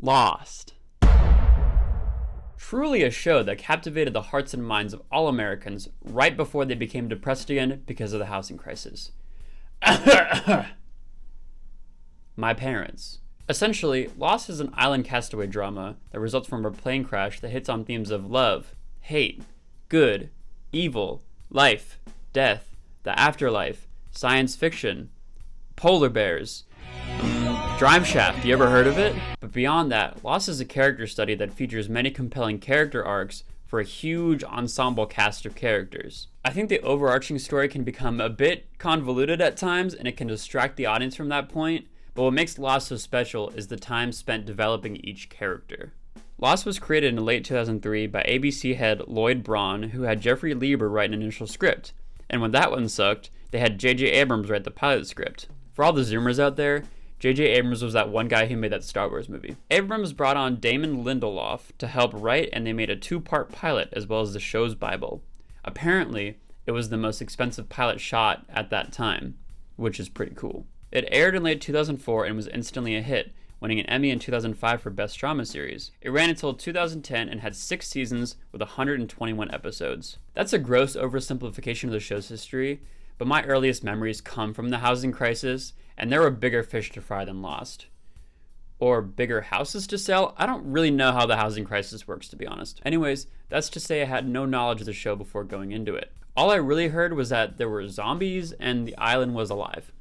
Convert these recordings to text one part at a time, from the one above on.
Lost. Truly a show that captivated the hearts and minds of all Americans right before they became depressed again because of the housing crisis. My parents. Essentially, Lost is an island castaway drama that results from a plane crash that hits on themes of love, hate, good, evil, life, death, the afterlife, science fiction, polar bears, Drive Shaft, you ever heard of it? But beyond that, Lost is a character study that features many compelling character arcs for a huge ensemble cast of characters. I think the overarching story can become a bit convoluted at times, and it can distract the audience from that point, but what makes Lost so special is the time spent developing each character. Lost was created in late 2003 by ABC head Lloyd Braun, who had Jeffrey Lieber write an initial script, and when that one sucked, they had J.J. Abrams write the pilot script. For all the Zoomers out there, J.J. Abrams was that one guy who made that Star Wars movie. Abrams brought on Damon Lindelof to help write, and they made a 2-part pilot as well as the show's Bible. Apparently, it was the most expensive pilot shot at that time, which is pretty cool. It aired in late 2004 and was instantly a hit, winning an Emmy in 2005 for Best Drama Series. It ran until 2010 and had 6 seasons with 121 episodes. That's a gross oversimplification of the show's history, but my earliest memories come from the housing crisis, and there were bigger fish to fry than Lost. Or bigger houses to sell? I don't really know how the housing crisis works, to be honest. Anyways, that's to say I had no knowledge of the show before going into it. All I really heard was that there were zombies and the island was alive.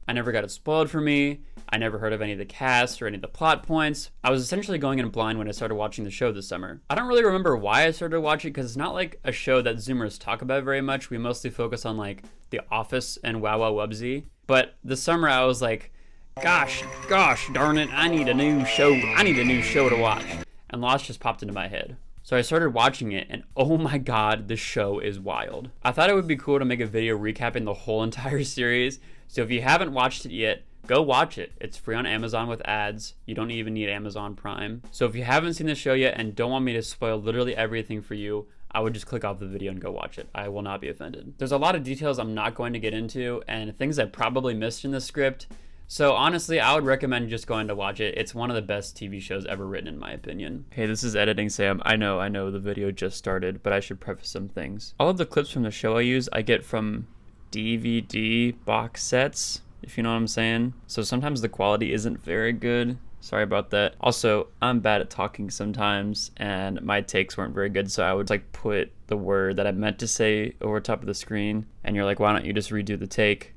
I never got it spoiled for me. I never heard of any of the cast or any of the plot points. I was essentially going in blind when I started watching the show this summer. I don't really remember why I started watching because it's not like a show that Zoomers talk about very much. We mostly focus on like The Office and Wow Wow Wubsy. But this summer I was like, gosh darn it, I need a new show to watch. And Lost just popped into my head. So I started watching it, and oh my god, the show is wild. I thought it would be cool to make a video recapping the whole entire series, so if you haven't watched it yet, go watch it. It's free on Amazon with ads. You don't even need Amazon Prime. So if you haven't seen the show yet and don't want me to spoil literally everything for you, I would just click off the video and go watch it. I will not be offended. There's a lot of details I'm not going to get into, and things I probably missed in the script. So honestly, I would recommend just going to watch it. It's one of the best TV shows ever written, in my opinion. Hey, this is Editing Sam. I know the video just started, but I should preface some things. All of the clips from the show I get from DVD box sets, if you know what I'm saying. So sometimes the quality isn't very good. Sorry about that. Also, I'm bad at talking sometimes, and my takes weren't very good, so I would like put the word that I meant to say over top of the screen, and you're like, why don't you just redo the take?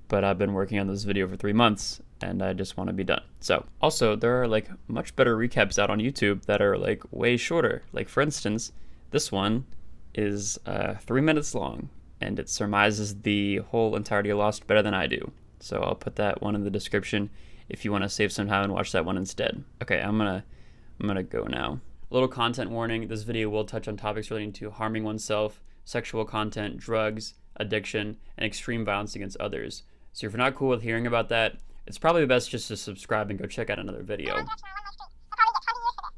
But I've been working on this video for 3 months, and I just want to be done. So, also, there are like much better recaps out on YouTube that are like way shorter. Like for instance, this one is 3 minutes long, and it surmises the whole entirety of Lost better than I do. So I'll put that one in the description if you want to save some time and watch that one instead. Okay, I'm gonna go now. A little content warning, this video will touch on topics relating to harming oneself, sexual content, drugs, addiction, and extreme violence against others. So if you're not cool with hearing about that, it's probably best just to subscribe and go check out another video.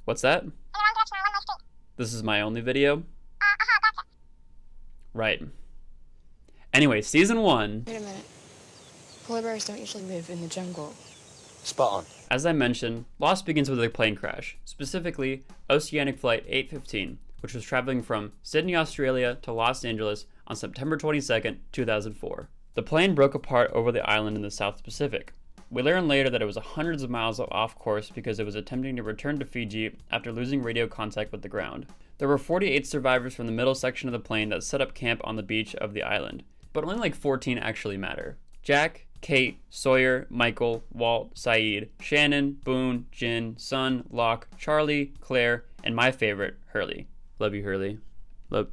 What's that? This is my only video? Right. Anyway, season 1. Wait a minute. Polar bears don't usually live in the jungle. Spot on. As I mentioned, Lost begins with a plane crash, specifically Oceanic Flight 815, which was traveling from Sydney, Australia to Los Angeles on September 22nd, 2004. The plane broke apart over the island in the South Pacific. We learned later that it was hundreds of miles off course because it was attempting to return to Fiji after losing radio contact with the ground. There were 48 survivors from the middle section of the plane that set up camp on the beach of the island, but only like 14 actually matter. Jack, Kate, Sawyer, Michael, Walt, Saeed, Shannon, Boone, Jin, Sun, Locke, Charlie, Claire, and my favorite, Hurley. Love you, Hurley. Love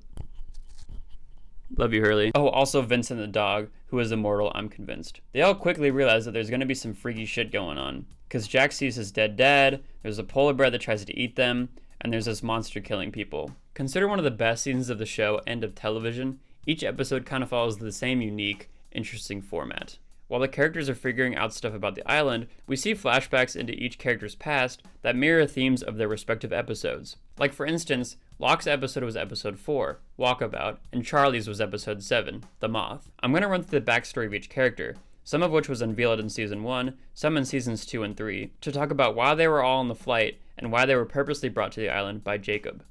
you, Hurley. Oh, also Vincent the dog, who is immortal, I'm convinced. They all quickly realize that there's going to be some freaky shit going on, because Jack sees his dead dad, there's a polar bear that tries to eat them, and there's this monster killing people. Considered one of the best seasons of the show and of television, each episode kind of follows the same unique, interesting format. While the characters are figuring out stuff about the island, we see flashbacks into each character's past that mirror themes of their respective episodes. Like for instance, Locke's episode was episode 4, Walkabout, and Charlie's was episode 7, The Moth. I'm going to run through the backstory of each character, some of which was unveiled in Season 1, some in Seasons 2 and 3, to talk about why they were all on the flight and why they were purposely brought to the island by Jacob.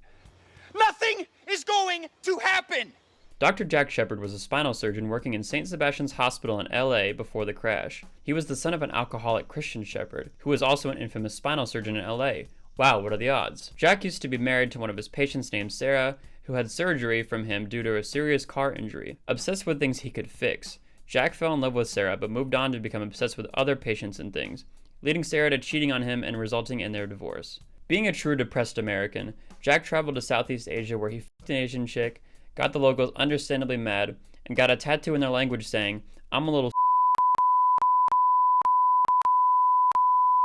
Nothing is going to happen! Dr. Jack Shepard was a spinal surgeon working in St. Sebastian's Hospital in LA before the crash. He was the son of an alcoholic Christian Shepard, who was also an infamous spinal surgeon in LA. Wow, what are the odds? Jack used to be married to one of his patients named Sarah, who had surgery from him due to a serious car injury. Obsessed with things he could fix, Jack fell in love with Sarah but moved on to become obsessed with other patients and things, leading Sarah to cheating on him and resulting in their divorce. Being a true depressed American, Jack traveled to Southeast Asia where he fucked an Asian chick, got the locals understandably mad, and got a tattoo in their language saying, "I'm a little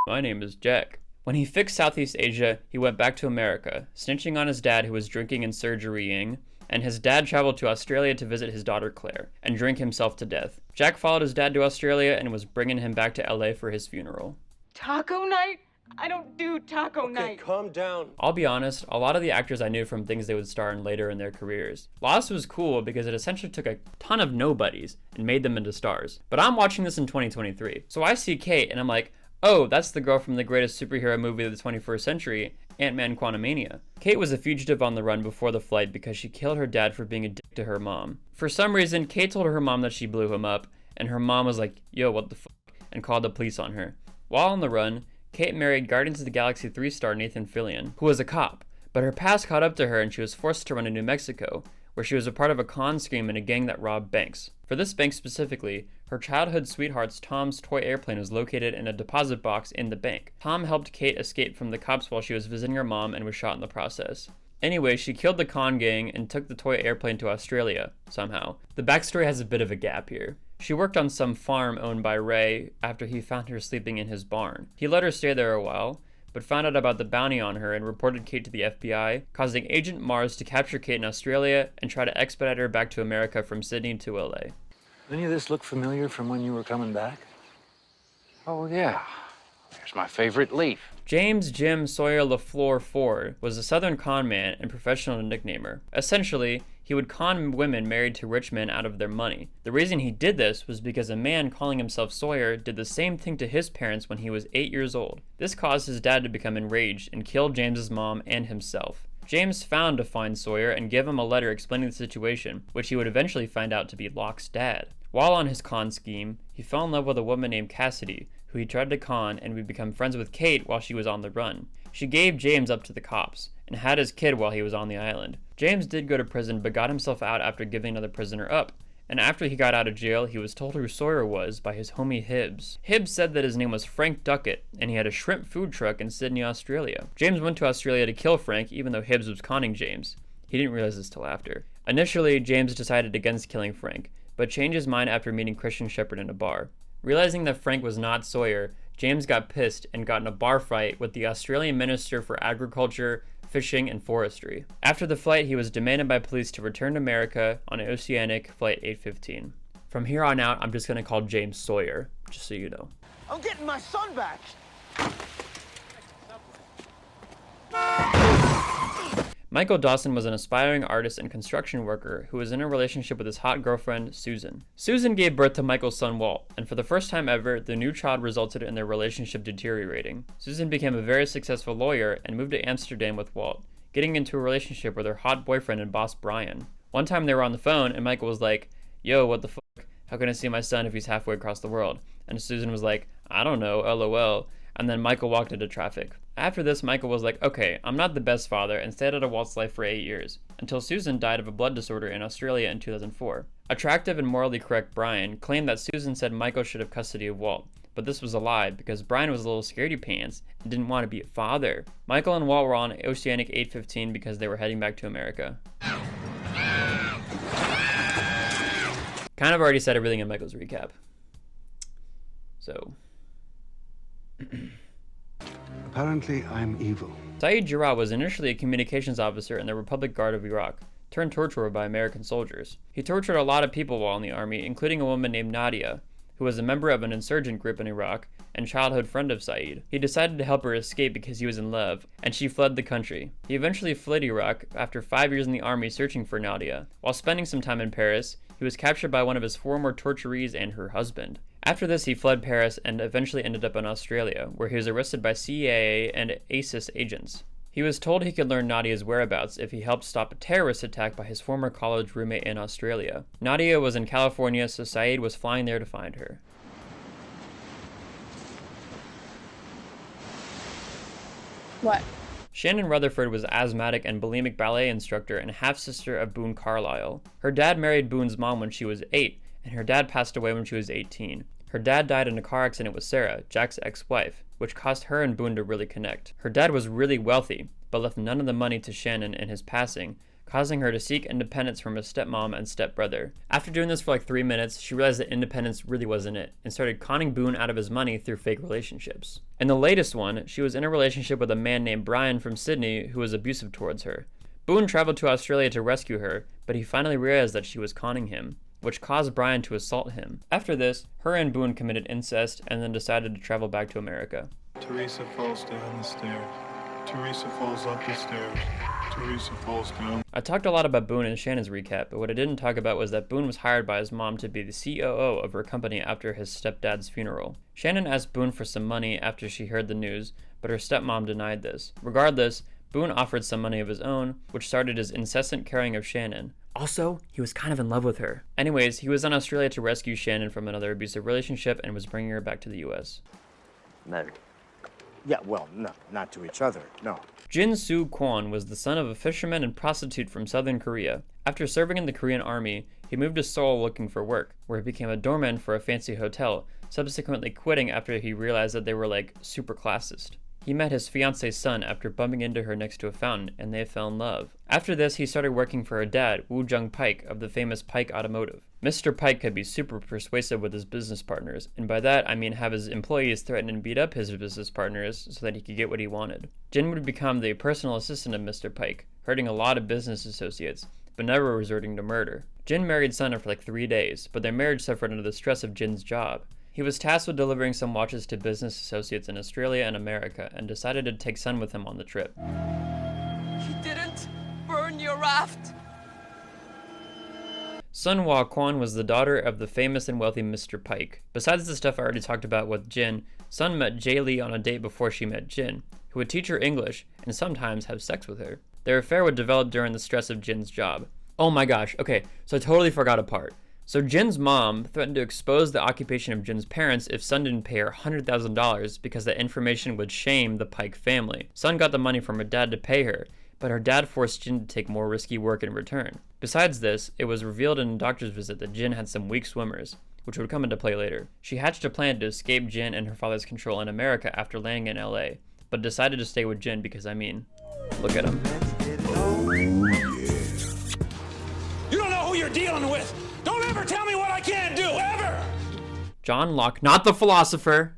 My name is Jack." When he fixed Southeast Asia, he went back to America, snitching on his dad who was drinking and surgerying, and his dad traveled to Australia to visit his daughter Claire, and drink himself to death. Jack followed his dad to Australia and was bringing him back to LA for his funeral. Taco night? I don't do taco night. Calm down. I'll be honest, a lot of the actors I knew from things they would star in later in their careers. Lost was cool because it essentially took a ton of nobodies and made them into stars. But I'm watching this in 2023, so I see Kate and I'm like, oh, that's the girl from the greatest superhero movie of the 21st century, Ant-Man Quantumania. Kate was a fugitive on the run before the flight because she killed her dad for being a dick to her mom. For some reason, Kate told her mom that she blew him up, and her mom was like, yo, what the fuck, and called the police on her. While on the run, Kate married Guardians of the Galaxy 3 star Nathan Fillion, who was a cop, but her past caught up to her and she was forced to run to New Mexico, where she was a part of a con scheme in a gang that robbed banks. For this bank specifically, her childhood sweetheart's Tom's toy airplane was located in a deposit box in the bank. Tom helped Kate escape from the cops while she was visiting her mom and was shot in the process. Anyway, she killed the con gang and took the toy airplane to Australia, somehow. The backstory has a bit of a gap here. She worked on some farm owned by Ray after he found her sleeping in his barn. He let her stay there a while, but found out about the bounty on her and reported Kate to the FBI, causing Agent Mars to capture Kate in Australia and try to expedite her back to America from Sydney to LA. Any of this look familiar from when you were coming back? Oh, yeah. There's my favorite leaf. James Jim Sawyer LaFleur Ford was a Southern con man and professional nicknamer. Essentially, he would con women married to rich men out of their money. The reason he did this was because a man calling himself Sawyer did the same thing to his parents when he was 8 years old. This caused his dad to become enraged and kill James's mom and himself. James found to find Sawyer and gave him a letter explaining the situation, which he would eventually find out to be Locke's dad. While on his con scheme, he fell in love with a woman named Cassidy, who he tried to con and would become friends with Kate while she was on the run. She gave James up to the cops, and had his kid while he was on the island. James did go to prison but got himself out after giving another prisoner up, and after he got out of jail, he was told who Sawyer was by his homie Hibbs. Hibbs said that his name was Frank Duckett, and he had a shrimp food truck in Sydney, Australia. James went to Australia to kill Frank, even though Hibbs was conning James. He didn't realize this till after. Initially, James decided against killing Frank, but changed his mind after meeting Christian Shepard in a bar. Realizing that Frank was not Sawyer, James got pissed and got in a bar fight with the Australian Minister for Agriculture, Fishing, and Forestry. After the flight, he was demanded by police to return to America on Oceanic Flight 815. From here on out, I'm just going to call James Sawyer, just so you know. I'm getting my son back. Michael Dawson was an aspiring artist and construction worker who was in a relationship with his hot girlfriend, Susan. Susan gave birth to Michael's son, Walt, and for the first time ever, the new child resulted in their relationship deteriorating. Susan became a very successful lawyer and moved to Amsterdam with Walt, getting into a relationship with her hot boyfriend and boss, Brian. One time they were on the phone, and Michael was like, yo, what the fuck? How can I see my son if he's halfway across the world? And Susan was like, I don't know, LOL. And then Michael walked into traffic. After this, Michael was like, okay, I'm not the best father, and stayed out of Walt's life for 8 years, until Susan died of a blood disorder in Australia in 2004. Attractive and morally correct Brian claimed that Susan said Michael should have custody of Walt, but this was a lie because Brian was a little scaredy pants and didn't want to be a father. Michael and Walt were on Oceanic 815 because they were heading back to America. Kind of already said everything in Michael's recap. So... Apparently, I'm evil. Saeed Jarrah was initially a communications officer in the Republic Guard of Iraq, turned torturer by American soldiers. He tortured a lot of people while in the army, including a woman named Nadia, who was a member of an insurgent group in Iraq and childhood friend of Saeed. He decided to help her escape because he was in love, and she fled the country. He eventually fled Iraq after 5 years in the army searching for Nadia. While spending some time in Paris, he was captured by one of his former torturees and her husband. After this, he fled Paris and eventually ended up in Australia, where he was arrested by CIA and ISIS agents. He was told he could learn Nadia's whereabouts if he helped stop a terrorist attack by his former college roommate in Australia. Nadia was in California, so Saeed was flying there to find her. What? Shannon Rutherford was asthmatic and bulimic ballet instructor and half-sister of Boone Carlyle. Her dad married Boone's mom when she was 8, and her dad passed away when she was 18. Her dad died in a car accident with Sarah, Jack's ex-wife, which caused her and Boone to really connect. Her dad was really wealthy, but left none of the money to Shannon in his passing, causing her to seek independence from her stepmom and stepbrother. After doing this for like 3 minutes, she realized that independence really wasn't it, and started conning Boone out of his money through fake relationships. In the latest one, she was in a relationship with a man named Brian from Sydney who was abusive towards her. Boone traveled to Australia to rescue her, but he finally realized that she was conning him, which caused Brian to assault him. After this, her and Boone committed incest and then decided to travel back to America. Teresa falls down the stairs. Teresa falls up the stairs. Teresa falls down. I talked a lot about Boone in Shannon's recap, but what I didn't talk about was that Boone was hired by his mom to be the COO of her company after his stepdad's funeral. Shannon asked Boone for some money after she heard the news, but her stepmom denied this. Regardless, Boone offered some money of his own, which started his incessant caring of Shannon. Also, he was kind of in love with her. Anyways, he was in Australia to rescue Shannon from another abusive relationship and was bringing her back to the US. No. Yeah, well, no, not to each other, no. Jin Soo Kwon was the son of a fisherman and prostitute from southern Korea. After serving in the Korean army, he moved to Seoul looking for work, where he became a doorman for a fancy hotel, subsequently quitting after he realized that they were like super classist. He met his fiance's son after bumping into her next to a fountain, and they fell in love. After this, he started working for her dad, Woo Jung Pike, of the famous Pike Automotive. Mr. Pike could be super persuasive with his business partners, and by that I mean have his employees threaten and beat up his business partners so that he could get what he wanted. Jin would become the personal assistant of Mr. Pike, hurting a lot of business associates, but never resorting to murder. Jin married Sun for like 3 days, but their marriage suffered under the stress of Jin's job. He was tasked with delivering some watches to business associates in Australia and America, and decided to take Sun with him on the trip. He didn't burn your raft. Sun Hwa Kwon was the daughter of the famous and wealthy Mr. Pike. Besides the stuff I already talked about with Jin, Sun met Jae Lee on a date before she met Jin, who would teach her English and sometimes have sex with her. Their affair would develop during the stress of Jin's job. Oh my gosh, okay, so I totally forgot a part. So Jin's mom threatened to expose the occupation of Jin's parents if Sun didn't pay her $100,000 because that information would shame the Pike family. Sun got the money from her dad to pay her, but her dad forced Jin to take more risky work in return. Besides this, it was revealed in a doctor's visit that Jin had some weak swimmers, which would come into play later. She hatched a plan to escape Jin and her father's control in America after landing in LA, but decided to stay with Jin because, I mean, look at him. You don't know who you're dealing with. Don't ever tell me what I can't do, ever! John Locke, not the philosopher,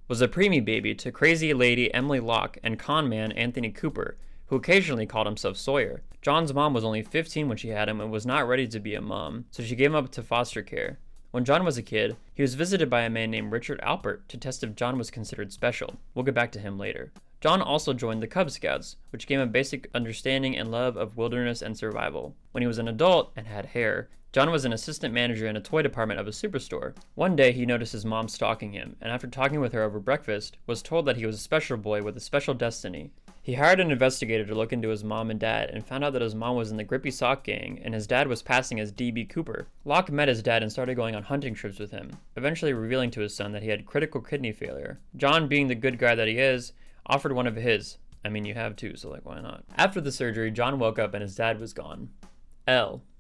was a preemie baby to crazy lady Emily Locke and con man Anthony Cooper, who occasionally called himself Sawyer. John's mom was only 15 when she had him and was not ready to be a mom, so she gave him up to foster care. When John was a kid, he was visited by a man named Richard Alpert to test if John was considered special. We'll get back to him later. John also joined the Cub Scouts, which gave him a basic understanding and love of wilderness and survival. When he was an adult and had hair, John was an assistant manager in a toy department of a superstore. One day he noticed his mom stalking him, and after talking with her over breakfast, was told that he was a special boy with a special destiny. He hired an investigator to look into his mom and dad and found out that his mom was in the Grippy Sock gang and his dad was passing as D.B. Cooper. Locke met his dad and started going on hunting trips with him, eventually revealing to his son that he had critical kidney failure. John, being the good guy that he is, offered one of his. I mean, you have two, so like, why not? After the surgery, John woke up and his dad was gone.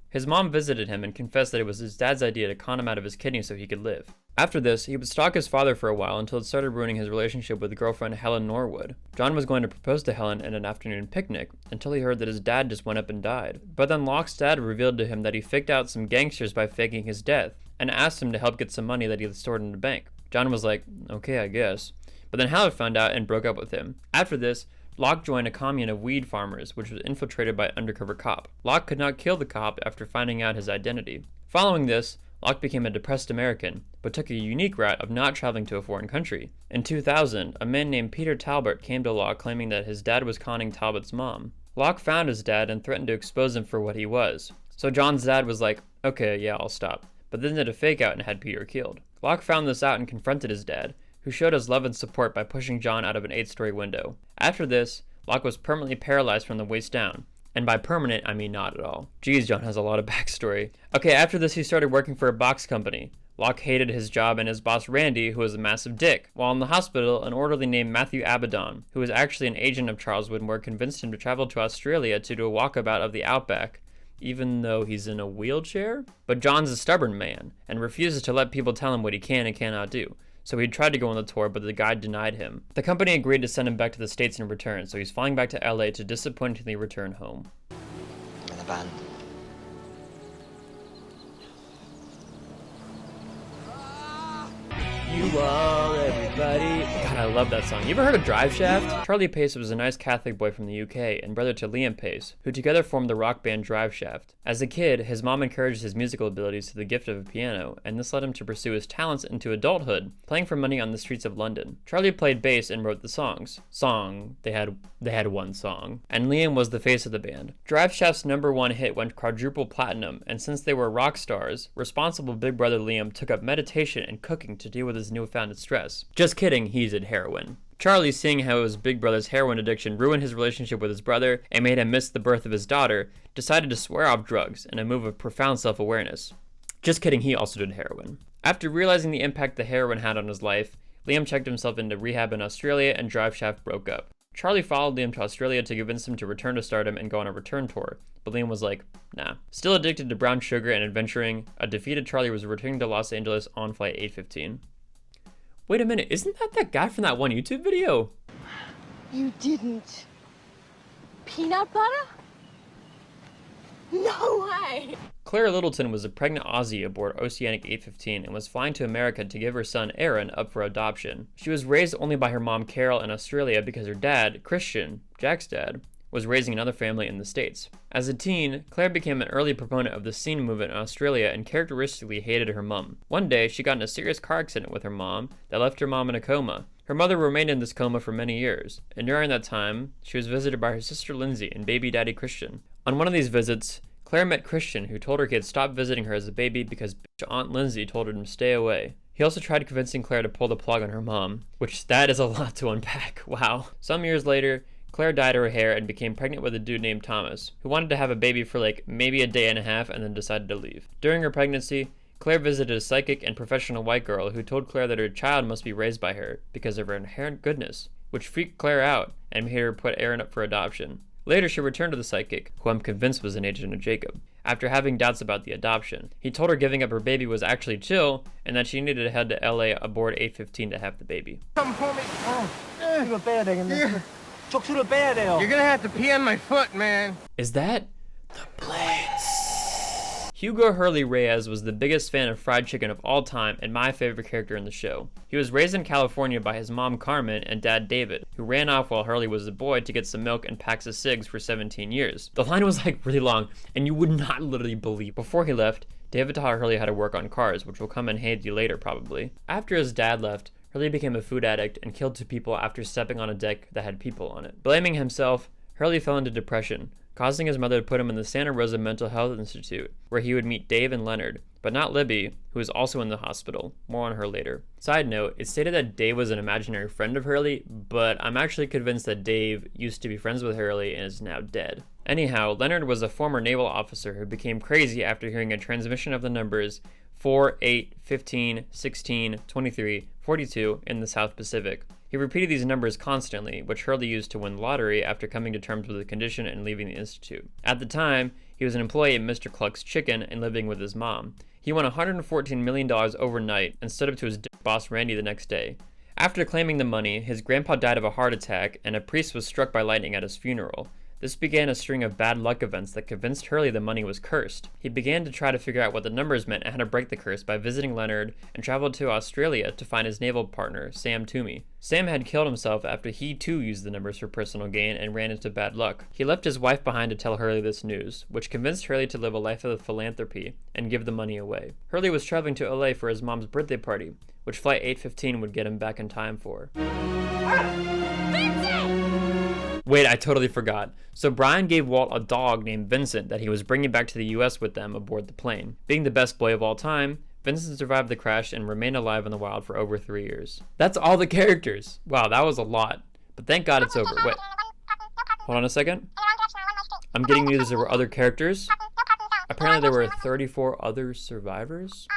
His mom visited him and confessed that it was his dad's idea to con him out of his kidney so he could live. After this, he would stalk his father for a while until it started ruining his relationship with girlfriend Helen Norwood. John was going to propose to Helen at an afternoon picnic until he heard that his dad just went up and died. But then Locke's dad revealed to him that he faked out some gangsters by faking his death and asked him to help get some money that he had stored in the bank. John was like, okay, I guess. But then Howard found out and broke up with him. After this, Locke joined a commune of weed farmers, which was infiltrated by an undercover cop. Locke could not kill the cop after finding out his identity. Following this, Locke became a depressed American, but took a unique route of not traveling to a foreign country. In 2000, a man named Peter Talbot came to Locke claiming that his dad was conning Talbot's mom. Locke found his dad and threatened to expose him for what he was. So John's dad was like, okay, yeah, I'll stop. but then did a fake out and had Peter killed. Locke found this out and confronted his dad, who showed his love and support by pushing John out of an 8-story window. After this, Locke was permanently paralyzed from the waist down. And by permanent, I mean not at all. Geez, John has a lot of backstory. Okay, after this, he started working for a box company. Locke hated his job and his boss Randy, who was a massive dick. While in the hospital, an orderly named Matthew Abaddon, who was actually an agent of Charles Widmore, convinced him to travel to Australia to do a walkabout of the outback, even though he's in a wheelchair? But John's a stubborn man, and refuses to let people tell him what he can and cannot do. So he tried to go on the tour, but the guide denied him. The company agreed to send him back to the States in return, so he's flying back to LA to disappointingly return home. I'm in the band. You are everybody. God, I love that song. You ever heard of Drive Shaft? Charlie Pace was a nice Catholic boy from the UK and brother to Liam Pace, who together formed the rock band Drive Shaft. As a kid, his mom encouraged his musical abilities through the gift of a piano, and this led him to pursue his talents into adulthood, playing for money on the streets of London. Charlie played bass and wrote the songs. They had one song. And Liam was the face of the band. Drive Shaft's #1 hit went quadruple platinum, and since they were rock stars, responsible big brother Liam took up meditation and cooking to deal with his newfound stress. Just kidding, he did heroin. Charlie, seeing how his big brother's heroin addiction ruined his relationship with his brother and made him miss the birth of his daughter, decided to swear off drugs in a move of profound self-awareness. Just kidding, he also did heroin. After realizing the impact the heroin had on his life, Liam checked himself into rehab in Australia and Drive Shaft broke up. Charlie followed Liam to Australia to convince him to return to stardom and go on a return tour, but Liam was like, nah. Still addicted to brown sugar and adventuring, a defeated Charlie was returning to Los Angeles on flight 815. Wait a minute, isn't that guy from that one YouTube video? You didn't. Peanut butter? No way! Claire Littleton was a pregnant Aussie aboard Oceanic 815 and was flying to America to give her son Aaron up for adoption. She was raised only by her mom Carol in Australia because her dad, Christian, Jack's dad, was raising another family in the States. As a teen, Claire became an early proponent of the scene movement in Australia and characteristically hated her mom. One day, she got in a serious car accident with her mom that left her mom in a coma. Her mother remained in this coma for many years, and during that time, she was visited by her sister Lindsay and baby daddy Christian. On one of these visits, Claire met Christian, who told her he had stopped visiting her as a baby because Aunt Lindsay told him to stay away. He also tried convincing Claire to pull the plug on her mom, which that is a lot to unpack, wow. Some years later, Claire dyed her hair and became pregnant with a dude named Thomas, who wanted to have a baby for like maybe a day and a half and then decided to leave. During her pregnancy, Claire visited a psychic and professional white girl who told Claire that her child must be raised by her because of her inherent goodness, which freaked Claire out and made her put Aaron up for adoption. Later, she returned to the psychic, who I'm convinced was an agent of Jacob, after having doubts about the adoption. He told her giving up her baby was actually chill, and that she needed to head to LA aboard 815 to have the baby. Come for me. You're gonna have to pee on my foot, man. Is that the Blades? Hugo Hurley Reyes was the biggest fan of fried chicken of all time and my favorite character in the show. He was raised in California by his mom Carmen and dad David, who ran off while Hurley was a boy to get some milk and packs of cigs for 17 years. The line was like really long, and you would not literally believe. Before he left, David taught Hurley how to work on cars, which will come in handy later probably. After his dad left, Hurley became a food addict and killed 2 people after stepping on a deck that had people on it. Blaming himself, Hurley fell into depression, causing his mother to put him in the Santa Rosa Mental Health Institute, where he would meet Dave and Leonard, but not Libby, who is also in the hospital. More on her later. Side note, it's stated that Dave was an imaginary friend of Hurley, but I'm actually convinced that Dave used to be friends with Hurley and is now dead. Anyhow, Leonard was a former naval officer who became crazy after hearing a transmission of the numbers 4, 8, 15, 16, 23, 42 in the South Pacific. He repeated these numbers constantly, which Hurley used to win the lottery after coming to terms with the condition and leaving the institute. At the time, he was an employee at Mr. Cluck's Chicken and living with his mom. He won $114 million overnight and stood up to his boss Randy the next day. After claiming the money, his grandpa died of a heart attack and a priest was struck by lightning at his funeral. This began a string of bad luck events that convinced Hurley the money was cursed. He began to try to figure out what the numbers meant and how to break the curse by visiting Leonard and traveled to Australia to find his naval partner, Sam Toomey. Sam had killed himself after he too used the numbers for personal gain and ran into bad luck. He left his wife behind to tell Hurley this news, which convinced Hurley to live a life of philanthropy and give the money away. Hurley was traveling to LA for his mom's birthday party, which flight 815 would get him back in time for. Wait, I totally forgot. So Brian gave Walt a dog named Vincent that he was bringing back to the US with them aboard the plane. Being the best boy of all time, Vincent survived the crash and remained alive in the wild for over 3 years. That's all the characters. Wow, that was a lot. But thank God it's over. Wait. Hold on a second. I'm getting news there were other characters. Apparently there were 34 other survivors.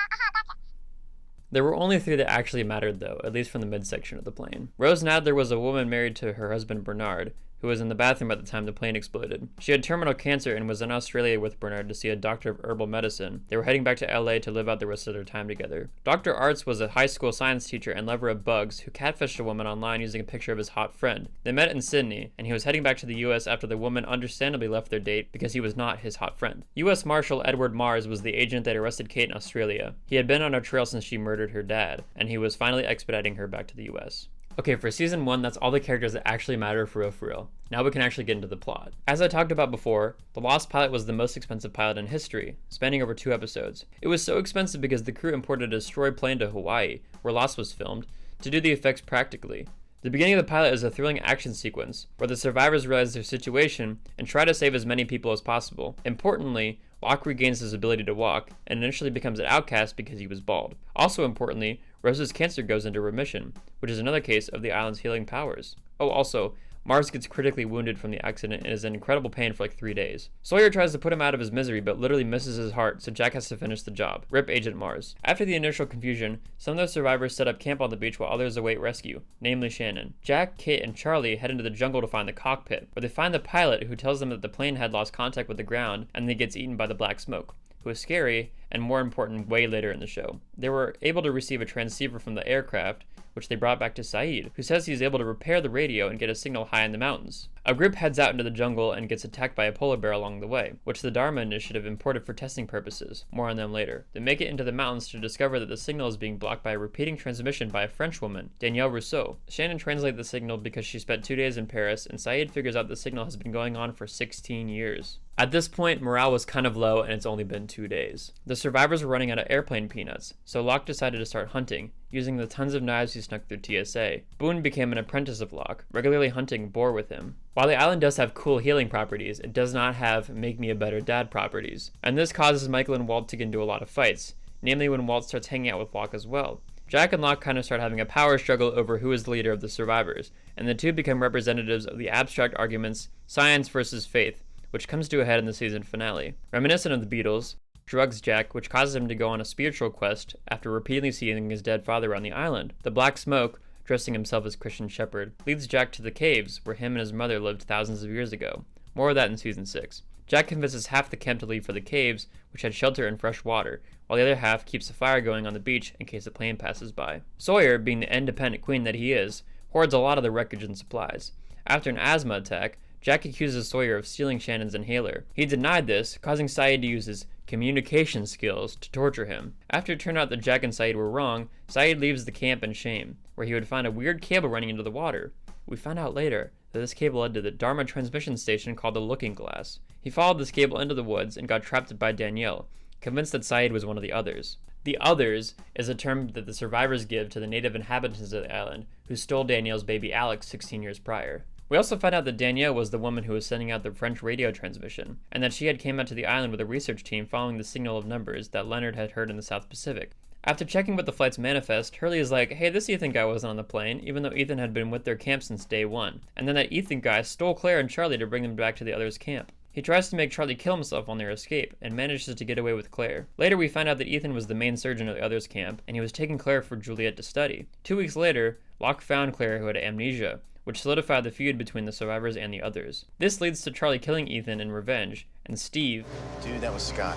There were only 3 that actually mattered though, at least from the midsection of the plane. Rose Nadler was a woman married to her husband Bernard, who was in the bathroom at the time the plane exploded. She had terminal cancer and was in Australia with Bernard to see a doctor of herbal medicine. They were heading back to LA to live out the rest of their time together. Dr. Arts was a high school science teacher and lover of bugs who catfished a woman online using a picture of his hot friend. They met in Sydney, and he was heading back to the US after the woman understandably left their date because he was not his hot friend. US Marshal Edward Mars was the agent that arrested Kate in Australia. He had been on her trail since she murdered her dad, and he was finally expediting her back to the US. Okay, for season 1, that's all the characters that actually matter for real. Now we can actually get into the plot. As I talked about before, the Lost pilot was the most expensive pilot in history, spanning over 2 episodes. It was so expensive because the crew imported a destroyed plane to Hawaii, where Lost was filmed, to do the effects practically. The beginning of the pilot is a thrilling action sequence, where the survivors realize their situation and try to save as many people as possible. Importantly, Locke regains his ability to walk, and initially becomes an outcast because he was bald. Also importantly, Rose's cancer goes into remission, which is another case of the island's healing powers. Oh, also, Mars gets critically wounded from the accident and is in incredible pain for like 3 days. Sawyer tries to put him out of his misery but literally misses his heart, so Jack has to finish the job. Rip Agent Mars. After the initial confusion, some of the survivors set up camp on the beach while others await rescue, namely Shannon. Jack, Kate, and Charlie head into the jungle to find the cockpit, where they find the pilot who tells them that the plane had lost contact with the ground and then gets eaten by the black smoke, who is scary and more important way later in the show. They were able to receive a transceiver from the aircraft, which they brought back to Saeed, who says he's able to repair the radio and get a signal high in the mountains. A group heads out into the jungle and gets attacked by a polar bear along the way, which the Dharma Initiative imported for testing purposes. More on them later. They make it into the mountains to discover that the signal is being blocked by a repeating transmission by a French woman, Danielle Rousseau. Shannon translates the signal because she spent 2 days in Paris, and Saeed figures out the signal has been going on for 16 years. At this point, morale was kind of low and it's only been 2 days. The survivors were running out of airplane peanuts, so Locke decided to start hunting, using the tons of knives he snuck through TSA. Boone became an apprentice of Locke, regularly hunting boar with him. While the island does have cool healing properties, it does not have make me a better dad properties. And this causes Michael and Walt to get into a lot of fights, namely when Walt starts hanging out with Locke as well. Jack and Locke kind of start having a power struggle over who is the leader of the survivors, and the two become representatives of the abstract arguments science versus faith, which comes to a head in the season finale. Reminiscent of the Beatles, drugs Jack, which causes him to go on a spiritual quest after repeatedly seeing his dead father on the island. The Black Smoke, dressing himself as Christian Shepherd, leads Jack to the caves where him and his mother lived thousands of years ago. More of that in season 6. Jack convinces half the camp to leave for the caves, which had shelter and fresh water, while the other half keeps a fire going on the beach in case a plane passes by. Sawyer, being the independent queen that he is, hoards a lot of the wreckage and supplies. After an asthma attack, Jack accuses Sawyer of stealing Shannon's inhaler. He denied this, causing Saeed to use his communication skills to torture him. After it turned out that Jack and Saeed were wrong, Saeed leaves the camp in shame, where he would find a weird cable running into the water. We found out later that this cable led to the Dharma transmission station called the Looking Glass. He followed this cable into the woods and got trapped by Danielle, convinced that Saeed was one of the others. The others is a term that the survivors give to the native inhabitants of the island who stole Danielle's baby Alex 16 years prior. We also find out that Danielle was the woman who was sending out the French radio transmission, and that she had came out to the island with a research team following the signal of numbers that Leonard had heard in the South Pacific. After checking with the flight's manifest, Hurley is like, hey, this Ethan guy wasn't on the plane, even though Ethan had been with their camp since day 1, and then that Ethan guy stole Claire and Charlie to bring them back to the others' camp. He tries to make Charlie kill himself on their escape, and manages to get away with Claire. Later we find out that Ethan was the main surgeon of the others' camp, and he was taking Claire for Juliet to study. 2 weeks later, Locke found Claire who had amnesia, which solidified the feud between the survivors and the others. This leads to Charlie killing Ethan in revenge, and Steve... Dude, that was Scott.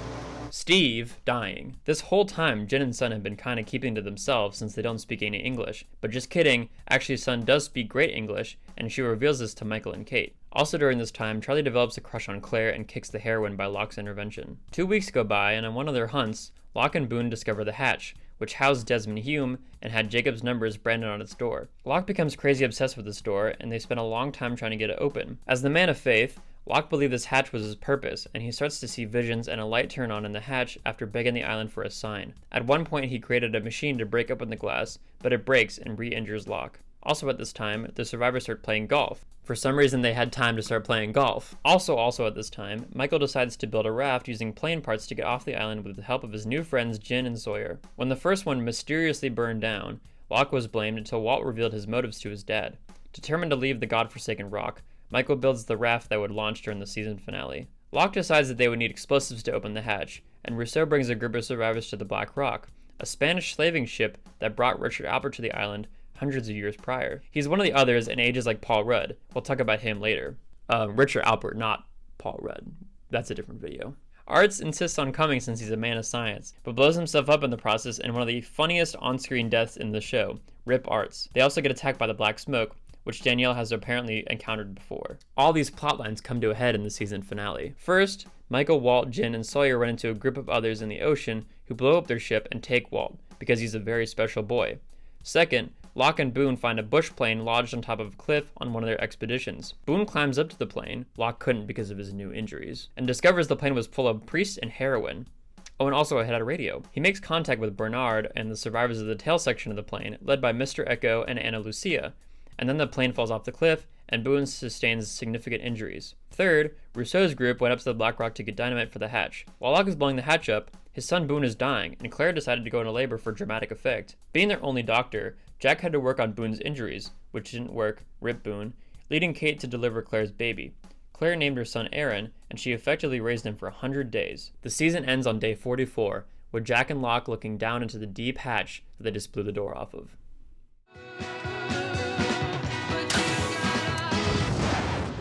Steve dying. This whole time, Jen and Sun have been kind of keeping to themselves since they don't speak any English. But just kidding, actually Sun does speak great English, and she reveals this to Michael and Kate. Also during this time, Charlie develops a crush on Claire and kicks the heroin by Locke's intervention. 2 weeks go by, and on one of their hunts, Locke and Boone discover the hatch, which housed Desmond Hume and had Jacob's numbers branded on its door. Locke becomes crazy obsessed with this door, and they spend a long time trying to get it open. As the man of faith, Locke believed this hatch was his purpose, and he starts to see visions and a light turn on in the hatch after begging the island for a sign. At one point, he created a machine to break open the glass, but it breaks and re-injures Locke. Also at this time, the survivors start playing golf. For some reason, they had time to start playing golf. Also at this time, Michael decides to build a raft using plane parts to get off the island with the help of his new friends Jin and Sawyer. When the first one mysteriously burned down, Locke was blamed until Walt revealed his motives to his dad. Determined to leave the godforsaken rock, Michael builds the raft that would launch during the season finale. Locke decides that they would need explosives to open the hatch, and Rousseau brings a group of survivors to the Black Rock, a Spanish slaving ship that brought Richard Albert to the island hundreds of years prior. He's one of the others and ages like Paul Rudd. We'll talk about him later. Richard Albert, not Paul Rudd. That's a different video. Arts insists on coming since he's a man of science, but blows himself up in the process in one of the funniest on-screen deaths in the show, Rip Arts. They also get attacked by the Black Smoke, which Danielle has apparently encountered before. All these plotlines come to a head in the season finale. First, Michael, Walt, Jin, and Sawyer run into a group of others in the ocean who blow up their ship and take Walt, because he's a very special boy. Second, Locke and Boone find a bush plane lodged on top of a cliff on one of their expeditions. Boone climbs up to the plane, Locke couldn't because of his new injuries, and discovers the plane was full of priests and heroin. Oh, and also it had a radio. He makes contact with Bernard and the survivors of the tail section of the plane, led by Mr. Echo and Ana Lucia, and then the plane falls off the cliff, and Boone sustains significant injuries. Third, Rousseau's group went up to the Black Rock to get dynamite for the hatch. While Locke is blowing the hatch up, his son Boone is dying, and Claire decided to go into labor for dramatic effect. Being their only doctor, Jack had to work on Boone's injuries, which didn't work, rip Boone, leading Kate to deliver Claire's baby. Claire named her son Aaron, and she effectively raised him for 100 days. The season ends on day 44, with Jack and Locke looking down into the deep hatch that they just blew the door off of.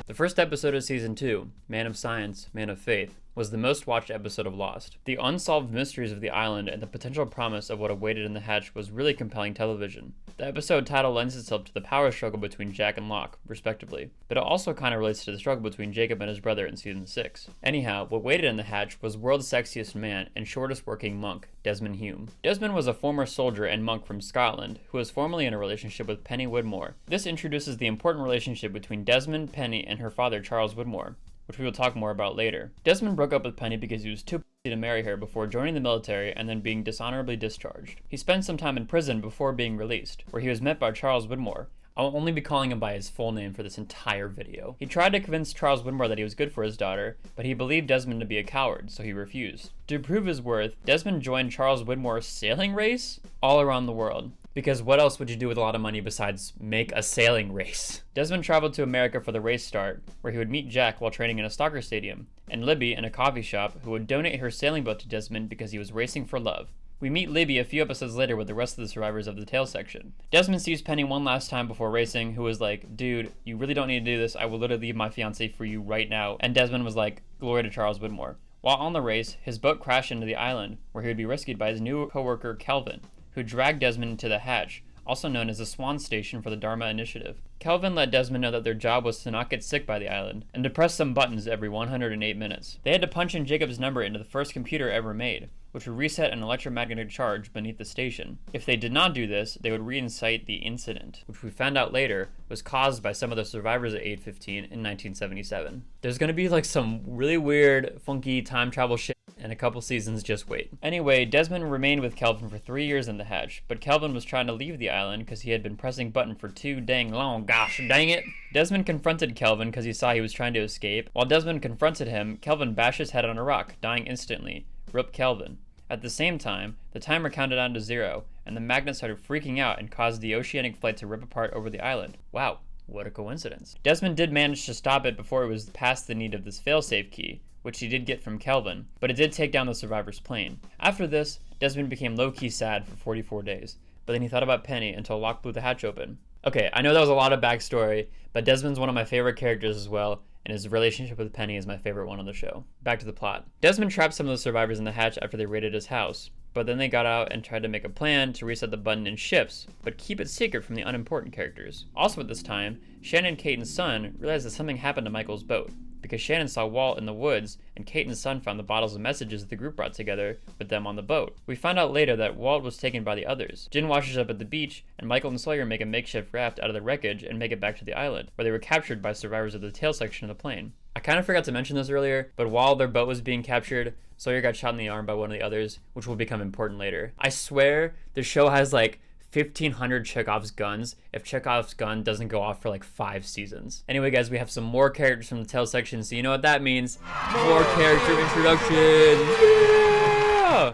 The first episode of Season 2, Man of Science, Man of Faith, was the most watched episode of Lost. The unsolved mysteries of the island and the potential promise of what awaited in the hatch was really compelling television. The episode title lends itself to the power struggle between Jack and Locke, respectively, but it also kind of relates to the struggle between Jacob and his brother in Season 6. Anyhow, what waited in the hatch was world's sexiest man and shortest working monk, Desmond Hume. Desmond was a former soldier and monk from Scotland who was formerly in a relationship with Penny Widmore. This introduces the important relationship between Desmond, Penny, and her father Charles Widmore, which we will talk more about later. Desmond broke up with Penny because he was too pussy to marry her before joining the military and then being dishonorably discharged. He spent some time in prison before being released, where he was met by Charles Widmore. I will only be calling him by his full name for this entire video. He tried to convince Charles Widmore that he was good for his daughter, but he believed Desmond to be a coward, so he refused. To prove his worth, Desmond joined Charles Widmore's sailing race all around the world. Because what else would you do with a lot of money besides make a sailing race? Desmond traveled to America for the race start, where he would meet Jack while training in a soccer stadium, and Libby in a coffee shop, who would donate her sailing boat to Desmond because he was racing for love. We meet Libby a few episodes later with the rest of the survivors of the tail section. Desmond sees Penny one last time before racing, who was like, dude, you really don't need to do this, I will literally leave my fiancé for you right now. And Desmond was like, glory to Charles Widmore. While on the race, his boat crashed into the island, where he would be rescued by his new co-worker Kelvin, who dragged Desmond into the hatch, also known as the Swan Station for the Dharma Initiative. Kelvin let Desmond know that their job was to not get sick by the island, and to press some buttons every 108 minutes. They had to punch in Jacob's number into the first computer ever made, which would reset an electromagnetic charge beneath the station. If they did not do this, they would reincite the incident, which we found out later was caused by some of the survivors at 815 in 1977. There's gonna be like some really weird, funky time travel shit in a couple seasons, just wait. Anyway, Desmond remained with Kelvin for 3 years in the hatch, but Kelvin was trying to leave the island because he had been pressing button for too dang long, gosh dang it. Desmond confronted Kelvin because he saw he was trying to escape. While Desmond confronted him, Kelvin bashed his head on a rock, dying instantly. Rip Kelvin. At the same time, the timer counted down to 0, and the magnet started freaking out and caused the oceanic flight to rip apart over the island. Wow, what a coincidence. Desmond did manage to stop it before it was past the need of this failsafe key, which he did get from Kelvin, but it did take down the survivor's plane. After this, Desmond became low-key sad for 44 days, but then he thought about Penny until Locke blew the hatch open. Okay, I know that was a lot of backstory, but Desmond's one of my favorite characters as well, and his relationship with Penny is my favorite one on the show. Back to the plot. Desmond trapped some of the survivors in the hatch after they raided his house, but then they got out and tried to make a plan to reset the button in shifts, but keep it secret from the unimportant characters. Also at this time, Shannon, Kate, and Son realized that something happened to Michael's boat, because Shannon saw Walt in the woods, and Kate and Son found the bottles of messages the group brought together with them on the boat. We find out later that Walt was taken by the others. Jin washes up at the beach, and Michael and Sawyer make a makeshift raft out of the wreckage and make it back to the island, where they were captured by survivors of the tail section of the plane. I kind of forgot to mention this earlier, but while their boat was being captured, Sawyer got shot in the arm by one of the others, which will become important later. I swear, the show has like 1,500 Chekhov's guns if Chekhov's gun doesn't go off for like 5 seasons. Anyway, guys, we have some more characters from the Tale section, so you know what that means. More character introductions. Yeah!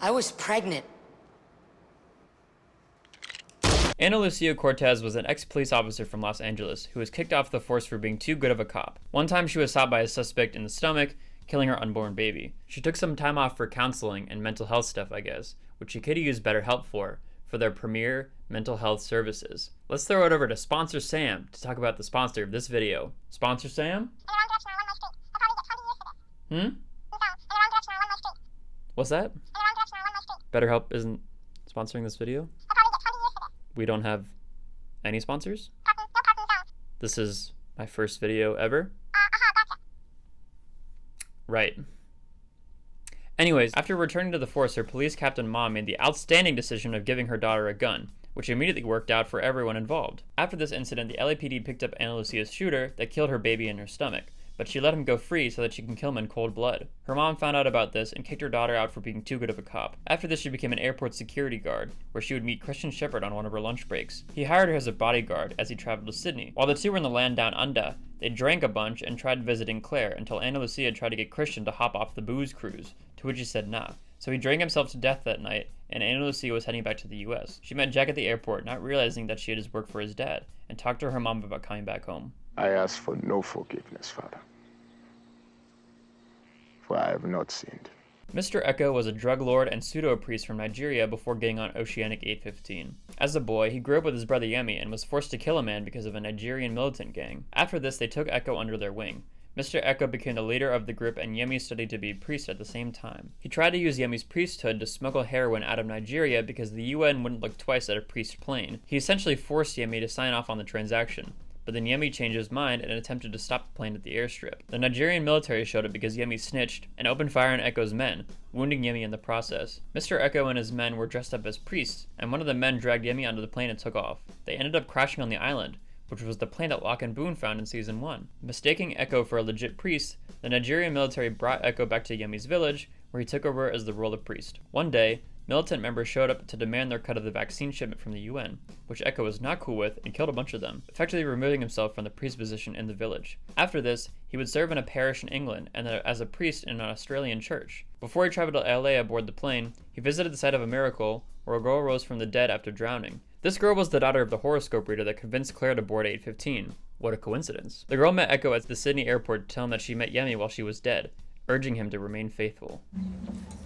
I was pregnant. Ana Lucia Cortez was an ex-police officer from Los Angeles who was kicked off the force for being too good of a cop. One time she was shot by a suspect in the stomach, killing her unborn baby. She took some time off for counseling and mental health stuff, I guess, which she could have used BetterHelp for their premier mental health services. Let's throw it over to Sponsor Sam to talk about the sponsor of this video. Sponsor Sam? What's that? BetterHelp isn't sponsoring this video? We don't have any sponsors? This is my first video ever? Right. Anyways, after returning to the force, her police captain mom made the outstanding decision of giving her daughter a gun, which immediately worked out for everyone involved. After this incident, the LAPD picked up Ana Lucia's shooter that killed her baby in her stomach, but she let him go free so that she can kill him in cold blood. Her mom found out about this and kicked her daughter out for being too good of a cop. After this, she became an airport security guard, where she would meet Christian Shepherd on one of her lunch breaks. He hired her as a bodyguard as he traveled to Sydney. While the two were in the land down under, they drank a bunch and tried visiting Claire until Ana Lucia tried to get Christian to hop off the booze cruise, to which he said nah. So he drank himself to death that night, and Ana Lucia was heading back to the US. She met Jack at the airport, not realizing that she had his work for his dad, and talked to her mom about coming back home. I ask for no forgiveness, Father, for I have not sinned. Mr. Echo was a drug lord and pseudo-priest from Nigeria before getting on Oceanic 815. As a boy, he grew up with his brother Yemi and was forced to kill a man because of a Nigerian militant gang. After this, they took Echo under their wing. Mr. Echo became the leader of the group and Yemi studied to be a priest at the same time. He tried to use Yemi's priesthood to smuggle heroin out of Nigeria because the UN wouldn't look twice at a priest plane. He essentially forced Yemi to sign off on the transaction. But then Yemi changed his mind and attempted to stop the plane at the airstrip. The Nigerian military showed up because Yemi snitched and opened fire on Echo's men, wounding Yemi in the process. Mr. Echo and his men were dressed up as priests, and one of the men dragged Yemi onto the plane and took off. They ended up crashing on the island, which was the plane that Locke and Boone found in Season 1. Mistaking Echo for a legit priest, the Nigerian military brought Echo back to Yemi's village, where he took over as the role of priest. One day, militant members showed up to demand their cut of the vaccine shipment from the UN, which Echo was not cool with and killed a bunch of them, effectively removing himself from the priest position in the village. After this, he would serve in a parish in England and as a priest in an Australian church. Before he traveled to LA aboard the plane, he visited the site of a miracle where a girl rose from the dead after drowning. This girl was the daughter of the horoscope reader that convinced Claire to board 815. What a coincidence. The girl met Echo at the Sydney airport to tell him that she met Yemi while she was dead, urging him to remain faithful.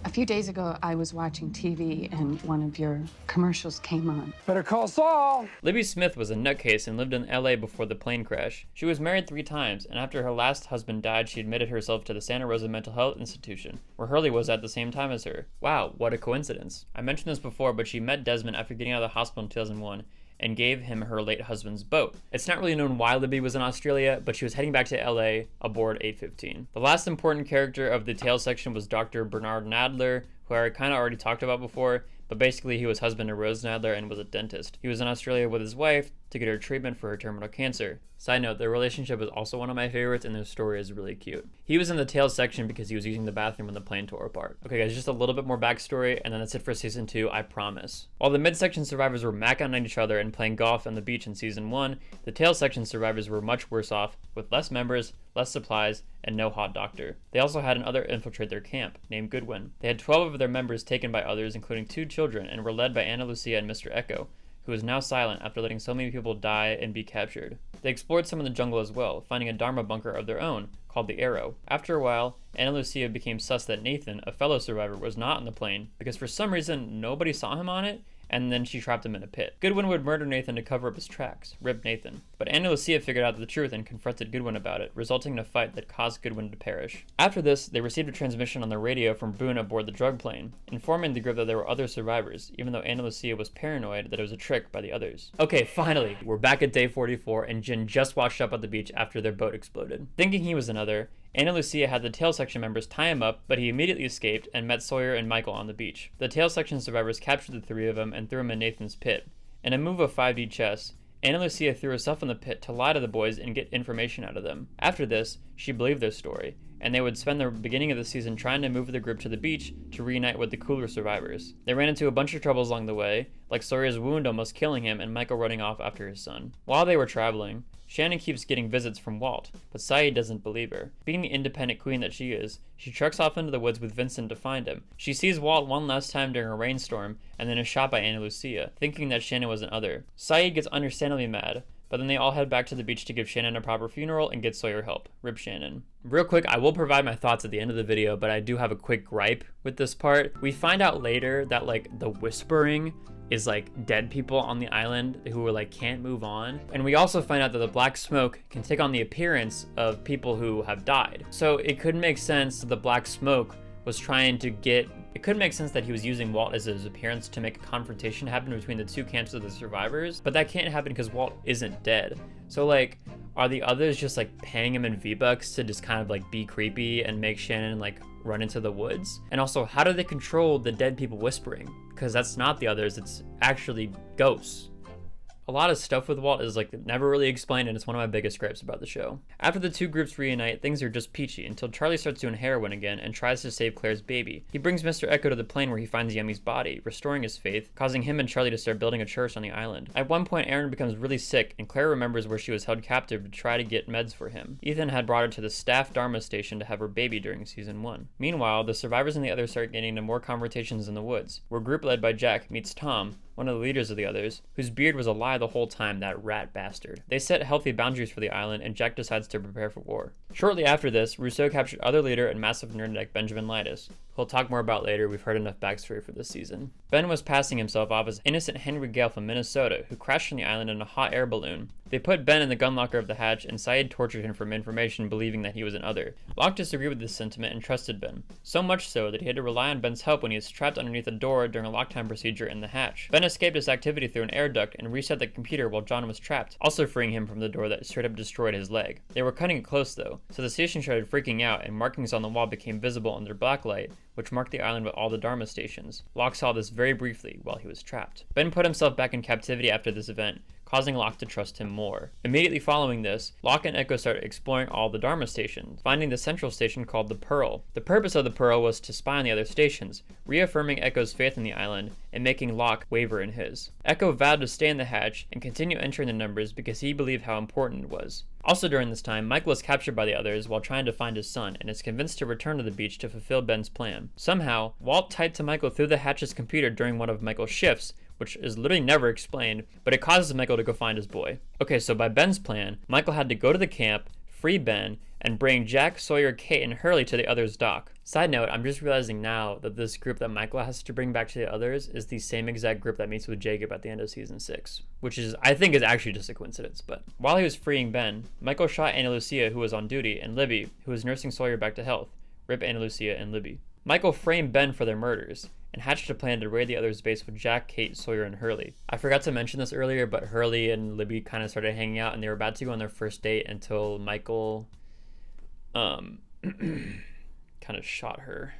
A few days ago, I was watching TV and one of your commercials came on. Better call Saul. Libby Smith was a nutcase and lived in LA before the plane crash. She was married 3 times, and after her last husband died, she admitted herself to the Santa Rosa Mental Health Institution, where Hurley was at the same time as her. Wow, what a coincidence. I mentioned this before, but she met Desmond after getting out of the hospital in 2001, and gave him her late husband's boat. It's not really known why Libby was in Australia, but she was heading back to LA aboard 815. The last important character of the Tale section was Dr. Bernard Nadler, who I kind of already talked about before, but basically he was husband to Rose Nadler and was a dentist. He was in Australia with his wife to get her treatment for her terminal cancer. Side note, their relationship is also one of my favorites and their story is really cute. He was in the Tale section because he was using the bathroom when the plane tore apart. Okay guys, just a little bit more backstory and then that's it for season 2, I promise. While the midsection survivors were macking on each other and playing golf on the beach in season 1, the Tale section survivors were much worse off, with less members, less supplies, and no hot doctor. They also had another infiltrate their camp, named Goodwin. They had 12 of their members taken by others, including 2 children, and were led by Ana Lucia and Mr. Echo, who is now silent after letting so many people die and be captured. They explored some of the jungle as well, finding a Dharma bunker of their own, called the Arrow. After a while, Ana Lucia became sus that Nathan, a fellow survivor, was not on the plane, because for some reason nobody saw him on it, and then she trapped him in a pit. Goodwin would murder Nathan to cover up his tracks. Rip Nathan. But Ana Lucia figured out the truth and confronted Goodwin about it, resulting in a fight that caused Goodwin to perish. After this, they received a transmission on the radio from Boone aboard the drug plane, informing the group that there were other survivors, even though Ana Lucia was paranoid that it was a trick by the others. Okay, finally, we're back at day 44, and Jin just washed up at the beach after their boat exploded. Thinking he was another, Ana Lucia had the Tale section members tie him up, but he immediately escaped and met Sawyer and Michael on the beach. The Tale section survivors captured the 3 of them and threw him in Nathan's pit. In a move of 5D chess, Ana Lucia threw herself in the pit to lie to the boys and get information out of them. After this, she believed their story, and they would spend the beginning of the season trying to move the group to the beach to reunite with the cooler survivors. They ran into a bunch of troubles along the way, like Sawyer's wound almost killing him and Michael running off after his son. While they were traveling, Shannon keeps getting visits from Walt, but Sayid doesn't believe her. Being the independent queen that she is, she trucks off into the woods with Vincent to find him. She sees Walt one last time during a rainstorm, and then is shot by Ana Lucia, thinking that Shannon was an other. Sayid gets understandably mad, but then they all head back to the beach to give Shannon a proper funeral and get Sawyer help. Rip Shannon. Real quick, I will provide my thoughts at the end of the video, but I do have a quick gripe with this part. We find out later that like the whispering is like dead people on the island who are like can't move on. And we also find out that the black smoke can take on the appearance of people who have died. So it could make sense that the black smoke was trying to get, it could make sense that he was using Walt as his appearance to make a confrontation happen between the two camps of the survivors, but that can't happen because Walt isn't dead. So like, are the others just like paying him in V-Bucks to just kind of like be creepy and make Shannon like run into the woods? And also, how do they control the dead people whispering? Because that's not the others, it's actually ghosts. A lot of stuff with Walt is like never really explained, and it's one of my biggest gripes about the show. After the two groups reunite, things are just peachy until Charlie starts doing heroin again and tries to save Claire's baby. He brings Mr. Echo to the plane where he finds Yemi's body, restoring his faith, causing him and Charlie to start building a church on the island. At one point, Erin becomes really sick, and Claire remembers where she was held captive to try to get meds for him. Ethan had brought her to the staff Dharma station to have her baby during season 1. Meanwhile, the survivors and the others start getting into more confrontations in the woods, where a group led by Jack meets Tom, one of the leaders of the others, whose beard was a lie the whole time, that rat bastard. They set healthy boundaries for the island, and Jack decides to prepare for war. Shortly after this, Rousseau captured other leader and massive nerdneck Benjamin Lidus, who we'll talk more about later. We've heard enough backstory for this season. Ben was passing himself off as innocent Henry Gale from Minnesota, who crashed on the island in a hot air balloon. They put Ben in the gun locker of the hatch, and Sayid tortured him for information, believing that he was an other. Locke disagreed with this sentiment and trusted Ben, so much so that he had to rely on Ben's help when he was trapped underneath a door during a lockdown procedure in the hatch. Ben escaped his activity through an air duct and reset the computer while John was trapped, also freeing him from the door that straight up destroyed his leg. They were cutting it close though, so the station started freaking out and markings on the wall became visible under blacklight, which marked the island with all the Dharma stations. Locke saw this very briefly while he was trapped. Ben put himself back in captivity after this event, causing Locke to trust him more. Immediately following this, Locke and Echo started exploring all the Dharma stations, finding the central station called the Pearl. The purpose of the Pearl was to spy on the other stations, reaffirming Echo's faith in the island and making Locke waver in his. Echo vowed to stay in the hatch and continue entering the numbers because he believed how important it was. Also during this time, Michael is captured by the others while trying to find his son and is convinced to return to the beach to fulfill Ben's plan. Somehow, Walt tied to Michael through the hatch's computer during one of Michael's shifts, which is literally never explained, but it causes Michael to go find his boy. Okay, so by Ben's plan, Michael had to go to the camp, free Ben, and bring Jack, Sawyer, Kate, and Hurley to the others' dock. Side note, I'm just realizing now that this group that Michael has to bring back to the others is the same exact group that meets with Jacob at the end of season 6, which is, I think, is actually just a coincidence. But while he was freeing Ben, Michael shot Ana Lucia, who was on duty, and Libby, who was nursing Sawyer back to health. Rip Ana Lucia and Libby. Michael framed Ben for their murders, and hatched a plan to raid the others' base with Jack, Kate, Sawyer, and Hurley. I forgot to mention this earlier, but Hurley and Libby kind of started hanging out, and they were about to go on their first date until Michael, kind of shot her.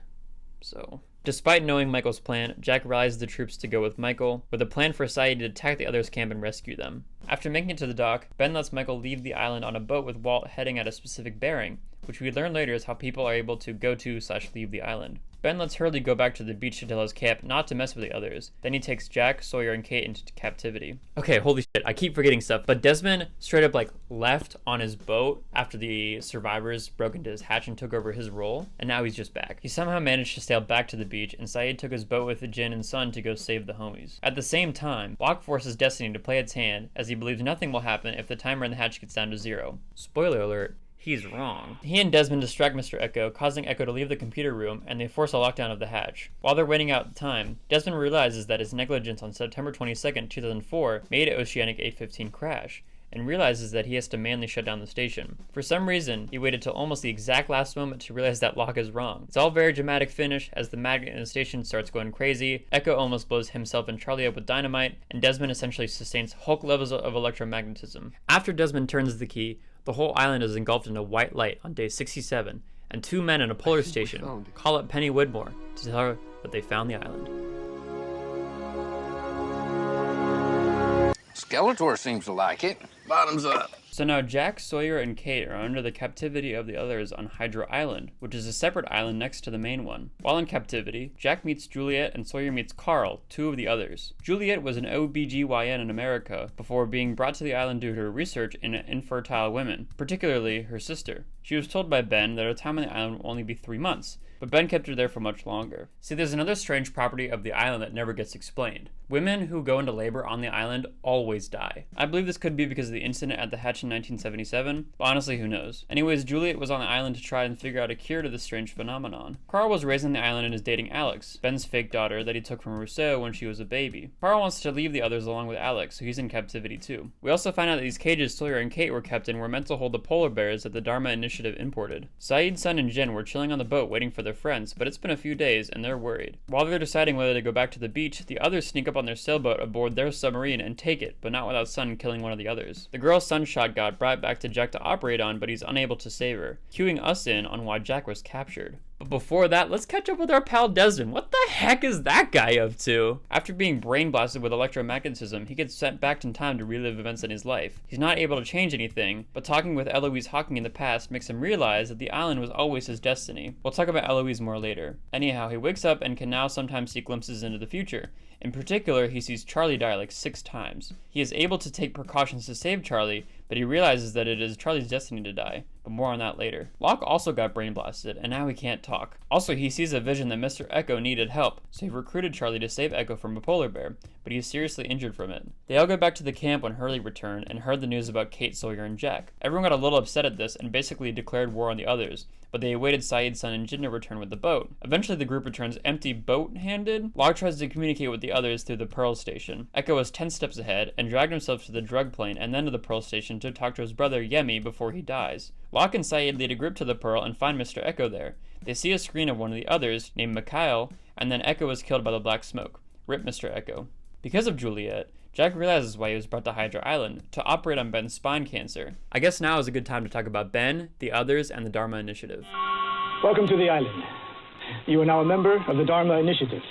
So, despite knowing Michael's plan, Jack rallies the troops to go with Michael, with a plan for Sayid to attack the others' camp and rescue them. After making it to the dock, Ben lets Michael leave the island on a boat with Walt heading at a specific bearing, which we learn later is how people are able to go to / leave the island. Ben lets Hurley go back to the beach to tell his camp not to mess with the others. Then he takes Jack, Sawyer, and Kate into captivity. Okay, holy shit, I keep forgetting stuff, but Desmond straight up left on his boat after the survivors broke into his hatch and took over his role, and now he's just back. He somehow managed to sail back to the beach, and Sayid took his boat with the Jinn and Sun to go save the homies. At the same time, Locke forces Destiny to play its hand, as he believes nothing will happen if the timer in the hatch gets down to 0. Spoiler alert. He's wrong. He and Desmond distract Mr. Echo, causing Echo to leave the computer room, and they force a lockdown of the hatch. While they're waiting out time, Desmond realizes that his negligence on September 22nd, 2004 made Oceanic 815 crash, and realizes that he has to manually shut down the station. For some reason, he waited till almost the exact last moment to realize that Locke is wrong. It's all very dramatic finish as the magnet in the station starts going crazy, Echo almost blows himself and Charlie up with dynamite, and Desmond essentially sustains Hulk levels of electromagnetism. After Desmond turns the key, the whole island is engulfed in a white light on day 67, and 2 men in a polar station call up Penny Widmore to tell her that they found the island. Skeletor seems to like it. Bottoms up. So now Jack, Sawyer, and Kate are under the captivity of the others on Hydra Island, which is a separate island next to the main one. While in captivity, Jack meets Juliet and Sawyer meets Carl, two of the others. Juliet was an OBGYN in America before being brought to the island due to her research in infertile women, particularly her sister. She was told by Ben that her time on the island would only be 3 months, but Ben kept her there for much longer. See, there's another strange property of the island that never gets explained. Women who go into labor on the island always die. I believe this could be because of the incident at the hatch in 1977, but honestly, who knows? Anyways, Juliet was on the island to try and figure out a cure to this strange phenomenon. Carl was raised on the island and is dating Alex, Ben's fake daughter that he took from Rousseau when she was a baby. Carl wants to leave the others along with Alex, so he's in captivity too. We also find out that these cages Sawyer and Kate were kept in were meant to hold the polar bears that the Dharma Initiative imported. Saeed, Sun, and Jin were chilling on the boat waiting for their friends, but it's been a few days and they're worried. While they're deciding whether to go back to the beach, the others sneak up on their sailboat aboard their submarine and take it, but not without Sun killing one of the others. The girl Sunshot got brought back to Jack to operate on, but he's unable to save her, cueing us in on why Jack was captured. But before that, let's catch up with our pal Desmond. What the heck is that guy up to? After being brain blasted with electromagnetism, he gets sent back in time to relive events in his life. He's not able to change anything, but talking with Eloise Hawking in the past makes him realize that the island was always his destiny. We'll talk about Eloise more later. Anyhow, he wakes up and can now sometimes see glimpses into the future. In particular, he sees Charlie die like 6 times. He is able to take precautions to save Charlie, but he realizes that it is Charlie's destiny to die, but more on that later. Locke also got brain blasted, and now he can't talk. Also, he sees a vision that Mr. Echo needed help, so he recruited Charlie to save Echo from a polar bear, but he is seriously injured from it. They all go back to the camp when Hurley returned and heard the news about Kate, Sawyer, and Jack. Everyone got a little upset at this and basically declared war on the others, but they awaited Saeed, Sun, and Jin to return with the boat. Eventually, the group returns empty boat-handed. Locke tries to communicate with the others through the Pearl Station. Echo was 10 steps ahead and dragged himself to the drug plane and then to the Pearl Station to talk to his brother Yemi before he dies. Locke and Saeed lead a group to the Pearl and find Mr. Echo there. They see a screen of one of the others, named Mikhail, and then Echo is killed by the black smoke. Rip Mr. Echo. Because of Juliet, Jack realizes why he was brought to Hydra Island, to operate on Ben's spine cancer. I guess now is a good time to talk about Ben, the others, and the Dharma Initiative. Welcome to the island. You are now a member of the Dharma Initiative.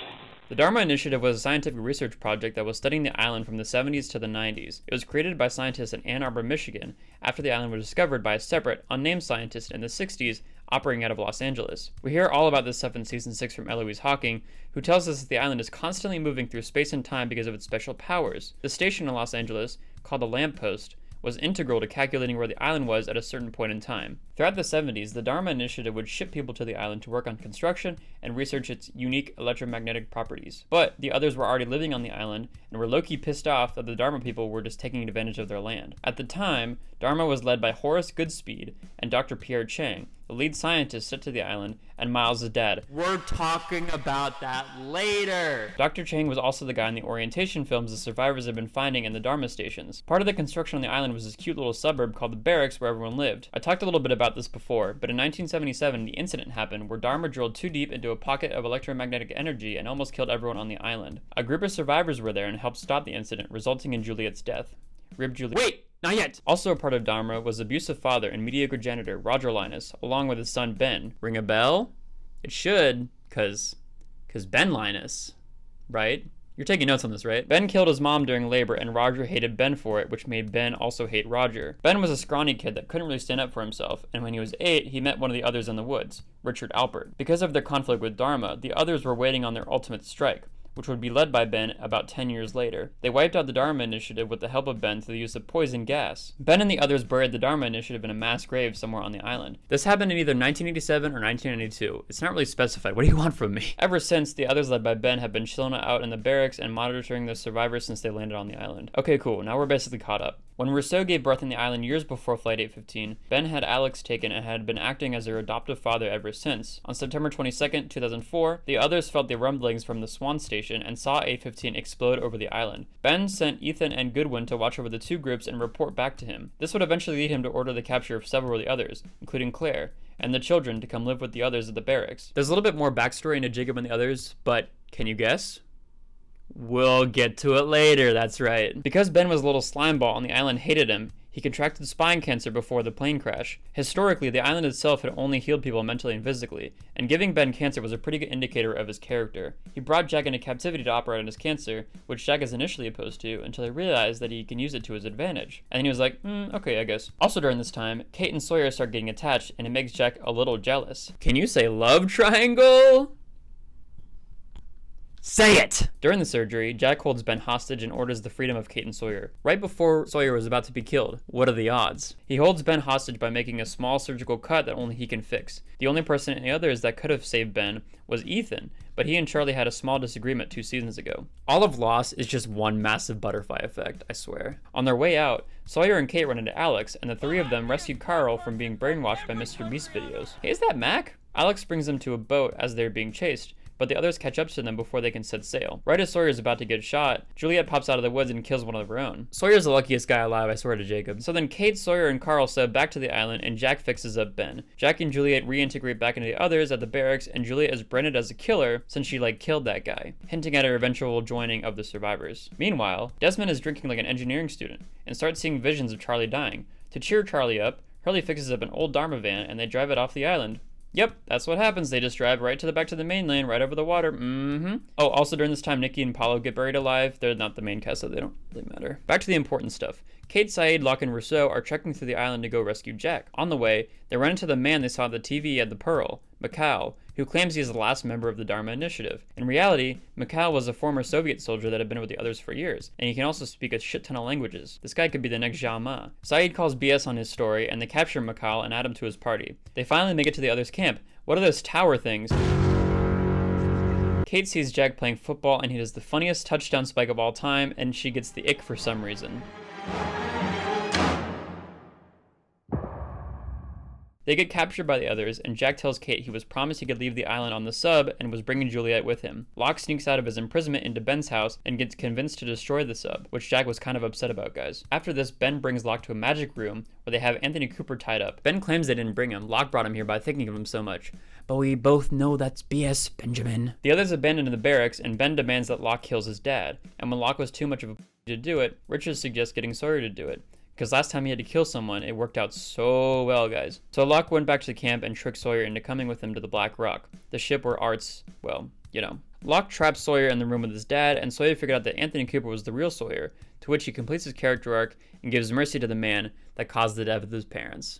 The Dharma Initiative was a scientific research project that was studying the island from the 70s to the 90s. It was created by scientists in Ann Arbor, Michigan, after the island was discovered by a separate, unnamed scientist in the 60s operating out of Los Angeles. We hear all about this stuff in Season 6 from Eloise Hawking, who tells us that the island is constantly moving through space and time because of its special powers. The station in Los Angeles, called the Lamppost, was integral to calculating where the island was at a certain point in time. Throughout the 70s, the Dharma Initiative would ship people to the island to work on construction and research its unique electromagnetic properties. But the others were already living on the island and were low-key pissed off that the Dharma people were just taking advantage of their land. At the time, Dharma was led by Horace Goodspeed and Dr. Pierre Chang, the lead scientist sent to the island, and Miles' dad. We're talking about that later! Dr. Chang was also the guy in the orientation films the survivors had been finding in the Dharma stations. Part of the construction on the island was this cute little suburb called the Barracks where everyone lived. I talked a little bit about this before, but in 1977 the incident happened where Dharma drilled too deep into a pocket of electromagnetic energy and almost killed everyone on the island. A group of survivors were there and helped stop the incident, resulting in Juliet's death. Rib Juliet. Wait! Not yet! Also a part of Dharma was abusive father and mediocre janitor Roger Linus, along with his son Ben. Ring a bell? It should, cause Ben Linus, right? You're taking notes on this, right? Ben killed his mom during labor, and Roger hated Ben for it, which made Ben also hate Roger. Ben was a scrawny kid that couldn't really stand up for himself, and when he was 8, he met one of the others in the woods, Richard Alpert. Because of their conflict with Dharma, the others were waiting on their ultimate strike, which would be led by Ben about 10 years later. They wiped out the Dharma Initiative with the help of Ben through the use of poison gas. Ben and the others buried the Dharma Initiative in a mass grave somewhere on the island. This happened in either 1987 or 1992. It's not really specified. What do you want from me? Ever since, the others led by Ben have been chilling out in the barracks and monitoring the survivors since they landed on the island. Okay, cool. Now we're basically caught up. When Rousseau gave birth on the island years before Flight 815, Ben had Alex taken and had been acting as their adoptive father ever since. On September 22, 2004, the others felt the rumblings from the Swan Station and saw 815 explode over the island. Ben sent Ethan and Goodwin to watch over the two groups and report back to him. This would eventually lead him to order the capture of several of the others, including Claire, and the children to come live with the others at the barracks. There's a little bit more backstory into Jacob and the others, but can you guess? We'll get to it later, that's right. Because Ben was a little slimeball and the island hated him, He contracted spine cancer before the plane crash. Historically, the island itself had only healed people mentally and physically, and giving Ben cancer was a pretty good indicator of his character. He brought Jack into captivity to operate on his cancer, which Jack is initially opposed to, until he realized that he can use it to his advantage. And then he was like, okay, I guess. Also during this time, Kate and Sawyer start getting attached, and it makes Jack a little jealous. Can you say love triangle? Say it! During the surgery, Jack holds Ben hostage and orders the freedom of Kate and Sawyer. Right before Sawyer was about to be killed, what are the odds? He holds Ben hostage by making a small surgical cut that only he can fix. The only person in the others that could have saved Ben was Ethan, but he and Charlie had a small disagreement 2 seasons ago. All of Lost is just one massive butterfly effect, I swear. On their way out, Sawyer and Kate run into Alex, and the three of them rescue Carl from being brainwashed by Mr. Beast videos. Hey, is that Mac? Alex brings them to a boat as they're being chased, but the others catch up to them before they can set sail. Right as Sawyer is about to get shot, Juliet pops out of the woods and kills one of her own. Sawyer's the luckiest guy alive, I swear to Jacob. So then Kate, Sawyer, and Carl sail back to the island, and Jack fixes up Ben. Jack and Juliet reintegrate back into the others at the barracks, and Juliet is branded as a killer since she killed that guy, hinting at her eventual joining of the survivors. Meanwhile, Desmond is drinking like an engineering student and starts seeing visions of Charlie dying. To cheer Charlie up, Hurley fixes up an old Dharma van and they drive it off the island. Yep, that's what happens. They just drive right to the back to the mainland, right over the water. Oh, also during this time, Nikki and Paulo get buried alive. They're not the main cast, so they don't really matter. Back to the important stuff. Kate, Saeed, Locke, and Rousseau are trekking through the island to go rescue Jack. On the way, they run into the man they saw on the TV at the Pearl, Mikhail, who claims he is the last member of the Dharma Initiative. In reality, Mikhail was a former Soviet soldier that had been with the others for years, and he can also speak a shit ton of languages. This guy could be the next Zhao Ma. Saeed calls BS on his story, and they capture Mikhail and add him to his party. They finally make it to the others' camp. What are those tower things? Kate sees Jack playing football, and he does the funniest touchdown spike of all time, and she gets the ick for some reason. They get captured by the others, and Jack tells Kate he was promised he could leave the island on the sub and was bringing Juliet with him. Locke sneaks out of his imprisonment into Ben's house and gets convinced to destroy the sub, which Jack was kind of upset about, guys. After this, Ben brings Locke to a magic room where they have Anthony Cooper tied up. Ben claims they didn't bring him. Locke brought him here by thinking of him so much. But we both know that's BS, Benjamin. The others abandon the barracks, and Ben demands that Locke kills his dad. And when Locke was too much of a to do it, Richard suggests getting Sawyer to do it. Because last time he had to kill someone, it worked out so well, guys. So Locke went back to the camp and tricked Sawyer into coming with him to the Black Rock, the ship where Art's, well, you know. Locke trapped Sawyer in the room with his dad, and Sawyer figured out that Anthony Cooper was the real Sawyer, to which he completes his character arc and gives mercy to the man that caused the death of his parents.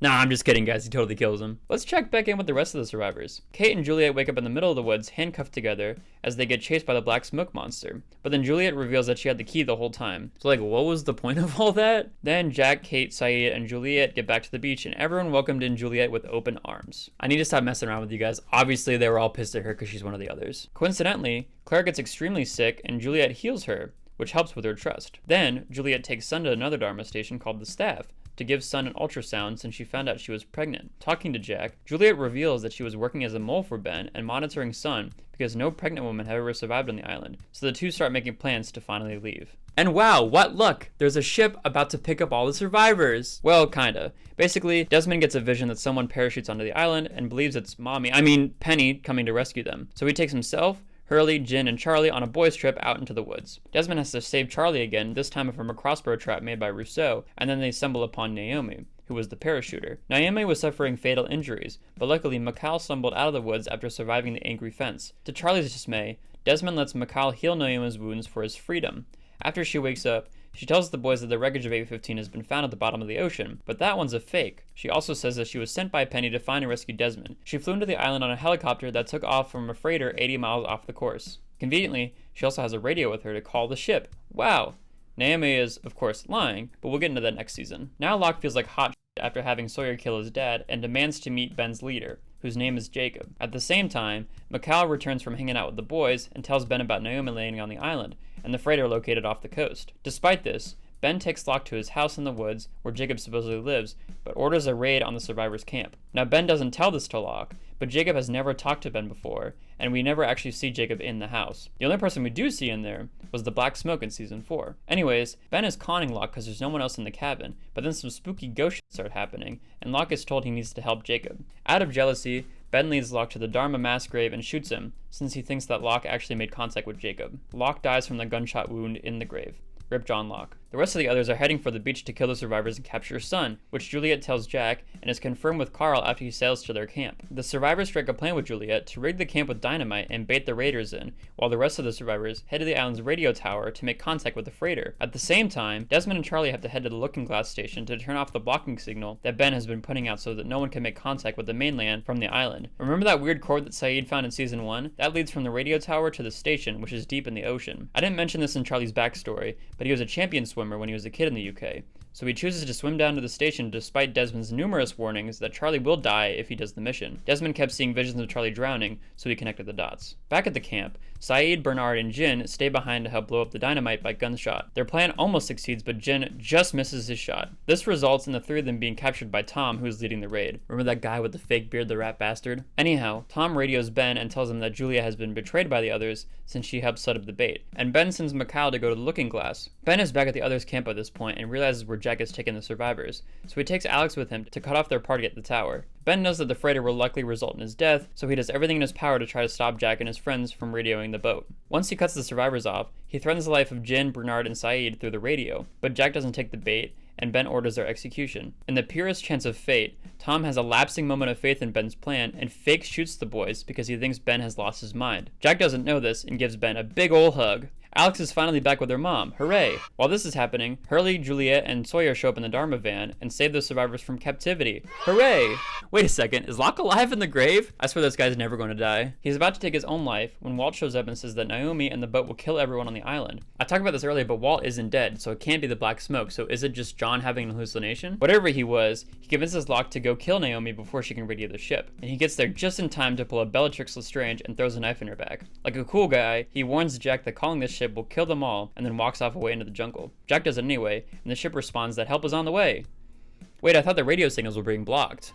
Nah, I'm just kidding, guys. He totally kills him. Let's check back in with the rest of the survivors. Kate and Juliet wake up in the middle of the woods, handcuffed together, as they get chased by the black smoke monster. But then Juliet reveals that she had the key the whole time. So, what was the point of all that? Then Jack, Kate, Saeed, and Juliet get back to the beach, and everyone welcomed in Juliet with open arms. I need to stop messing around with you guys. Obviously, they were all pissed at her because she's one of the others. Coincidentally, Claire gets extremely sick, and Juliet heals her, which helps with her trust. Then, Juliet takes Sun to another Dharma station called the Staff, to give Sun an ultrasound since she found out she was pregnant. Talking to Jack, Juliet reveals that she was working as a mole for Ben and monitoring Sun because no pregnant woman had ever survived on the island. So the two start making plans to finally leave. And wow, what luck! There's a ship about to pick up all the survivors. Well, kinda. Basically, Desmond gets a vision that someone parachutes onto the island and believes it's Penny, coming to rescue them. So he takes himself, Hurley, Jin, and Charlie on a boys' trip out into the woods. Desmond has to save Charlie again, this time from a crossbow trap made by Rousseau, and then they stumble upon Naomi, who was the parachuter. Naomi was suffering fatal injuries, but luckily Mikhail stumbled out of the woods after surviving the angry fence. To Charlie's dismay, Desmond lets Mikhail heal Naomi's wounds for his freedom. After she wakes up, she tells the boys that the wreckage of 815 has been found at the bottom of the ocean, but that one's a fake. She also says that she was sent by Penny to find and rescue Desmond. She flew into the island on a helicopter that took off from a freighter 80 miles off the course. Conveniently, she also has a radio with her to call the ship. Wow! Naomi is, of course, lying, but we'll get into that next season. Now Locke feels like hot shit after having Sawyer kill his dad and demands to meet Ben's leader, whose name is Jacob. At the same time, Mikhail returns from hanging out with the boys and tells Ben about Naomi landing on the island and the freighter located off the coast. Despite this, Ben takes Locke to his house in the woods where Jacob supposedly lives, but orders a raid on the survivors' camp. Now Ben doesn't tell this to Locke, but Jacob has never talked to Ben before, and we never actually see Jacob in the house. The only person we do see in there was the Black Smoke in season 4. Anyways, Ben is conning Locke because there's no one else in the cabin, but then some spooky ghost shit start happening, and Locke is told he needs to help Jacob. Out of jealousy, Ben leads Locke to the Dharma mass grave and shoots him, since he thinks that Locke actually made contact with Jacob. Locke dies from the gunshot wound in the grave. Rip John Locke. The rest of the others are heading for the beach to kill the survivors and capture her son, which Juliet tells Jack and is confirmed with Carl after he sails to their camp. The survivors strike a plan with Juliet to rig the camp with dynamite and bait the raiders in, while the rest of the survivors head to the island's radio tower to make contact with the freighter. At the same time, Desmond and Charlie have to head to the Looking Glass station to turn off the blocking signal that Ben has been putting out so that no one can make contact with the mainland from the island. Remember that weird cord that Saeed found in season 1? That leads from the radio tower to the station, which is deep in the ocean. I didn't mention this in Charlie's backstory, but he was a champion swimmer when he was a kid in the UK, so he chooses to swim down to the station despite Desmond's numerous warnings that Charlie will die if he does the mission. Desmond kept seeing visions of Charlie drowning, so he connected the dots. Back at the camp, Saeed, Bernard, and Jin stay behind to help blow up the dynamite by gunshot. Their plan almost succeeds, but Jin just misses his shot. This results in the three of them being captured by Tom, who is leading the raid. Remember that guy with the fake beard, the rat bastard? Anyhow, Tom radios Ben and tells him that Julia has been betrayed by the others since she helped set up the bait, and Ben sends Mikhail to go to the Looking Glass. Ben is back at the others' camp at this point and realizes where Jack has taken the survivors, so he takes Alex with him to cut off their party at the tower. Ben knows that the freighter will likely result in his death, so he does everything in his power to try to stop Jack and his friends from radioing the boat. Once he cuts the survivors off, he threatens the life of Jin, Bernard, and Saeed through the radio, but Jack doesn't take the bait, and Ben orders their execution. In the purest chance of fate, Tom has a lapsing moment of faith in Ben's plan and fake shoots the boys because he thinks Ben has lost his mind. Jack doesn't know this and gives Ben a big ol' hug. Alex is finally back with her mom. Hooray! While this is happening, Hurley, Juliet, and Sawyer show up in the Dharma van and save the survivors from captivity. Hooray! Wait a second, is Locke alive in the grave? I swear this guy's never going to die. He's about to take his own life when Walt shows up and says that Naomi and the boat will kill everyone on the island. I talked about this earlier, but Walt isn't dead, so it can't be the black smoke, so is it just John having an hallucination? Whatever he was, he convinces Locke to go kill Naomi before she can radio the ship, and he gets there just in time to pull a Bellatrix Lestrange and throws a knife in her back. Like a cool guy, he warns Jack that calling this ship will kill them all, and then walks off away into the jungle. Jack does it anyway, and the ship responds that help is on the way. Wait, I thought the radio signals were being blocked.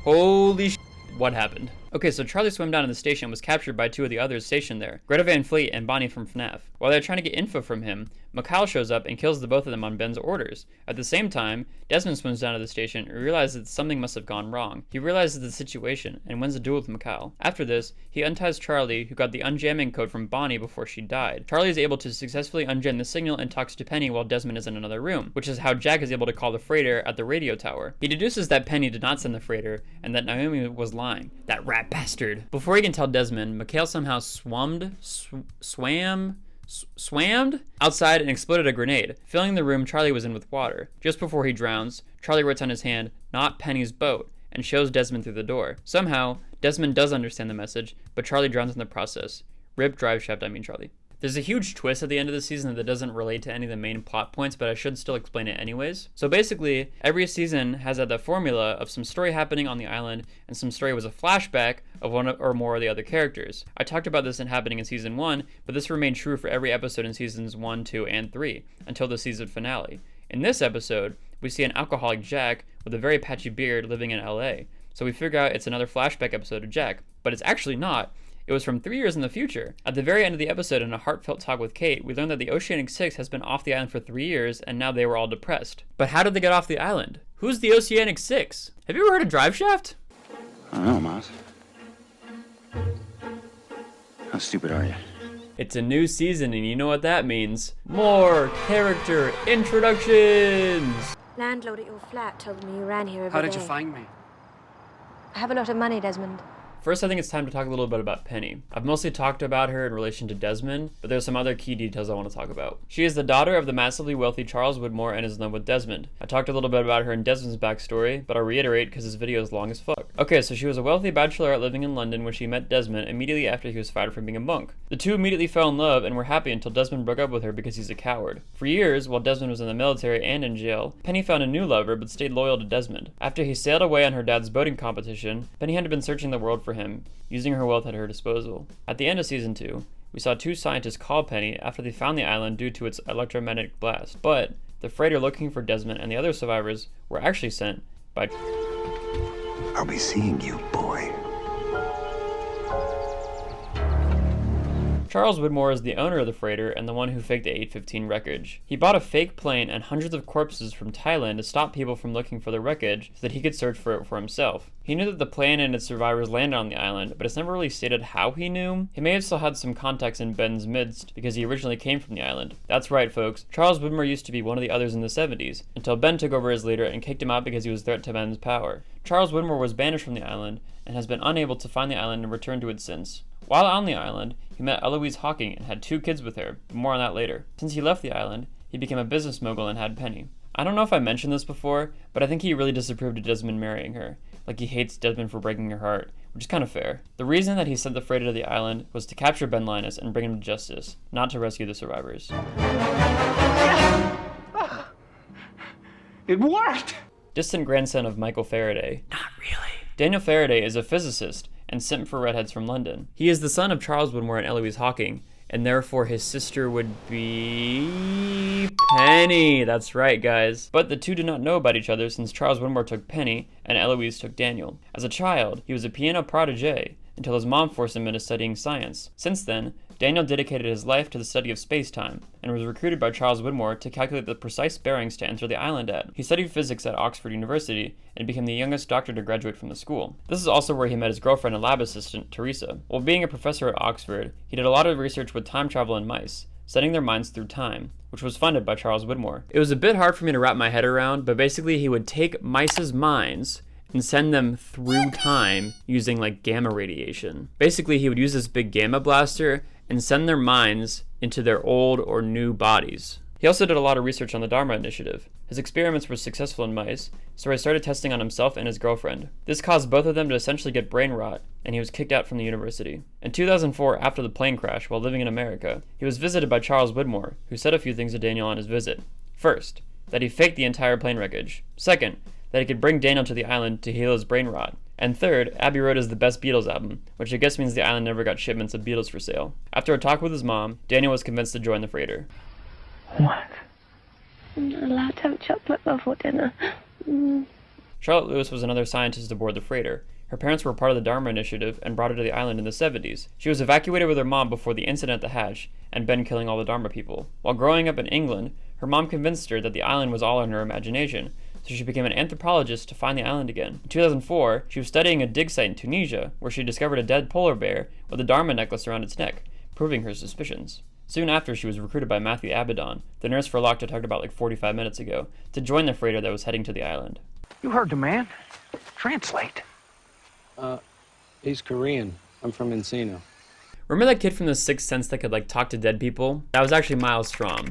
Holy sh**, what happened? Okay, so Charlie swam down to the station and was captured by two of the others stationed there, Greta Van Fleet and Bonnie from FNAF. While they're trying to get info from him, Mikhail shows up and kills the both of them on Ben's orders. At the same time, Desmond swims down to the station and realizes that something must have gone wrong. He realizes the situation and wins a duel with Mikhail. After this, he unties Charlie, who got the unjamming code from Bonnie before she died. Charlie is able to successfully unjam the signal and talks to Penny while Desmond is in another room, which is how Jack is able to call the freighter at the radio tower. He deduces that Penny did not send the freighter and that Naomi was lying. That rat bastard. Before he can tell Desmond, Mikhail somehow swammed outside and exploded a grenade, filling the room Charlie was in with water. Just before he drowns, Charlie writes on his hand, "Not Penny's boat," and shows Desmond through the door. Somehow, Desmond does understand the message, but Charlie drowns in the process. Rip drive shaft, I mean Charlie. There's a huge twist at the end of the season that doesn't relate to any of the main plot points, but I should still explain it anyways. So basically, every season has had the formula of some story happening on the island, and some story was a flashback of one or more of the other characters. I talked about this happening in season 1, but this remained true for every episode in seasons 1, 2, and 3, until the season finale. In this episode, we see an alcoholic Jack with a very patchy beard living in LA. So we figure out it's another flashback episode of Jack, but it's actually not. It was from 3 years in the future. At the very end of the episode, in a heartfelt talk with Kate, we learned that the Oceanic Six has been off the island for 3 years, and now they were all depressed. But how did they get off the island? Who's the Oceanic Six? Have you ever heard of Drive Shaft? I don't know, Miles. How stupid are you? It's a new season, and you know what that means. More character introductions! Landlord at your flat told me you ran here every day. How did you find me? I have a lot of money, Desmond. First, I think it's time to talk a little bit about Penny. I've mostly talked about her in relation to Desmond, but there's some other key details I want to talk about. She is the daughter of the massively wealthy Charles Widmore and is in love with Desmond. I talked a little bit about her in Desmond's backstory, but I'll reiterate because this video is long as fuck. Okay, so she was a wealthy bachelorette living in London when she met Desmond immediately after he was fired from being a monk. The two immediately fell in love and were happy until Desmond broke up with her because he's a coward. For years, while Desmond was in the military and in jail, Penny found a new lover but stayed loyal to Desmond. After he sailed away on her dad's boating competition, Penny had been searching the world for him, using her wealth at her disposal. At the end of season 2, we saw two scientists call Penny after they found the island due to its electromagnetic blast. But the freighter looking for Desmond and the other survivors were actually sent by... I'll be seeing you, boy. Charles Widmore is the owner of the freighter and the one who faked the 815 wreckage. He bought a fake plane and hundreds of corpses from Thailand to stop people from looking for the wreckage so that he could search for it for himself. He knew that the plane and its survivors landed on the island, but it's never really stated how he knew. He may have still had some contacts in Ben's midst because he originally came from the island. That's right, folks. Charles Widmore used to be one of the others in the 70s, until Ben took over as leader and kicked him out because he was a threat to Ben's power. Charles Widmore was banished from the island and has been unable to find the island and return to it since. While on the island, he met Eloise Hawking and had 2 kids with her, but more on that later. Since he left the island, he became a business mogul and had Penny. I don't know if I mentioned this before, but I think he really disapproved of Desmond marrying her. Like he hates Desmond for breaking her heart, which is kind of fair. The reason that he sent the freighter to the island was to capture Ben Linus and bring him to justice, not to rescue the survivors. It worked! Distant grandson of Michael Faraday. Not really. Daniel Faraday is a physicist and simp for redheads from London. He is the son of Charles Widmore and Eloise Hawking, and therefore his sister would be Penny. That's right, guys. But the two did not know about each other since Charles Widmore took Penny and Eloise took Daniel. As a child, he was a piano protege until his mom forced him into studying science. Since then, Daniel dedicated his life to the study of space-time and was recruited by Charles Widmore to calculate the precise bearings to enter the island at. He studied physics at Oxford University and became the youngest doctor to graduate from the school. This is also where he met his girlfriend and lab assistant, Teresa. While being a professor at Oxford, he did a lot of research with time travel and mice, studying their minds through time, which was funded by Charles Widmore. It was a bit hard for me to wrap my head around, but basically he would take mice's minds and send them through time using like gamma radiation. Basically, he would use this big gamma blaster and send their minds into their old or new bodies. He also did a lot of research on the Dharma Initiative. His experiments were successful in mice, so he started testing on himself and his girlfriend. This caused both of them to essentially get brain rot, and he was kicked out from the university. In 2004, after the plane crash while living in America, he was visited by Charles Widmore, who said a few things to Daniel on his visit. First, that he faked the entire plane wreckage. Second, that he could bring Daniel to the island to heal his brain rot. And third, Abbey Road is the best Beatles album, which I guess means the island never got shipments of Beatles for sale. After a talk with his mom, Daniel was convinced to join the freighter. What? I'm not allowed to have chocolate before dinner. Charlotte Lewis was another scientist aboard the freighter. Her parents were part of the Dharma Initiative and brought her to the island in the 70s. She was evacuated with her mom before the incident at the hatch and Ben killing all the Dharma people. While growing up in England, her mom convinced her that the island was all in her imagination, so she became an anthropologist to find the island again. In 2004, she was studying a dig site in Tunisia, where she discovered a dead polar bear with a Dharma necklace around its neck, proving her suspicions. Soon after, she was recruited by Matthew Abaddon, the nurse for Locke I talked about like 45 minutes ago, to join the freighter that was heading to the island. You heard the man. Translate. He's Korean. I'm from Encino. Remember that kid from The Sixth Sense that could like talk to dead people? That was actually Miles Strom.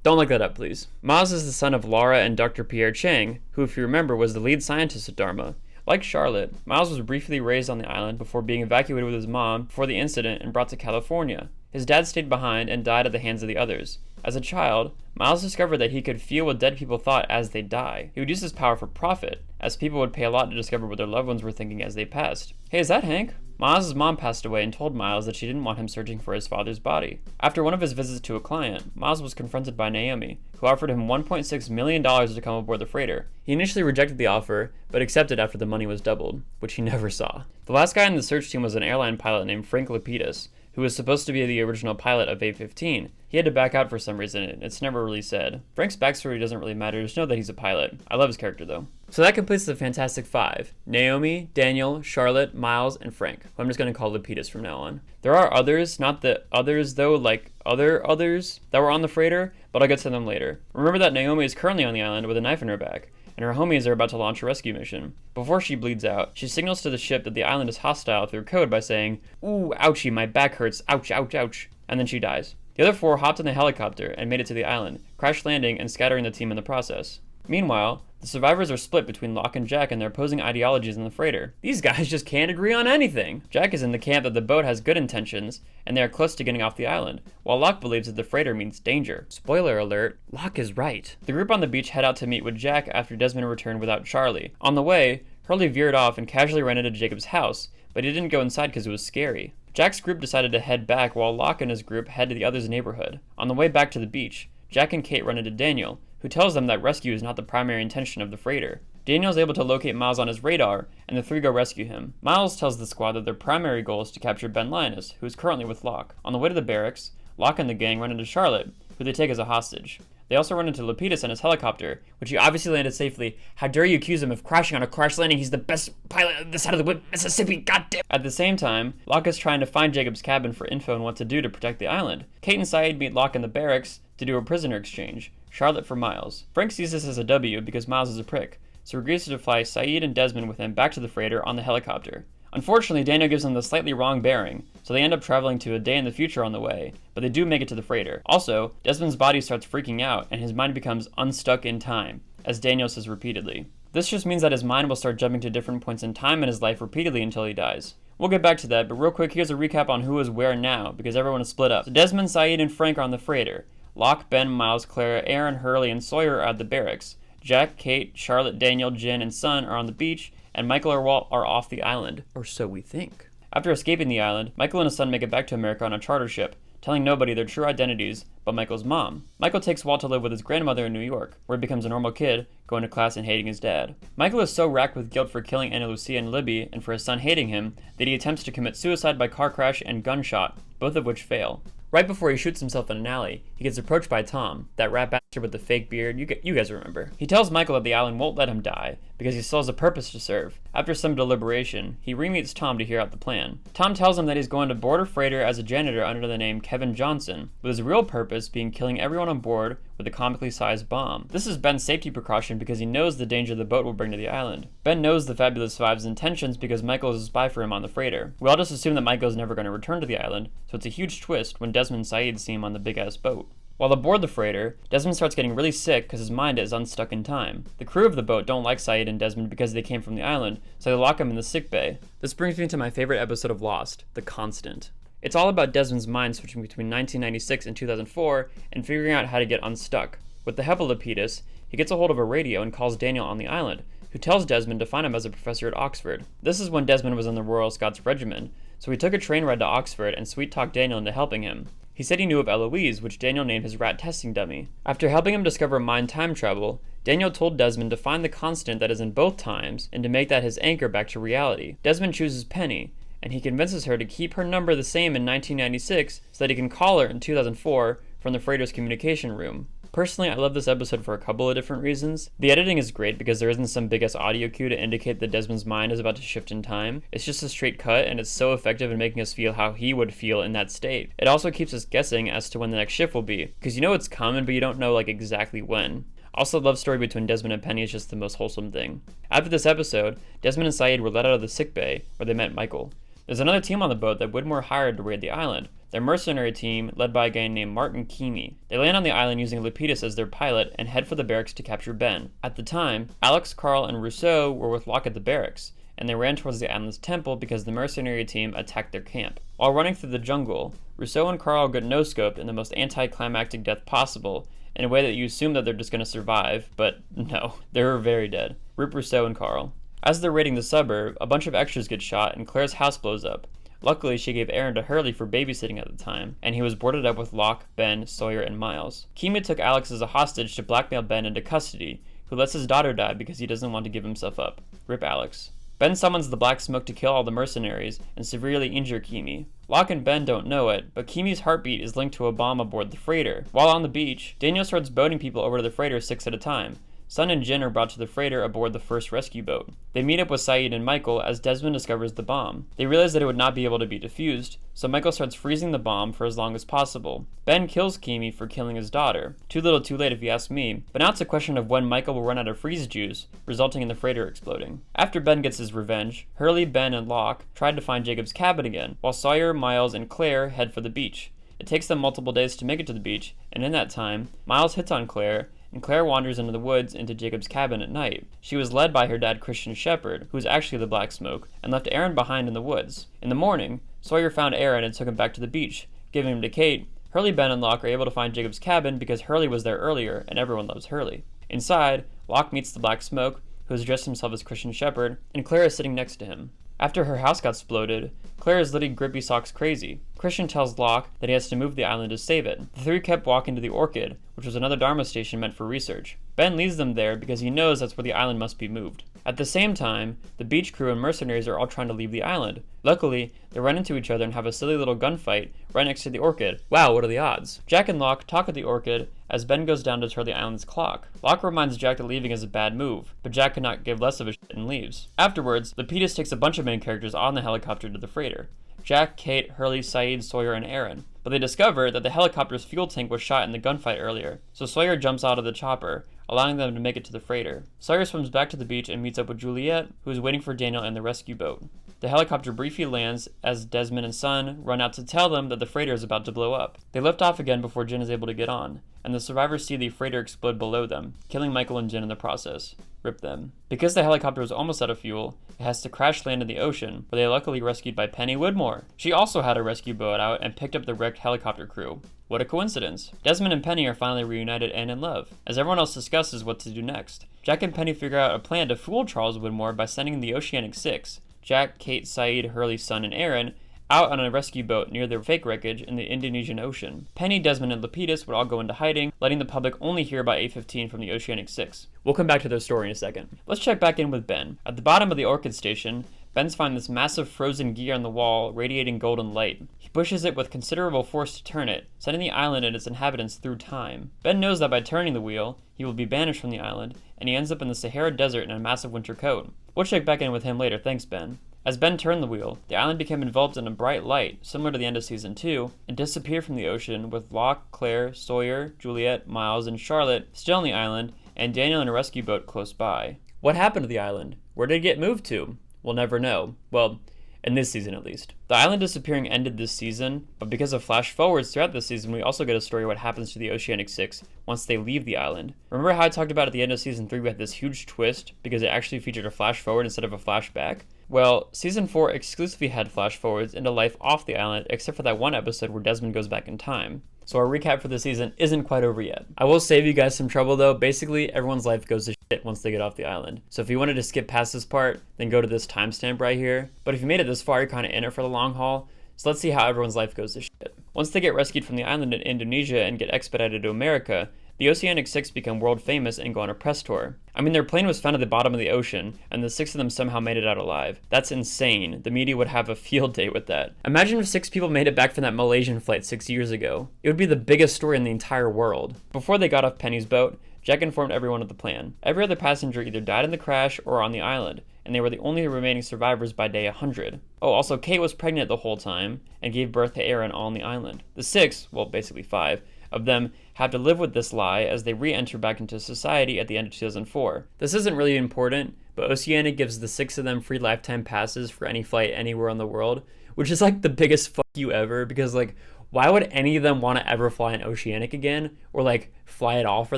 Don't look that up, please. Miles is the son of Laura and Dr. Pierre Chang, who, if you remember, was the lead scientist at Dharma. Like Charlotte, Miles was briefly raised on the island before being evacuated with his mom before the incident and brought to California. His dad stayed behind and died at the hands of the others. As a child, Miles discovered that he could feel what dead people thought as they die. He would use this power for profit, as people would pay a lot to discover what their loved ones were thinking as they passed. Hey, is that Hank? Miles' mom passed away and told Miles that she didn't want him searching for his father's body. After one of his visits to a client, Miles was confronted by Naomi, who offered him $1.6 million to come aboard the freighter. He initially rejected the offer, but accepted after the money was doubled, which he never saw. The last guy in the search team was an airline pilot named Frank Lapidus, who was supposed to be the original pilot of A-15. He had to back out for some reason, and it's never really said. Frank's backstory doesn't really matter, just know that he's a pilot. I love his character though. So that completes the Fantastic Five. Naomi, Daniel, Charlotte, Miles, and Frank, who I'm just going to call Lapidus from now on. There are others, not the others though, like other others that were on the freighter, but I'll get to them later. Remember that Naomi is currently on the island with a knife in her back, and her homies are about to launch a rescue mission. Before she bleeds out, she signals to the ship that the island is hostile through code by saying, "Ooh, ouchie, my back hurts, ouch, ouch, ouch," and then she dies. The other four hopped in the helicopter and made it to the island, crash landing and scattering the team in the process. Meanwhile, the survivors are split between Locke and Jack and their opposing ideologies in the freighter. These guys just can't agree on anything. Jack is in the camp that the boat has good intentions, and they are close to getting off the island, while Locke believes that the freighter means danger. Spoiler alert, Locke is right. The group on the beach head out to meet with Jack after Desmond returned without Charlie. On the way, Hurley veered off and casually ran into Jacob's house, but he didn't go inside because it was scary. Jack's group decided to head back while Locke and his group head to the other's neighborhood. On the way back to the beach, Jack and Kate run into Daniel, who tells them that rescue is not the primary intention of the freighter. Daniel's able to locate Miles on his radar, and the three go rescue him. Miles tells the squad that their primary goal is to capture Ben Linus, who is currently with Locke. On the way to the barracks, Locke and the gang run into Charlotte, who they take as a hostage. They also run into Lapidus and his helicopter, which he obviously landed safely. How dare you accuse him of crashing on a crash landing? He's the best pilot on this side of the Mississippi, goddamn! At the same time, Locke is trying to find Jacob's cabin for info on what to do to protect the island. Kate and Saeed meet Locke in the barracks to do a prisoner exchange, Charlotte for Miles. Frank sees this as a W because Miles is a prick, so agrees to fly Saeed and Desmond with him back to the freighter on the helicopter. Unfortunately, Daniel gives them the slightly wrong bearing, so they end up traveling to a day in the future on the way, but they do make it to the freighter. Also, Desmond's body starts freaking out, and his mind becomes unstuck in time, as Daniel says repeatedly. This just means that his mind will start jumping to different points in time in his life repeatedly until he dies. We'll get back to that, but real quick, here's a recap on who is where now, because everyone is split up. So Desmond, Saeed, and Frank are on the freighter. Locke, Ben, Miles, Clara, Aaron, Hurley, and Sawyer are at the barracks. Jack, Kate, Charlotte, Daniel, Jen, and Son are on the beach, and Michael and Walt are off the island. Or so we think. After escaping the island, Michael and his son make it back to America on a charter ship, telling nobody their true identities but Michael's mom. Michael takes Walt to live with his grandmother in New York, where he becomes a normal kid, going to class and hating his dad. Michael is so racked with guilt for killing Ana Lucia and Libby and for his son hating him that he attempts to commit suicide by car crash and gunshot, both of which fail. Right before he shoots himself in an alley, he gets approached by Tom, that rat bastard with the fake beard, you guys remember. He tells Michael that the island won't let him die, because he still has a purpose to serve. After some deliberation, he re-meets Tom to hear out the plan. Tom tells him that he's going to board a freighter as a janitor under the name Kevin Johnson, with his real purpose being killing everyone on board with a comically sized bomb. This is Ben's safety precaution because he knows the danger the boat will bring to the island. Ben knows the Fabulous Five's intentions because Michael is a spy for him on the freighter. We all just assume that Michael is never going to return to the island, so it's a huge twist when Desmond and Saeed see him on the big-ass boat. While aboard the freighter, Desmond starts getting really sick because his mind is unstuck in time. The crew of the boat don't like Saeed and Desmond because they came from the island, so they lock him in the sick bay. This brings me to my favorite episode of Lost, The Constant. It's all about Desmond's mind switching between 1996 and 2004 and figuring out how to get unstuck. With the help of Lapidus, he gets a hold of a radio and calls Daniel on the island, who tells Desmond to find him as a professor at Oxford. This is when Desmond was in the Royal Scots Regiment, so he took a train ride to Oxford and sweet-talked Daniel into helping him. He said he knew of Eloise, which Daniel named his rat testing dummy. After helping him discover mind time travel, Daniel told Desmond to find the constant that is in both times and to make that his anchor back to reality. Desmond chooses Penny, and he convinces her to keep her number the same in 1996 so that he can call her in 2004 from the freighter's communication room. Personally, I love this episode for a couple of different reasons. The editing is great because there isn't some big-ass audio cue to indicate that Desmond's mind is about to shift in time. It's just a straight cut, and it's so effective in making us feel how he would feel in that state. It also keeps us guessing as to when the next shift will be, because you know it's coming, but you don't know exactly when. Also, the love story between Desmond and Penny is just the most wholesome thing. After this episode, Desmond and Saeed were let out of the sickbay, where they met Michael. There's another team on the boat that Widmore hired to raid the island. Their mercenary team, led by a guy named Martin Keamy. They land on the island using Lapidus as their pilot and head for the barracks to capture Ben. At the time, Alex, Carl, and Rousseau were with Locke at the barracks, and they ran towards the island's temple because the mercenary team attacked their camp. While running through the jungle, Rousseau and Carl get no-scoped in the most anticlimactic death possible, in a way that you assume that they're just going to survive, but no, they were very dead. Rip Rousseau and Carl. As they're raiding the suburb, a bunch of extras get shot and Claire's house blows up. Luckily, she gave Aaron to Hurley for babysitting at the time, and he was boarded up with Locke, Ben, Sawyer, and Miles. Keamy took Alex as a hostage to blackmail Ben into custody, who lets his daughter die because he doesn't want to give himself up. Rip Alex. Ben summons the Black Smoke to kill all the mercenaries and severely injure Keamy. Locke and Ben don't know it, but Keamy's heartbeat is linked to a bomb aboard the freighter. While on the beach, Daniel starts boating people over to the freighter 6 at a time. Son and Jen are brought to the freighter aboard the first rescue boat. They meet up with Saeed and Michael as Desmond discovers the bomb. They realize that it would not be able to be defused, so Michael starts freezing the bomb for as long as possible. Ben kills Keamy for killing his daughter. Too little too late if you ask me, but now it's a question of when Michael will run out of freeze juice, resulting in the freighter exploding. After Ben gets his revenge, Hurley, Ben, and Locke tried to find Jacob's cabin again, while Sawyer, Miles, and Claire head for the beach. It takes them multiple days to make it to the beach, and in that time, Miles hits on Claire, and Claire wanders into the woods into Jacob's cabin at night. She was led by her dad Christian Shepherd, who was actually the Black Smoke, and left Aaron behind in the woods. In the morning, Sawyer found Aaron and took him back to the beach, giving him to Kate. Hurley, Ben, and Locke are able to find Jacob's cabin because Hurley was there earlier, and everyone loves Hurley. Inside, Locke meets the Black Smoke, who has dressed himself as Christian Shepherd, and Claire is sitting next to him. After her house got exploded, Claire is literally Grippy Socks crazy. Christian tells Locke that he has to move the island to save it. The three kept walking to the Orchid, which was another Dharma station meant for research. Ben leads them there because he knows that's where the island must be moved. At the same time, the beach crew and mercenaries are all trying to leave the island. Luckily, they run into each other and have a silly little gunfight right next to the Orchid. Wow, what are the odds? Jack and Locke talk at the Orchid as Ben goes down to turn the island's clock. Locke reminds Jack that leaving is a bad move, but Jack cannot give less of a shit and leaves. Afterwards, Lapidus takes a bunch of main characters on the helicopter to the freighter. Jack, Kate, Hurley, Saeed, Sawyer, and Aaron. But they discover that the helicopter's fuel tank was shot in the gunfight earlier, so Sawyer jumps out of the chopper, allowing them to make it to the freighter. Sawyer swims back to the beach and meets up with Juliet, who is waiting for Daniel in the rescue boat. The helicopter briefly lands as Desmond and Son run out to tell them that the freighter is about to blow up. They lift off again before Jin is able to get on, and the survivors see the freighter explode below them, killing Michael and Jin in the process. Rip them. Because the helicopter was almost out of fuel, it has to crash land in the ocean, but they are luckily rescued by Penny Woodmore. She also had a rescue boat out and picked up the wrecked helicopter crew. What a coincidence. Desmond and Penny are finally reunited and in love, as everyone else discusses what to do next. Jack and Penny figure out a plan to fool Charles Woodmore by sending the Oceanic Six, Jack, Kate, Saeed, Hurley, Son, and Aaron, out on a rescue boat near the fake wreckage in the Indonesian Ocean. Penny, Desmond, and Lapidus would all go into hiding, letting the public only hear about 815 from the Oceanic Six. We'll come back to their story in a second. Let's check back in with Ben. At the bottom of the Orchid Station, Ben's finds this massive frozen gear on the wall radiating golden light. He pushes it with considerable force to turn it, sending the island and its inhabitants through time. Ben knows that by turning the wheel, he will be banished from the island, and he ends up in the Sahara Desert in a massive winter coat. We'll check back in with him later, thanks Ben. As Ben turned the wheel, the island became enveloped in a bright light, similar to the end of Season 2, and disappeared from the ocean with Locke, Claire, Sawyer, Juliet, Miles, and Charlotte still on the island, and Daniel in a rescue boat close by. What happened to the island? Where did it get moved to? We'll never know. Well, in this season at least. The island disappearing ended this season, but because of flash forwards throughout the season, we also get a story of what happens to the Oceanic Six once they leave the island. Remember how I talked about at the end of Season 3 we had this huge twist because it actually featured a flash forward instead of a flashback? Well, Season 4 exclusively had flash forwards into life off the island, except for that one episode where Desmond goes back in time. So our recap for the season isn't quite over yet. I will save you guys some trouble though. Basically, everyone's life goes to shit once they get off the island. So if you wanted to skip past this part, then go to this timestamp right here. But if you made it this far, you're kind of in it for the long haul. So let's see how everyone's life goes to shit. Once they get rescued from the island in Indonesia and get expedited to America, the Oceanic Six become world famous and go on a press tour. I mean, their plane was found at the bottom of the ocean, and the 6 of them somehow made it out alive. That's insane. The media would have a field day with that. Imagine if 6 people made it back from that Malaysian flight 6 years ago. It would be the biggest story in the entire world. Before they got off Penny's boat, Jack informed everyone of the plan. Every other passenger either died in the crash or on the island, and they were the only remaining survivors by day 100. Oh, also Kate was pregnant the whole time, and gave birth to Aaron all on the island. The 6, well basically 5, of them have to live with this lie as they re-enter back into society at the end of 2004. This isn't really important, but Oceanic gives the 6 of them free lifetime passes for any flight anywhere in the world, which is like the biggest fuck you ever, because like, why would any of them want to ever fly an Oceanic again, or like fly at all for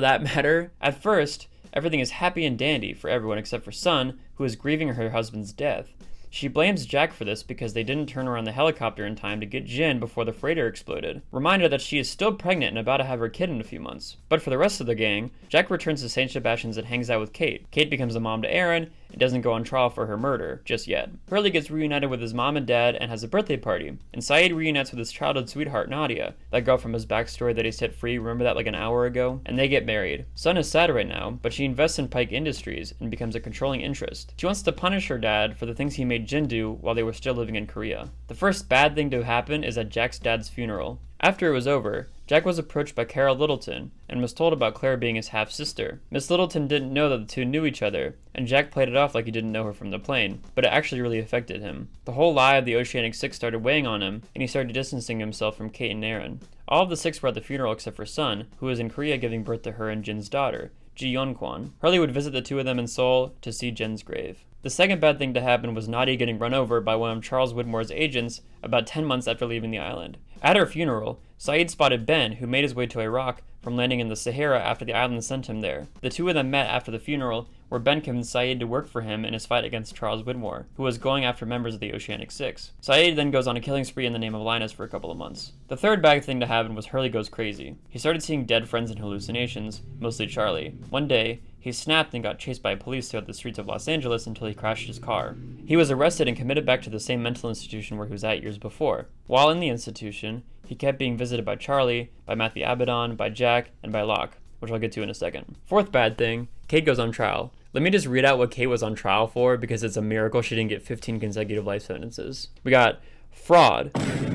that matter? At first, everything is happy and dandy for everyone except for Sun, who is grieving her husband's death. She blames Jack for this because they didn't turn around the helicopter in time to get Jin before the freighter exploded. Reminder that she is still pregnant and about to have her kid in a few months. But for the rest of the gang, Jack returns to St. Sebastian's and hangs out with Kate. Kate becomes a mom to Aaron and doesn't go on trial for her murder, just yet. Hurley gets reunited with his mom and dad and has a birthday party. And Saeed reunites with his childhood sweetheart Nadia, that girl from his backstory that he set free, remember that like an hour ago? And they get married. Sun is sad right now, but she invests in Pike Industries and becomes a controlling interest. She wants to punish her dad for the things he made Jin do while they were still living in Korea. The first bad thing to happen is at Jack's dad's funeral. After it was over, Jack was approached by Carol Littleton and was told about Claire being his half-sister. Miss Littleton didn't know that the two knew each other, and Jack played it off like he didn't know her from the plane, but it actually really affected him. The whole lie of the Oceanic Six started weighing on him, and he started distancing himself from Kate and Aaron. All of the 6 were at the funeral except for Sun, who was in Korea giving birth to her and Jin's daughter, Ji Yeon-kwon. Hurley would visit the 2 of them in Seoul to see Jin's grave. The second bad thing to happen was Nadia getting run over by one of Charles Woodmore's agents about 10 months after leaving the island. At her funeral, Saeed spotted Ben, who made his way to Iraq from landing in the Sahara after the island sent him there. The 2 of them met after the funeral, where Ben convinced Saeed to work for him in his fight against Charles Woodmore, who was going after members of the Oceanic Six. Saeed then goes on a killing spree in the name of Linus for a couple of months. The third bad thing to happen was Hurley goes crazy. He started seeing dead friends and hallucinations, mostly Charlie. One day, he snapped and got chased by police throughout the streets of Los Angeles until he crashed his car. He was arrested and committed back to the same mental institution where he was at years before. While in the institution, he kept being visited by Charlie, by Matthew Abaddon, by Jack, and by Locke. which I'll get to in a second. Fourth bad thing, Kate goes on trial. Let me just read out what Kate was on trial for because it's a miracle she didn't get 15 consecutive life sentences. We got fraud,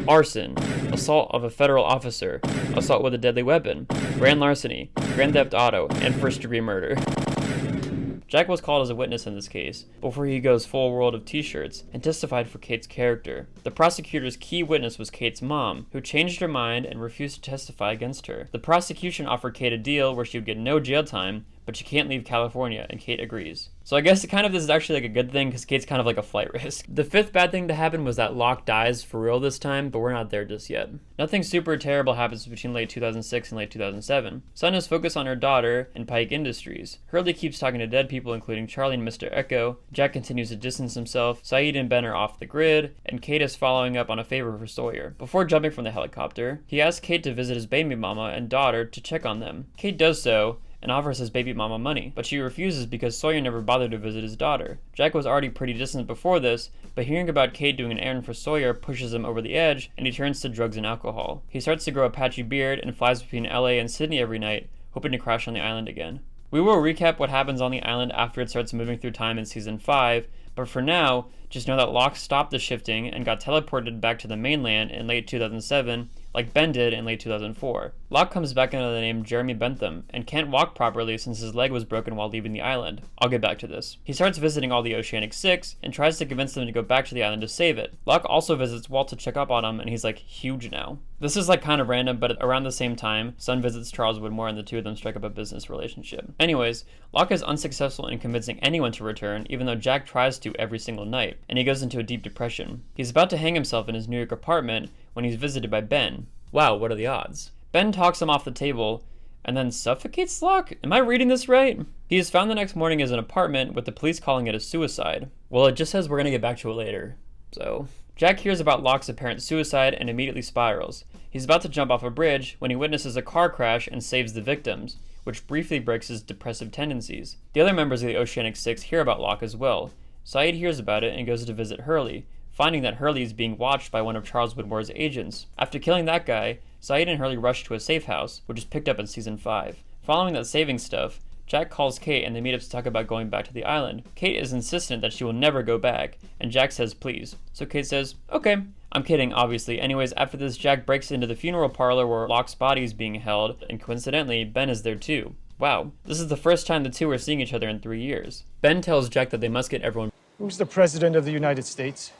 arson, assault of a federal officer, assault with a deadly weapon, grand larceny, grand theft auto, and first-degree murder. Jack was called as a witness in this case, before he goes full world of t-shirts, and testified for Kate's character. The prosecutor's key witness was Kate's mom, who changed her mind and refused to testify against her. The prosecution offered Kate a deal where she would get no jail time, but she can't leave California, and Kate agrees. So I guess this is actually like a good thing because Kate's kind of like a flight risk. The fifth bad thing to happen was that Locke dies for real this time, but we're not there just yet. Nothing super terrible happens between late 2006 and late 2007. Sun is focused on her daughter and Pike Industries. Hurley keeps talking to dead people, including Charlie and Mr. Echo. Jack continues to distance himself. Saeed and Ben are off the grid, and Kate is following up on a favor for Sawyer. Before jumping from the helicopter, he asks Kate to visit his baby mama and daughter to check on them. Kate does so, and offers his baby mama money, but she refuses because Sawyer never bothered to visit his daughter. Jack was already pretty distant before this, but hearing about Kate doing an errand for Sawyer pushes him over the edge, and he turns to drugs and alcohol. He starts to grow a patchy beard and flies between LA and Sydney every night, hoping to crash on the island again. We will recap what happens on the island after it starts moving through time in season 5, but for now, just know that Locke stopped the shifting and got teleported back to the mainland in late 2007, like Ben did in late 2004. Locke comes back under the name Jeremy Bentham, and can't walk properly since his leg was broken while leaving the island. I'll get back to this. He starts visiting all the Oceanic Six, and tries to convince them to go back to the island to save it. Locke also visits Walt to check up on him, and he's like huge now. This is like kind of random, but around the same time, Sun visits Charles Widmore and the two of them strike up a business relationship. Anyways, Locke is unsuccessful in convincing anyone to return, even though Jack tries to every single night, and he goes into a deep depression. He's about to hang himself in his New York apartment when he's visited by Ben. Wow, what are the odds? Ben talks him off the table and then suffocates Locke? Am I reading this right? He is found the next morning as an apartment with the police calling it a suicide. Well, it just says we're gonna get back to it later. So, Jack hears about Locke's apparent suicide and immediately spirals. He's about to jump off a bridge when he witnesses a car crash and saves the victims, which briefly breaks his depressive tendencies. The other members of the Oceanic Six hear about Locke as well. Saeed hears about it and goes to visit Hurley, finding that Hurley is being watched by one of Charles Widmore's agents. After killing that guy, Saeed and Hurley rush to a safe house, which is picked up in season 5. Following that saving stuff, Jack calls Kate and they meet up to talk about going back to the island. Kate is insistent that she will never go back, and Jack says please. So Kate says, okay. I'm kidding, obviously. Anyways, after this, Jack breaks into the funeral parlor where Locke's body is being held, and coincidentally, Ben is there too. Wow, this is the first time the two are seeing each other in 3 years. Ben tells Jack that they must get everyone. Who's the President of the United States?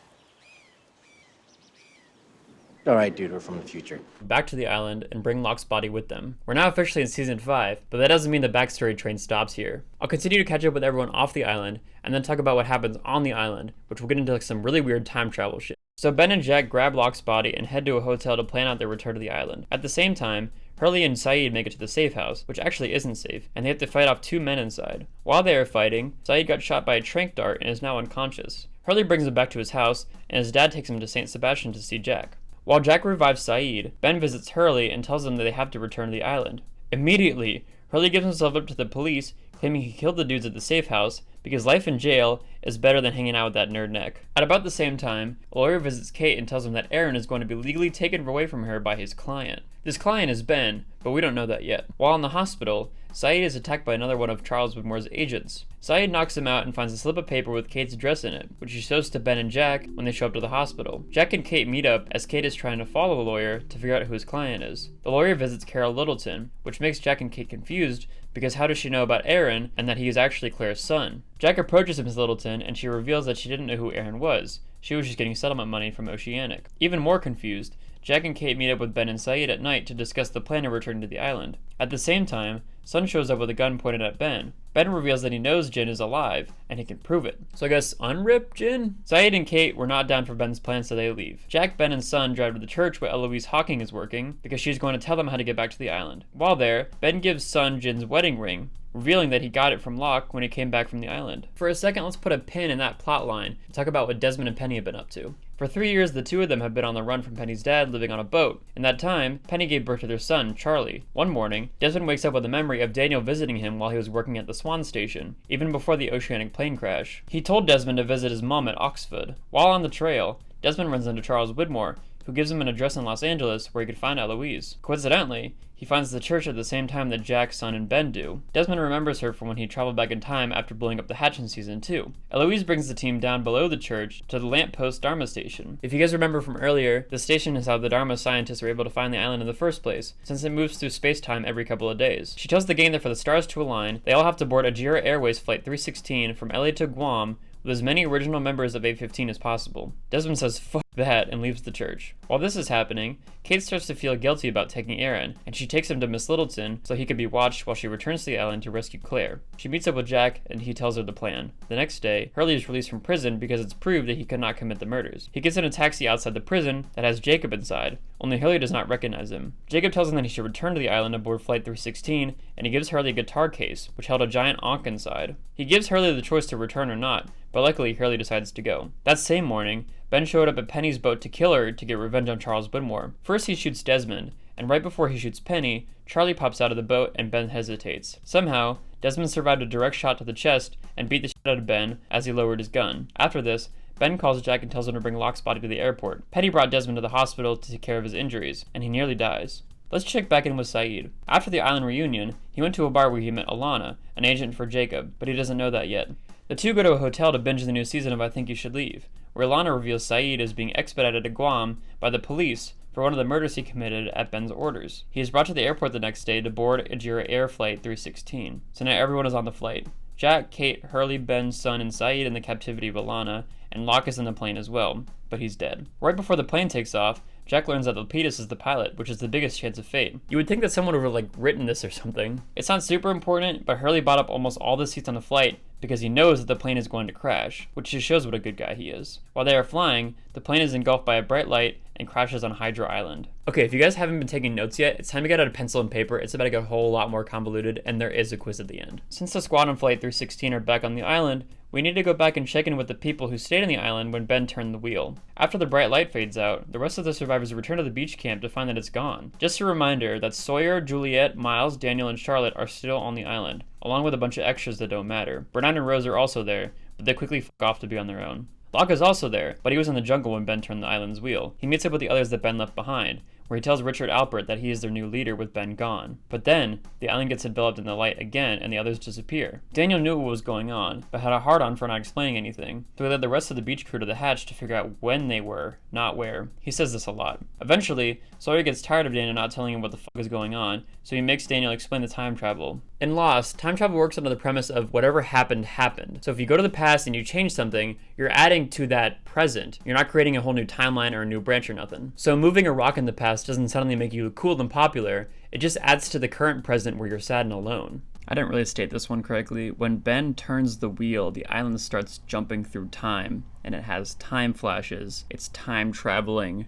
All right, dude, we're from the future. Back to the island and bring Locke's body with them. We're now officially in season 5, but that doesn't mean the backstory train stops here. I'll continue to catch up with everyone off the island and then talk about what happens on the island, which will get into like some really weird time travel shit. So Ben and Jack grab Locke's body and head to a hotel to plan out their return to the island. At the same time, Hurley and Saeed make it to the safe house, which actually isn't safe, and they have to fight off 2 men inside. While they are fighting, Saeed got shot by a tranq dart and is now unconscious. Hurley brings him back to his house, and his dad takes him to St. Sebastian to see Jack. While Jack revives Saeed, Ben visits Hurley and tells them that they have to return to the island. Immediately, Hurley gives himself up to the police, claiming he killed the dudes at the safe house because life in jail is better than hanging out with that nerd neck. At about the same time, a lawyer visits Kate and tells him that Aaron is going to be legally taken away from her by his client. This client is Ben, but we don't know that yet. While in the hospital, Saeed is attacked by another one of Charles Widmore's agents. Saeed knocks him out and finds a slip of paper with Kate's address in it, which he shows to Ben and Jack when they show up to the hospital. Jack and Kate meet up as Kate is trying to follow the lawyer to figure out who his client is. The lawyer visits Carol Littleton, which makes Jack and Kate confused because how does she know about Aaron and that he is actually Claire's son? Jack approaches Ms. Littleton and she reveals that she didn't know who Aaron was. She was just getting settlement money from Oceanic. Even more confused, Jack and Kate meet up with Ben and Saeed at night to discuss the plan of returning to the island. At the same time, Sun shows up with a gun pointed at Ben. Ben reveals that he knows Jin is alive, and he can prove it. So I guess unrip Jin? Saeed and Kate were not down for Ben's plan, so they leave. Jack, Ben, and Sun drive to the church where Eloise Hawking is working, because she's going to tell them how to get back to the island. While there, Ben gives Sun Jin's wedding ring, revealing that he got it from Locke when he came back from the island. For a second, let's put a pin in that plot line and talk about what Desmond and Penny have been up to. For 3 years, the two of them have been on the run from Penny's dad, living on a boat. In that time, Penny gave birth to their son, Charlie. One morning, Desmond wakes up with a memory of Daniel visiting him while he was working at the Swan Station, even before the Oceanic plane crash. He told Desmond to visit his mom at Oxford. While on the trail, Desmond runs into Charles Widmore, who gives him an address in Los Angeles where he could find Eloise. Coincidentally, he finds the church at the same time that Jack, Son, and Ben do. Desmond remembers her from when he traveled back in time after blowing up the hatch in season 2. Eloise brings the team down below the church to the lamppost Dharma station. If you guys remember from earlier, the station is how the Dharma scientists were able to find the island in the first place, since it moves through space-time every couple of days. She tells the gang that for the stars to align, they all have to board Ajira Airways Flight 316 from LA to Guam with as many original members of A-15 as possible. Desmond says fuck that and leaves the church. While this is happening, Kate starts to feel guilty about taking Aaron, and she takes him to Miss Littleton so he could be watched while she returns to the island to rescue Claire. She meets up with Jack, and he tells her the plan. The next day, Hurley is released from prison because it's proved that he could not commit the murders. He gets in a taxi outside the prison that has Jacob inside, only Hurley does not recognize him. Jacob tells him that he should return to the island aboard Flight 316, and he gives Hurley a guitar case, which held a giant ankh inside. He gives Hurley the choice to return or not, but luckily Hurley decides to go. That same morning, Ben showed up at Penny's boat to kill her to get revenge on Charles Widmore. First he shoots Desmond, and right before he shoots Penny, Charlie pops out of the boat and Ben hesitates. Somehow, Desmond survived a direct shot to the chest and beat the shit out of Ben as he lowered his gun. After this, Ben calls Jack and tells him to bring Locke's body to the airport. Penny brought Desmond to the hospital to take care of his injuries, and he nearly dies. Let's check back in with Saeed. After the island reunion, he went to a bar where he met Alana, an agent for Jacob, but he doesn't know that yet. The two go to a hotel to binge the new season of I Think You Should Leave, where Alana reveals Saeed is being expedited to Guam by the police for one of the murders he committed at Ben's orders. He is brought to the airport the next day to board Ajira Air Flight 316. So now everyone is on the flight. Jack, Kate, Hurley, Ben, Son, and Saeed in the captivity of Alana, and Locke is in the plane as well, but he's dead. Right before the plane takes off, Jack learns that Lapidus is the pilot, which is the biggest chance of fate. You would think that someone would have written this or something. It's not super important, but Hurley bought up almost all the seats on the flight because he knows that the plane is going to crash, which just shows what a good guy he is. While they are flying, the plane is engulfed by a bright light and crashes on Hydra Island. Okay, if you guys haven't been taking notes yet, it's time to get out a pencil and paper. It's about to get a whole lot more convoluted, and there is a quiz at the end. Since the squad on Flight 316 are back on the island, we need to go back and check in with the people who stayed on the island when Ben turned the wheel. After the bright light fades out, the rest of the survivors return to the beach camp to find that it's gone. Just a reminder that Sawyer, Juliet, Miles, Daniel, and Charlotte are still on the island, along with a bunch of extras that don't matter. Bernard and Rose are also there, but they quickly fuck off to be on their own. Locke is also there, but he was in the jungle when Ben turned the island's wheel. He meets up with the others that Ben left behind, where he tells Richard Alpert that he is their new leader with Ben gone. But then, the island gets enveloped in the light again and the others disappear. Daniel knew what was going on, but had a hard-on for not explaining anything, so he led the rest of the beach crew to the hatch to figure out when they were, not where. He says this a lot. Eventually, Sawyer gets tired of Daniel not telling him what the fuck is going on, so he makes Daniel explain the time travel. In Lost, time travel works under the premise of whatever happened, happened. So if you go to the past and you change something, you're adding to that present. You're not creating a whole new timeline or a new branch or nothing. So moving a rock in the past doesn't suddenly make you look cool and popular, it just adds to the current present where you're sad and alone. I didn't really state this one correctly. When Ben turns the wheel, the island starts jumping through time, and it has time flashes. It's time traveling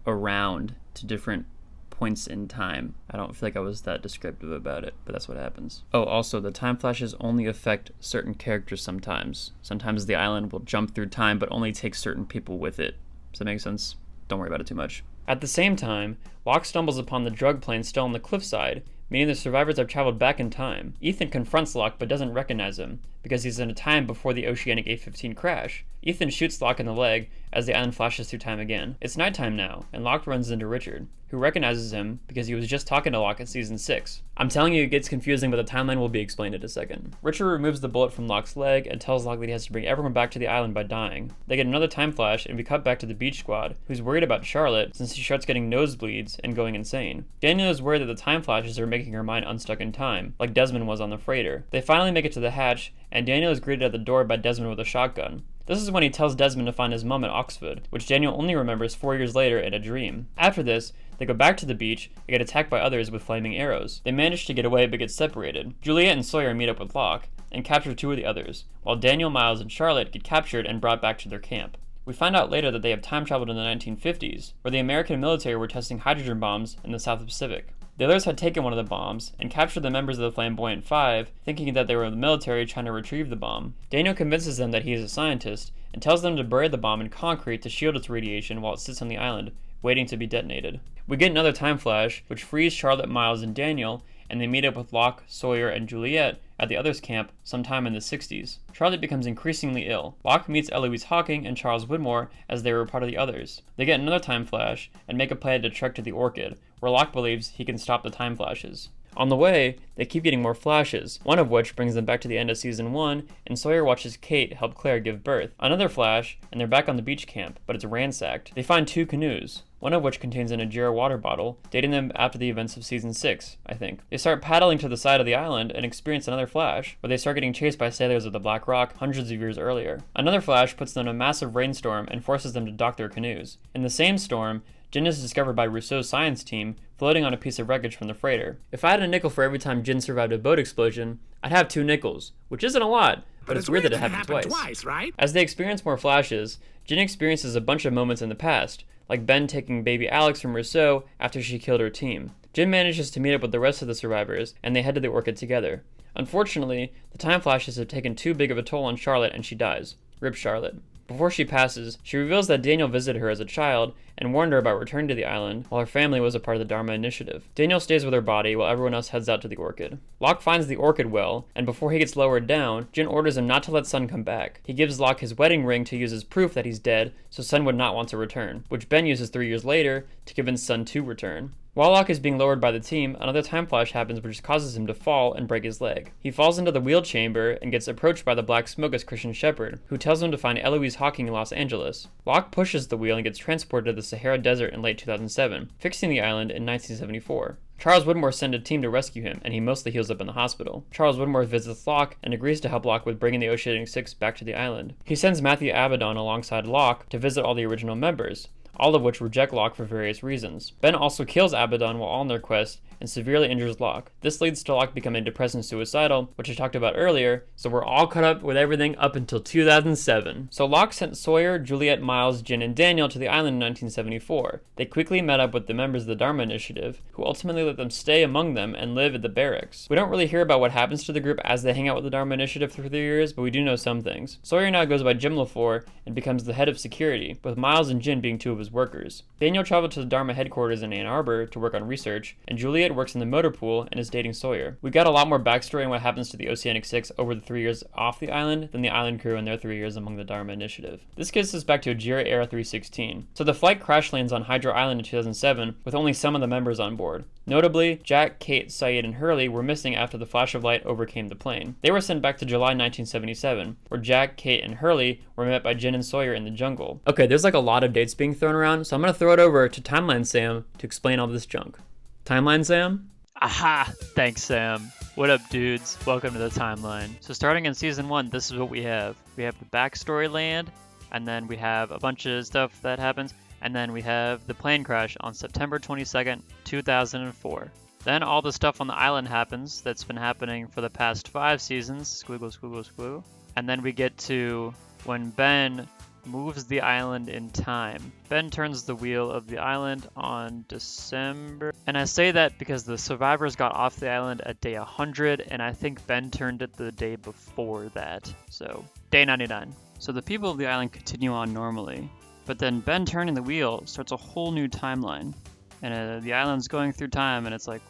around to different points in time. I don't feel like I was that descriptive about it, but that's what happens. Oh, also, the time flashes only affect certain characters sometimes. Sometimes the island will jump through time, but only take certain people with it. Does that make sense? Don't worry about it too much. At the same time, Locke stumbles upon the drug plane still on the cliffside, meaning the survivors have traveled back in time. Ethan confronts Locke but doesn't recognize him, because he's in a time before the Oceanic A-15 crash. Ethan shoots Locke in the leg as the island flashes through time again. It's nighttime now, and Locke runs into Richard, who recognizes him because he was just talking to Locke in Season 6. I'm telling you it gets confusing, but the timeline will be explained in a second. Richard removes the bullet from Locke's leg and tells Locke that he has to bring everyone back to the island by dying. They get another time flash, and we cut back to the beach squad, who's worried about Charlotte since she starts getting nosebleeds and going insane. Daniel is worried that the time flashes are making her mind unstuck in time, like Desmond was on the freighter. They finally make it to the hatch, and Daniel is greeted at the door by Desmond with a shotgun. This is when he tells Desmond to find his mum at Oxford, which Daniel only remembers 4 years later in a dream. After this, they go back to the beach and get attacked by others with flaming arrows. They manage to get away but get separated. Juliet and Sawyer meet up with Locke and capture 2 of the others, while Daniel, Miles, and Charlotte get captured and brought back to their camp. We find out later that they have time traveled in the 1950s, where the American military were testing hydrogen bombs in the South Pacific. The others had taken one of the bombs and captured the members of the Flamboyant Five, thinking that they were the military trying to retrieve the bomb. Daniel convinces them that he is a scientist and tells them to bury the bomb in concrete to shield its radiation while it sits on the island, waiting to be detonated. We get another time flash, which frees Charlotte, Miles, and Daniel, and they meet up with Locke, Sawyer, and Juliet at the others' camp sometime in the 60s. Charlotte becomes increasingly ill. Locke meets Eloise Hawking and Charles Widmore as they were part of the others. They get another time flash and make a plan to trek to the Orchid, where Locke believes he can stop the time flashes. On the way, they keep getting more flashes, one of which brings them back to the end of season 1, and Sawyer watches Kate help Claire give birth. Another flash, and they're back on the beach camp, but it's ransacked. They find 2 canoes, one of which contains an Ajira water bottle, dating them after the events of season 6, I think. They start paddling to the side of the island and experience another flash, where they start getting chased by sailors of the Black Rock hundreds of years earlier. Another flash puts them in a massive rainstorm and forces them to dock their canoes. In the same storm, Jin is discovered by Rousseau's science team floating on a piece of wreckage from the freighter. If I had a nickel for every time Jin survived a boat explosion, I'd have 2 nickels, which isn't a lot, but it's weird that it happened twice. Right? As they experience more flashes, Jin experiences a bunch of moments in the past, like Ben taking baby Alex from Rousseau after she killed her team. Jin manages to meet up with the rest of the survivors, and they head to the Orchid together. Unfortunately, the time flashes have taken too big of a toll on Charlotte and she dies. Rip Charlotte. Before she passes, she reveals that Daniel visited her as a child and warned her about returning to the island while her family was a part of the Dharma Initiative. Daniel stays with her body while everyone else heads out to the Orchid. Locke finds the Orchid well, and before he gets lowered down, Jin orders him not to let Sun come back. He gives Locke his wedding ring to use as proof that he's dead, so Sun would not want to return, which Ben uses 3 years later to convince Sun to return. While Locke is being lowered by the team, another time flash happens which causes him to fall and break his leg. He falls into the wheel chamber and gets approached by the Black Smoke as Christian Shepherd, who tells him to find Eloise Hawking in Los Angeles. Locke pushes the wheel and gets transported to the Sahara Desert in late 2007, fixing the island in 1974. Charles Widmore sends a team to rescue him, and he mostly heals up in the hospital. Charles Widmore visits Locke and agrees to help Locke with bringing the Oceanic Six back to the island. He sends Matthew Abaddon alongside Locke to visit all the original members, all of which reject Locke for various reasons. Ben also kills Abaddon while on their quest and severely injures Locke. This leads to Locke becoming depressed and suicidal, which I talked about earlier, so we're all caught up with everything up until 2007. So Locke sent Sawyer, Juliet, Miles, Jin, and Daniel to the island in 1974. They quickly met up with the members of the Dharma Initiative, who ultimately let them stay among them and live at the barracks. We don't really hear about what happens to the group as they hang out with the Dharma Initiative through the years, but we do know some things. Sawyer now goes by Jim LaFleur and becomes the head of security, with Miles and Jin being 2 of his workers. Daniel traveled to the Dharma headquarters in Ann Arbor to work on research, and Juliet works in the motor pool and is dating Sawyer. We got a lot more backstory on what happens to the Oceanic Six over the 3 years off the island than the island crew in their 3 years among the Dharma Initiative. This gets us back to Ajira Era 316. So the flight crash lands on Hydro Island in 2007 with only some of the members on board. Notably, Jack, Kate, Sayid, and Hurley were missing after the flash of light overcame the plane. They were sent back to July 1977, where Jack, Kate, and Hurley were met by Jin and Sawyer in the jungle. Okay, there's like a lot of dates being thrown around, so I'm gonna throw it over to Timeline Sam to explain all this junk. Timeline Sam? Aha! Thanks, Sam. What up, dudes? Welcome to the timeline. So starting in season 1, this is what we have. We have the backstory land, and then we have a bunch of stuff that happens, and then we have the plane crash on September 22nd, 2004. Then all the stuff on the island happens that's been happening for the past 5 seasons. Squiggle, squiggle, squiggle. And then we get to when Ben moves the island in time. Ben turns the wheel of the island on December. And I say that because the survivors got off the island at day 100, and I think Ben turned it the day before that. So, day 99. So the people of the island continue on normally. But then Ben turning the wheel starts a whole new timeline. And the island's going through time, and it's like,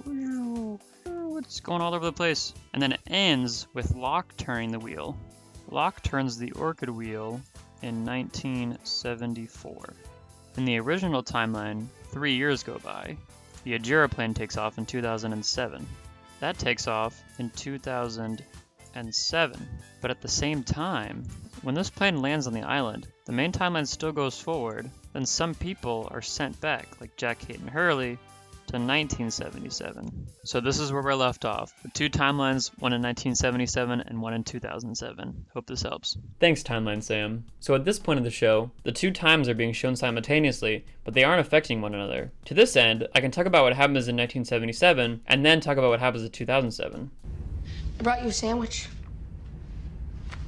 what's going all over the place? And then it ends with Locke turning the wheel. Locke turns the Orchid wheel in 1974. In the original timeline, 3 years go by. The Ajira plane takes off in 2007. That takes off in 2007. But at the same time, when this plane lands on the island, the main timeline still goes forward, then some people are sent back, like Jack, Kate, and Hurley, to 1977. So this is where we're left off, with 2 timelines, one in 1977 and one in 2007. Hope this helps. Thanks, Timeline Sam. So at this point of the show, the 2 times are being shown simultaneously, but they aren't affecting one another. To this end, I can talk about what happens in 1977, and then talk about what happens in 2007. I brought you a sandwich.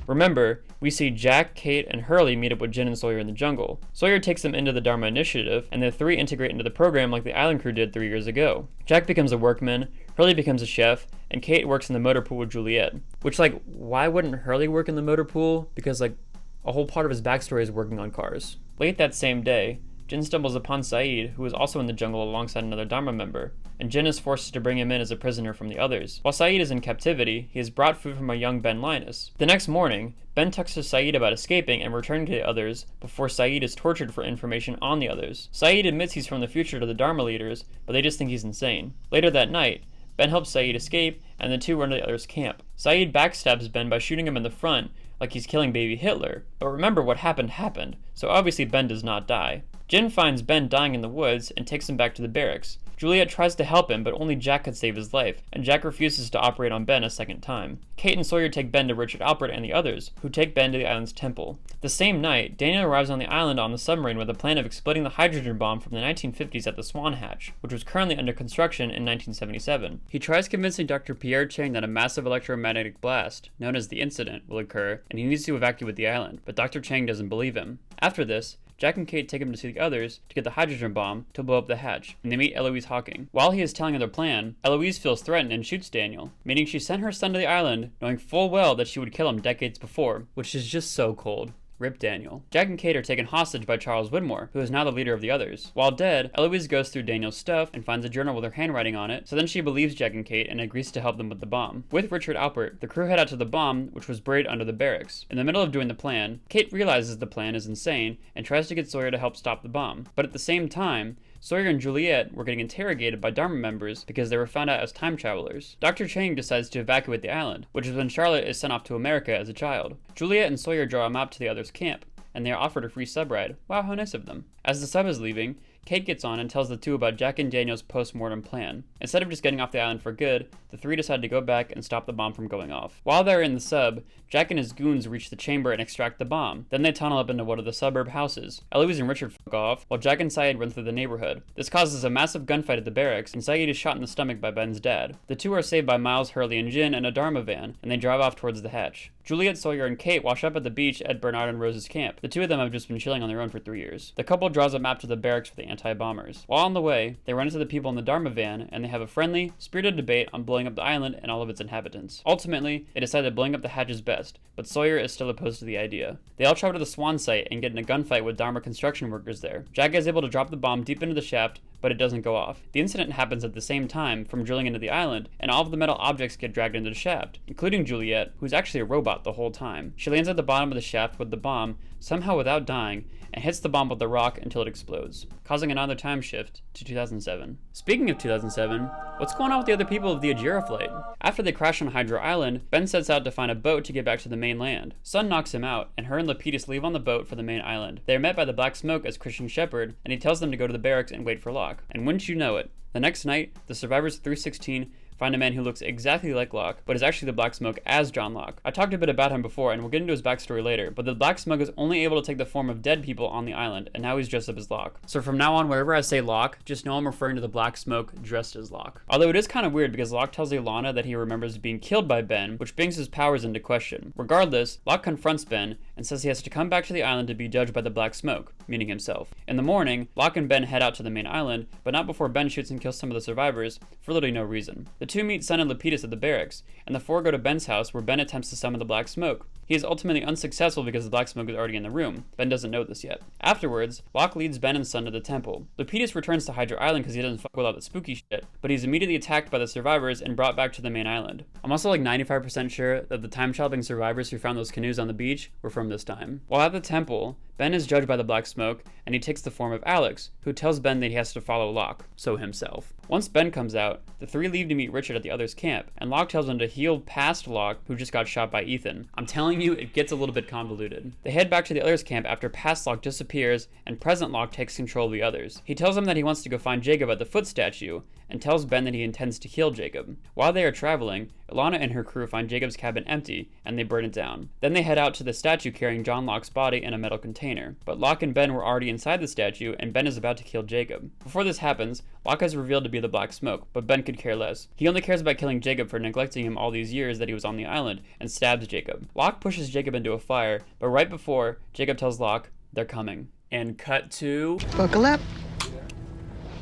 Remember, we see Jack, Kate, and Hurley meet up with Jin and Sawyer in the jungle. Sawyer takes them into the Dharma Initiative, and the 3 integrate into the program like the island crew did 3 years ago. Jack becomes a workman, Hurley becomes a chef, and Kate works in the motor pool with Juliet. Which, like, why wouldn't Hurley work in the motor pool? Because, like, a whole part of his backstory is working on cars. Late that same day, Jin stumbles upon Saeed, who is also in the jungle alongside another Dharma member, and Jin is forced to bring him in as a prisoner from the others. While Saeed is in captivity, he has brought food from a young Ben Linus. The next morning, Ben talks to Saeed about escaping and returning to the others before Saeed is tortured for information on the others. Saeed admits he's from the future to the Dharma leaders, but they just think he's insane. Later that night, Ben helps Saeed escape, and the two run to the others' camp. Saeed backstabs Ben by shooting him in the front, like he's killing baby Hitler. But remember, what happened, so obviously Ben does not die. Jin finds Ben dying in the woods and takes him back to the barracks. Juliet tries to help him, but only Jack could save his life, and Jack refuses to operate on Ben a second time. Kate and Sawyer take Ben to Richard Alpert and the others, who take Ben to the island's temple. The same night, Daniel arrives on the island on the submarine with a plan of exploding the hydrogen bomb from the 1950s at the Swan Hatch, which was currently under construction in 1977. He tries convincing Dr. Pierre Chang that a massive electromagnetic blast, known as the incident, will occur, and he needs to evacuate the island, but Dr. Chang doesn't believe him. After this, Jack and Kate take him to see the others to get the hydrogen bomb to blow up the hatch, and they meet Eloise Hawking. While he is telling her their plan, Eloise feels threatened and shoots Daniel, meaning she sent her son to the island knowing full well that she would kill him decades before, which is just so cold. Rip Daniel. Jack and Kate are taken hostage by Charles Widmore, who is now the leader of the others. While dead, Eloise goes through Daniel's stuff and finds a journal with her handwriting on it, so then she believes Jack and Kate and agrees to help them with the bomb. With Richard Alpert, the crew head out to the bomb, which was buried under the barracks. In the middle of doing the plan, Kate realizes the plan is insane and tries to get Sawyer to help stop the bomb. But at the same time, Sawyer and Juliet were getting interrogated by Dharma members because they were found out as time travelers. Dr. Chang decides to evacuate the island, which is when Charlotte is sent off to America as a child. Juliet and Sawyer draw a map to the others' camp, and they are offered a free sub ride. Wow, how nice of them. As the sub is leaving, Kate gets on and tells the two about Jack and Daniel's post-mortem plan. Instead of just getting off the island for good, the three decide to go back and stop the bomb from going off. While they're in the sub, Jack and his goons reach the chamber and extract the bomb. Then they tunnel up into one of the suburb houses. Eloise and Richard fuck off, while Jack and Saeed run through the neighborhood. This causes a massive gunfight at the barracks, and Saeed is shot in the stomach by Ben's dad. The two are saved by Miles, Hurley, and Jin in a Dharma van, and they drive off towards the hatch. Juliet, Sawyer, and Kate wash up at the beach at Bernard and Rose's camp. The two of them have just been chilling on their own for 3 years. The couple draws a map to the barracks for the anti-bombers. While on the way, they run into the people in the Dharma van, and they have a friendly, spirited debate on blowing up the island and all of its inhabitants. Ultimately, they decide that blowing up the hatch is best, but Sawyer is still opposed to the idea. They all travel to the Swan site and get in a gunfight with Dharma construction workers there. Jack is able to drop the bomb deep into the shaft, but it doesn't go off. The incident happens at the same time from drilling into the island, and all of the metal objects get dragged into the shaft, including Juliet, who's actually a robot the whole time. She lands at the bottom of the shaft with the bomb, somehow without dying, and hits the bomb with the rock until it explodes, causing another time shift to 2007. Speaking of 2007, what's going on with the other people of the Ajira flight? After they crash on Hydro Island, Ben sets out to find a boat to get back to the mainland. Sun knocks him out, and her and Lapidus leave on the boat for the main island. They are met by the Black Smoke as Christian Shepherd, and he tells them to go to the barracks and wait for Locke. And wouldn't you know it, the next night, the survivors of 316 find a man who looks exactly like Locke, but is actually the Black Smoke as John Locke. I talked a bit about him before, and we'll get into his backstory later, but the Black Smoke is only able to take the form of dead people on the island, and now he's dressed up as Locke. So from now on, whenever I say Locke, just know I'm referring to the Black Smoke dressed as Locke. Although it is kind of weird because Locke tells Ilana that he remembers being killed by Ben, which brings his powers into question. Regardless, Locke confronts Ben and says he has to come back to the island to be judged by the Black Smoke, meaning himself. In the morning, Locke and Ben head out to the main island, but not before Ben shoots and kills some of the survivors for literally no reason. The two meet Sun and Lapidus at the barracks, and the four go to Ben's house where Ben attempts to summon the Black Smoke. He is ultimately unsuccessful because the Black Smoke is already in the room. Ben doesn't know this yet. Afterwards, Locke leads Ben and Sun to the temple. Lapidus returns to Hydra Island because he doesn't fuck with all that spooky shit, but he's immediately attacked by the survivors and brought back to the main island. I'm also like 95% sure that the time-traveling survivors who found those canoes on the beach were from this time. While at the temple, Ben is judged by the Black Smoke, and he takes the form of Alex, who tells Ben that he has to follow Locke, so himself. Once Ben comes out, the three leave to meet Richard at the other's camp, and Locke tells them to heal past Locke, who just got shot by Ethan. I'm telling you, it gets a little bit convoluted. They head back to the other's camp after past Locke disappears, and present Locke takes control of the others. He tells them that he wants to go find Jacob at the foot statue, and tells Ben that he intends to kill Jacob. While they are traveling, Ilana and her crew find Jacob's cabin empty, and they burn it down. Then they head out to the statue carrying John Locke's body in a metal container. But Locke and Ben were already inside the statue, and Ben is about to kill Jacob. Before this happens, Locke is revealed to be the Black Smoke, but Ben could care less. He only cares about killing Jacob for neglecting him all these years that he was on the island, and stabs Jacob. Locke pushes Jacob into a fire, but right before, Jacob tells Locke, they're coming. And cut to... Buckle up.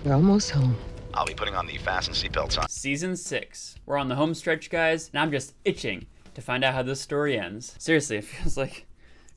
We're almost home. I'll be putting on the fasten seatbelts on. Season 6. We're on the home stretch, guys, and I'm just itching to find out how this story ends. Seriously, it feels like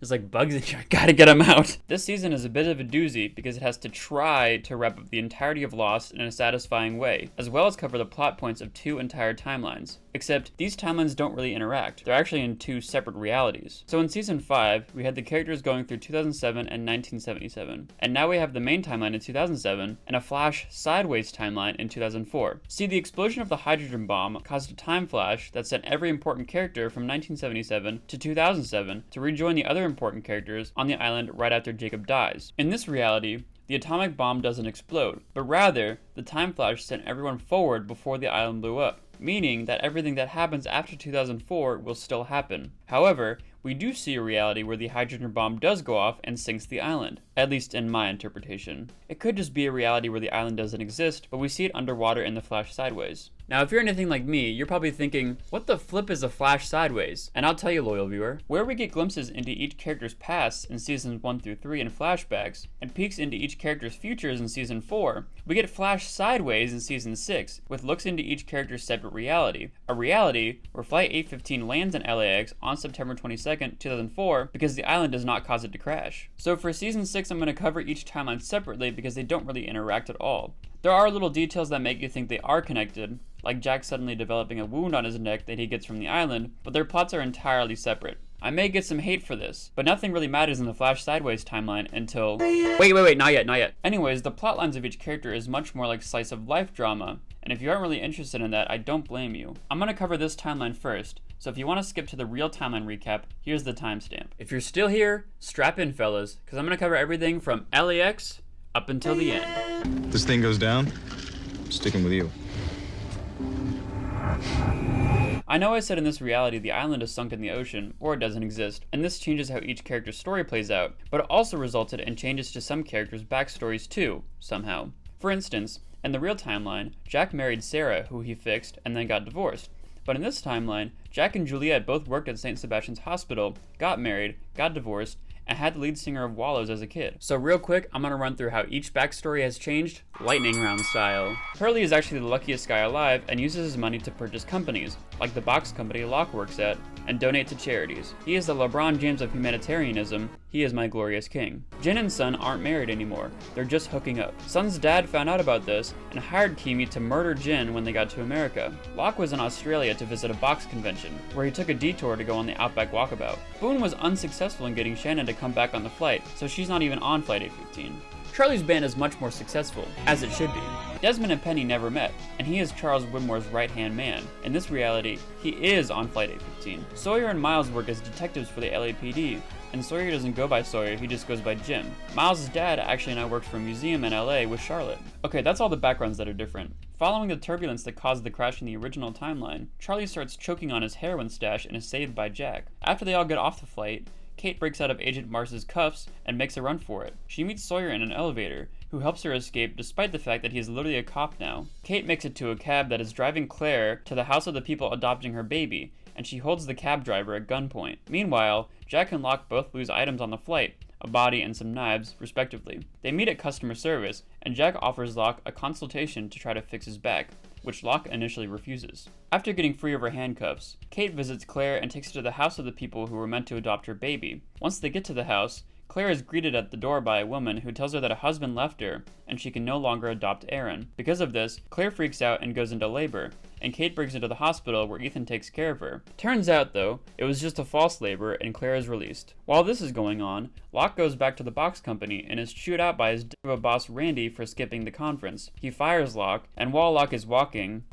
There's like bugs in here. I gotta get them out. This season is a bit of a doozy because it has to try to wrap up the entirety of Lost in a satisfying way, as well as cover the plot points of 2 entire timelines. Except these timelines don't really interact. They're actually in 2 separate realities. So in season 5, we had the characters going through 2007 and 1977. And now we have the main timeline in 2007 and a flash sideways timeline in 2004. See, the explosion of the hydrogen bomb caused a time flash that sent every important character from 1977 to 2007 to rejoin the other important characters on the island right after Jacob dies. In this reality, the atomic bomb doesn't explode, but rather, the time flash sent everyone forward before the island blew up, meaning that everything that happens after 2004 will still happen. However, we do see a reality where the hydrogen bomb does go off and sinks the island, at least in my interpretation. It could just be a reality where the island doesn't exist, but we see it underwater in the flash sideways. Now, if you're anything like me, you're probably thinking, what the flip is a flash sideways? And I'll tell you, loyal viewer, where we get glimpses into each character's past in seasons 1 through 3 in flashbacks, and peeks into each character's futures in season 4, we get flash sideways in season 6, with looks into each character's separate reality. A reality where Flight 815 lands in LAX on September 22nd, 2004, because the island does not cause it to crash. So for season 6, I'm going to cover each timeline separately because they don't really interact at all. There are little details that make you think they are connected, like Jack suddenly developing a wound on his neck that he gets from the island, but their plots are entirely separate. I may get some hate for this, but nothing really matters in the Flash Sideways timeline until... Wait, not yet. Anyways, the plot lines of each character is much more like slice of life drama, and if you aren't really interested in that, I don't blame you. I'm gonna cover this timeline first, so if you want to skip to the real timeline recap, here's the timestamp. If you're still here, strap in, fellas, because I'm gonna cover everything from LAX up until the end. This thing goes down, I'm sticking with you. I know I said in this reality the island is sunk in the ocean, or it doesn't exist, and this changes how each character's story plays out, but it also resulted in changes to some characters' backstories too, somehow. For instance, in the real timeline, Jack married Sarah, who he fixed, and then got divorced. But in this timeline, Jack and Juliet both worked at St. Sebastian's Hospital, got married, got divorced, and had the lead singer of Wallows as a kid. So real quick, I'm gonna run through how each backstory has changed, lightning round style. Hurley is actually the luckiest guy alive and uses his money to purchase companies, like the box company Locke works at, and donate to charities. He is the LeBron James of humanitarianism. He is my glorious king. Jin and Sun aren't married anymore. They're just hooking up. Sun's dad found out about this and hired Kimi to murder Jin when they got to America. Locke was in Australia to visit a box convention, where he took a detour to go on the Outback Walkabout. Boone was unsuccessful in getting Shannon to come back on the flight, so she's not even on Flight 815. Charlie's band is much more successful, as it should be. Desmond and Penny never met, and he is Charles Widmore's right-hand man. In this reality, he is on Flight 815. Sawyer and Miles work as detectives for the LAPD, and Sawyer doesn't go by Sawyer, he just goes by Jim. Miles' dad actually now works for a museum in LA with Charlotte. Okay, that's all the backgrounds that are different. Following the turbulence that caused the crash in the original timeline, Charlie starts choking on his heroin stash and is saved by Jack. After they all get off the flight, Kate breaks out of Agent Mars's cuffs and makes a run for it. She meets Sawyer in an elevator, who helps her escape despite the fact that he is literally a cop now. Kate makes it to a cab that is driving Claire to the house of the people adopting her baby, and she holds the cab driver at gunpoint. Meanwhile, Jack and Locke both lose items on the flight, a body and some knives, respectively. They meet at customer service, and Jack offers Locke a consultation to try to fix his back, which Locke initially refuses. After getting free of her handcuffs, Kate visits Claire and takes her to the house of the people who were meant to adopt her baby. Once they get to the house, Claire is greeted at the door by a woman who tells her that a husband left her, and she can no longer adopt Aaron. Because of this, Claire freaks out and goes into labor, and Kate brings her to the hospital where Ethan takes care of her. Turns out, though, it was just a false labor, and Claire is released. While this is going on, Locke goes back to the box company and is chewed out by his diva boss Randy for skipping the conference. He fires Locke, and while Locke is walking,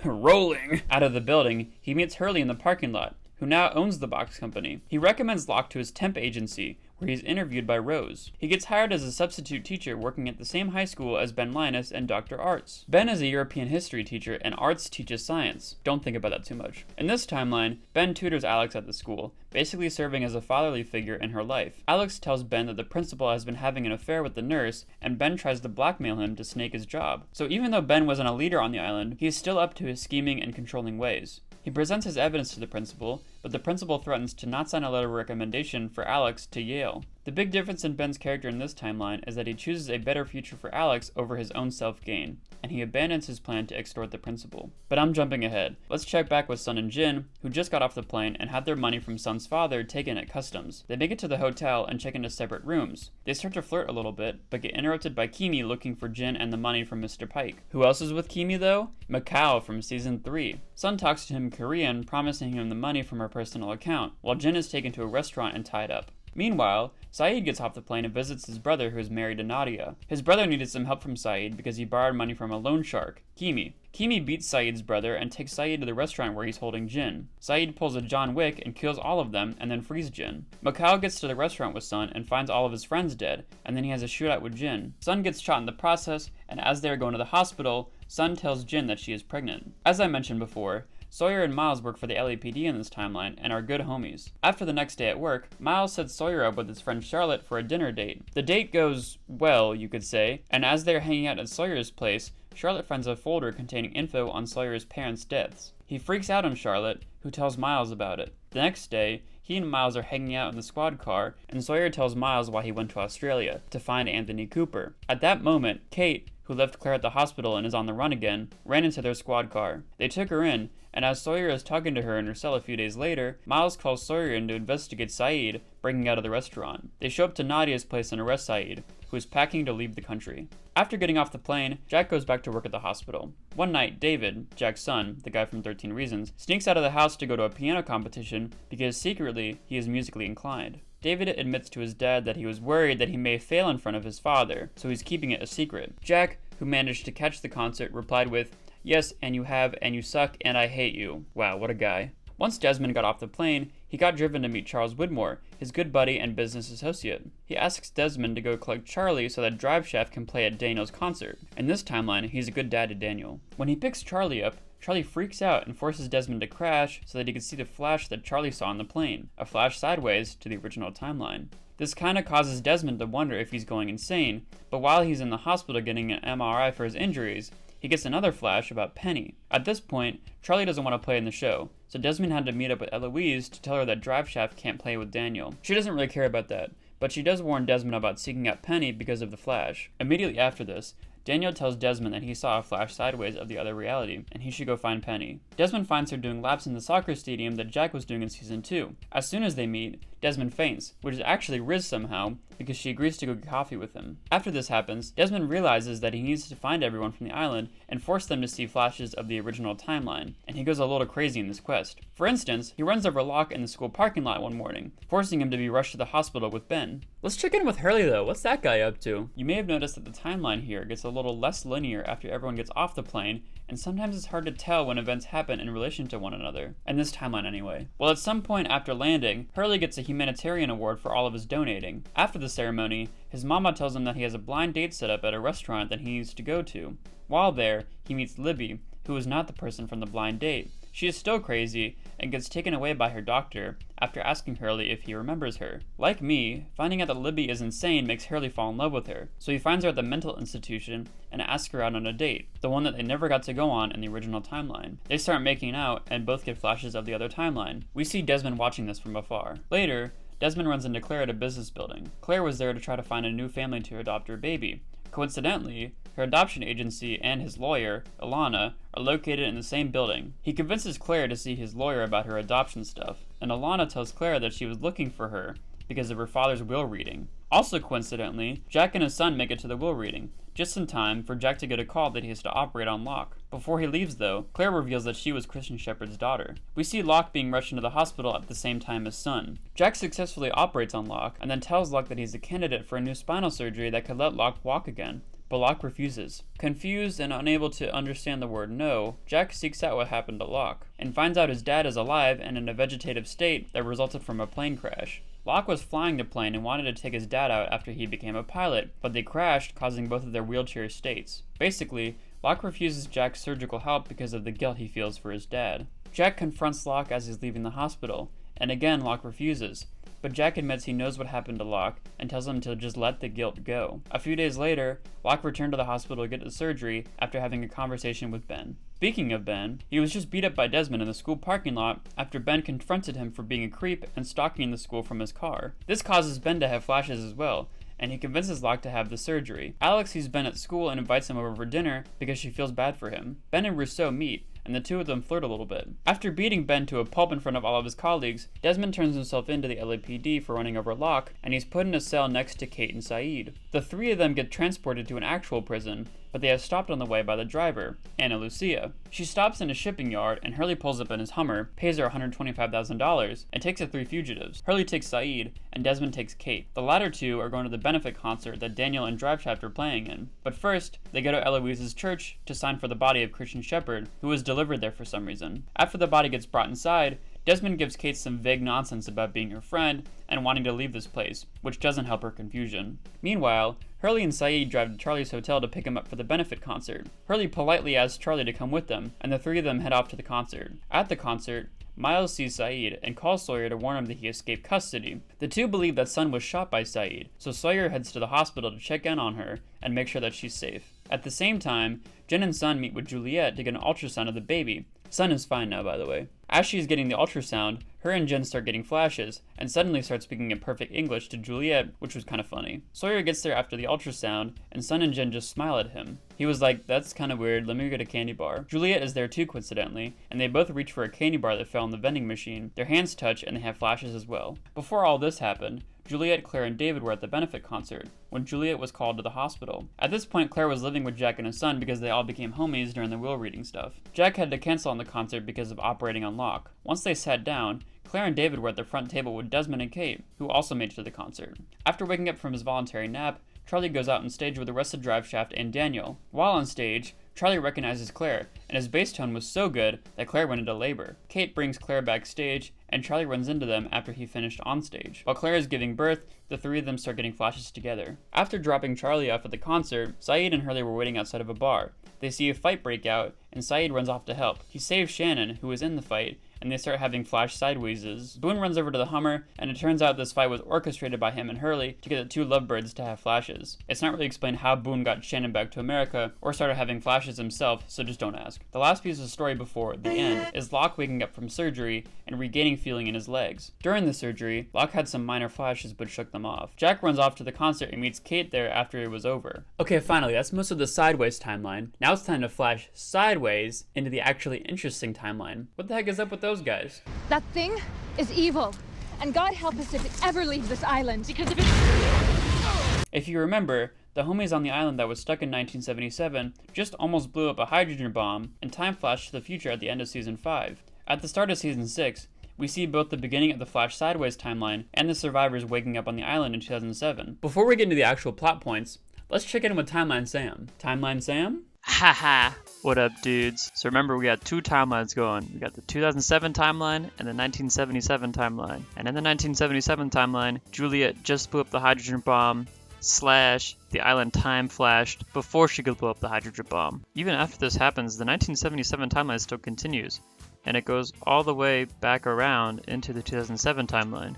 rolling out of the building, he meets Hurley in the parking lot, who now owns the box company. He recommends Locke to his temp agency, where he's interviewed by Rose. He gets hired as a substitute teacher working at the same high school as Ben Linus and Dr. Arts. Ben is a European history teacher and Arts teaches science. Don't think about that too much. In this timeline, Ben tutors Alex at the school, basically serving as a fatherly figure in her life. Alex tells Ben that the principal has been having an affair with the nurse, and Ben tries to blackmail him to snake his job. So even though Ben wasn't a leader on the island, he is still up to his scheming and controlling ways. He presents his evidence to the principal, but the principal threatens to not sign a letter of recommendation for Alex to Yale. The big difference in Ben's character in this timeline is that he chooses a better future for Alex over his own self-gain. and he abandons his plan to extort the principal. But I'm jumping ahead. Let's check back with Sun and Jin, who just got off the plane and had their money from Sun's father taken at customs. They make it to the hotel and check into separate rooms. They start to flirt a little bit, but get interrupted by Kimi looking for Jin and the money from Mr. Pike. Who else is with Kimi though? Macau from season 3. Sun talks to him in Korean, promising him the money from her personal account, while Jin is taken to a restaurant and tied up. Meanwhile, Saeed gets off the plane and visits his brother who is married to Nadia. His brother needed some help from Saeed because he borrowed money from a loan shark, Kimi. Kimi beats Saeed's brother and takes Saeed to the restaurant where he's holding Jin. Saeed pulls a John Wick and kills all of them and then frees Jin. Macau gets to the restaurant with Sun and finds all of his friends dead, and then he has a shootout with Jin. Sun gets shot in the process, and as they are going to the hospital, Sun tells Jin that she is pregnant. As I mentioned before, Sawyer and Miles work for the LAPD in this timeline and are good homies. After the next day at work, Miles sets Sawyer up with his friend Charlotte for a dinner date. The date goes well, you could say, and as they're hanging out at Sawyer's place, Charlotte finds a folder containing info on Sawyer's parents' deaths. He freaks out on Charlotte, who tells Miles about it. The next day, he and Miles are hanging out in the squad car, and Sawyer tells Miles why he went to Australia, to find Anthony Cooper. At that moment, Kate, who left Claire at the hospital and is on the run again, ran into their squad car. They took her in, and as Sawyer is talking to her in her cell a few days later, Miles calls Sawyer in to investigate Saeed, breaking out of the restaurant. They show up to Nadia's place and arrest Saeed, who is packing to leave the country. After getting off the plane, Jack goes back to work at the hospital. One night, David, Jack's son, the guy from 13 Reasons, sneaks out of the house to go to a piano competition because secretly he is musically inclined. David admits to his dad that he was worried that he may fail in front of his father, so he's keeping it a secret. Jack, who managed to catch the concert, replied with, "Yes, and you have, and you suck, and I hate you." Wow, what a guy. Once Desmond got off the plane, he got driven to meet Charles Widmore, his good buddy and business associate. He asks Desmond to go collect Charlie so that Driveshaft can play at Daniel's concert. In this timeline, he's a good dad to Daniel. When he picks Charlie up, Charlie freaks out and forces Desmond to crash so that he can see the flash that Charlie saw on the plane, a flash sideways to the original timeline. This kinda causes Desmond to wonder if he's going insane, but while he's in the hospital getting an MRI for his injuries, he gets another flash about Penny. At this point, Charlie doesn't want to play in the show, so Desmond had to meet up with Eloise to tell her that Driveshaft can't play with Daniel. She doesn't really care about that, but she does warn Desmond about seeking out Penny because of the flash. Immediately after this, Daniel tells Desmond that he saw a flash sideways of the other reality, and he should go find Penny. Desmond finds her doing laps in the soccer stadium that Jack was doing in season 2. As soon as they meet, Desmond faints, which is actually Riz somehow, because she agrees to go get coffee with him. After this happens, Desmond realizes that he needs to find everyone from the island and force them to see flashes of the original timeline, and he goes a little crazy in this quest. For instance, he runs over Locke in the school parking lot one morning, forcing him to be rushed to the hospital with Ben. Let's check in with Hurley though, what's that guy up to? You may have noticed that the timeline here gets a little less linear after everyone gets off the plane, and sometimes it's hard to tell when events happen in relation to one another. In this timeline anyway. Well, at some point after landing, Hurley gets a humanitarian award for all of his donating. After the ceremony, his mama tells him that he has a blind date set up at a restaurant that he needs to go to. While there, he meets Libby, who is not the person from the blind date. She is still crazy and gets taken away by her doctor after asking Hurley if he remembers her. Like me, finding out that Libby is insane makes Hurley fall in love with her, so he finds her at the mental institution and asks her out on a date, the one that they never got to go on in the original timeline. They start making out and both get flashes of the other timeline. We see Desmond watching this from afar. Later, Desmond runs into Claire at a business building. Claire was there to try to find a new family to adopt her baby. Coincidentally, her adoption agency and his lawyer, Alana, are located in the same building. He convinces Claire to see his lawyer about her adoption stuff, and Alana tells Claire that she was looking for her because of her father's will reading. Also coincidentally, Jack and his son make it to the will reading, just in time for Jack to get a call that he has to operate on Locke. Before he leaves though, Claire reveals that she was Christian Shepherd's daughter. We see Locke being rushed into the hospital at the same time as Son. Jack successfully operates on Locke, and then tells Locke that he's a candidate for a new spinal surgery that could let Locke walk again. But Locke refuses. Confused and unable to understand the word no, Jack seeks out what happened to Locke, and finds out his dad is alive and in a vegetative state that resulted from a plane crash. Locke was flying the plane and wanted to take his dad out after he became a pilot, but they crashed, causing both of their wheelchair states. Basically, Locke refuses Jack's surgical help because of the guilt he feels for his dad. Jack confronts Locke as he's leaving the hospital, and again Locke refuses. But Jack admits he knows what happened to Locke and tells him to just let the guilt go. A few days later, Locke returned to the hospital to get the surgery after having a conversation with Ben. Speaking of Ben, he was just beat up by Desmond in the school parking lot after Ben confronted him for being a creep and stalking the school from his car. This causes Ben to have flashes as well, and he convinces Locke to have the surgery. Alex sees Ben at school and invites him over for dinner because she feels bad for him. Ben and Rousseau meet, and the two of them flirt a little bit. After beating Ben to a pulp in front of all of his colleagues, Desmond turns himself into the LAPD for running over Locke, and he's put in a cell next to Kate and Saeed. The three of them get transported to an actual prison, but they are stopped on the way by the driver, Ana Lucia. She stops in a shipping yard, and Hurley pulls up in his Hummer, pays her $125,000, and takes the three fugitives. Hurley takes Saeed, and Desmond takes Kate. The latter two are going to the benefit concert that Daniel and Drive Shaft are playing in. But first, they go to Eloise's church to sign for the body of Christian Shepherd, who was delivered there for some reason. After the body gets brought inside, Desmond gives Kate some vague nonsense about being her friend and wanting to leave this place, which doesn't help her confusion. Meanwhile, Hurley and Saeed drive to Charlie's hotel to pick him up for the benefit concert. Hurley politely asks Charlie to come with them, and the three of them head off to the concert. At the concert, Miles sees Saeed and calls Sawyer to warn him that he escaped custody. The two believe that Sun was shot by Saeed, so Sawyer heads to the hospital to check in on her and make sure that she's safe. At the same time, Jen and Sun meet with Juliet to get an ultrasound of the baby. Sun is fine now, by the way. As she's getting the ultrasound, her and Jen start getting flashes, and suddenly start speaking in perfect English to Juliet, which was kind of funny. Sawyer gets there after the ultrasound, and Sun and Jen just smile at him. He was like, "That's kind of weird, let me get a candy bar." Juliet is there too, coincidentally, and they both reach for a candy bar that fell in the vending machine. Their hands touch, and they have flashes as well. Before all this happened, Juliet, Claire, and David were at the benefit concert when Juliet was called to the hospital. At this point, Claire was living with Jack and his son because they all became homies during the will reading stuff. Jack had to cancel on the concert because of operating on Locke. Once they sat down, Claire and David were at the front table with Desmond and Kate, who also made it to the concert. After waking up from his voluntary nap, Charlie goes out on stage with the rest of Drive Shaft and Daniel. While on stage, Charlie recognizes Claire, and his bass tone was so good that Claire went into labor. Kate brings Claire backstage, and Charlie runs into them after he finished on stage. While Claire is giving birth, the three of them start getting flashes together. After dropping Charlie off at the concert, Saeed and Hurley were waiting outside of a bar. They see a fight break out, and Saeed runs off to help. He saves Shannon, who was in the fight, and they start having flash sidewayses. Boone runs over to the Hummer, and it turns out this fight was orchestrated by him and Hurley to get the two lovebirds to have flashes. It's not really explained how Boone got Shannon back to America, or started having flashes himself, so just don't ask. The last piece of the story before the end is Locke waking up from surgery and regaining feeling in his legs. During the surgery, Locke had some minor flashes but shook them off. Jack runs off to the concert and meets Kate there after it was over. Okay, finally, that's most of the sideways timeline. Now it's time to flash sideways into the actually interesting timeline. What the heck is up with those guys? That thing is evil. And God help us if it ever leaves this island. Because if it... If you remember, the homies on the island that was stuck in 1977 just almost blew up a hydrogen bomb and time flashed to the future at the end of Season 5. At the start of Season 6, we see both the beginning of the Flash Sideways timeline and the survivors waking up on the island in 2007. Before we get into the actual plot points, let's check in with Timeline Sam. Timeline Sam? Haha, what up dudes? So remember we got two timelines going. We got the 2007 timeline and the 1977 timeline. And in the 1977 timeline, Juliet just blew up the hydrogen bomb / the island time flashed before she could blow up the hydrogen bomb. Even after this happens, the 1977 timeline still continues, and it goes all the way back around into the 2007 timeline.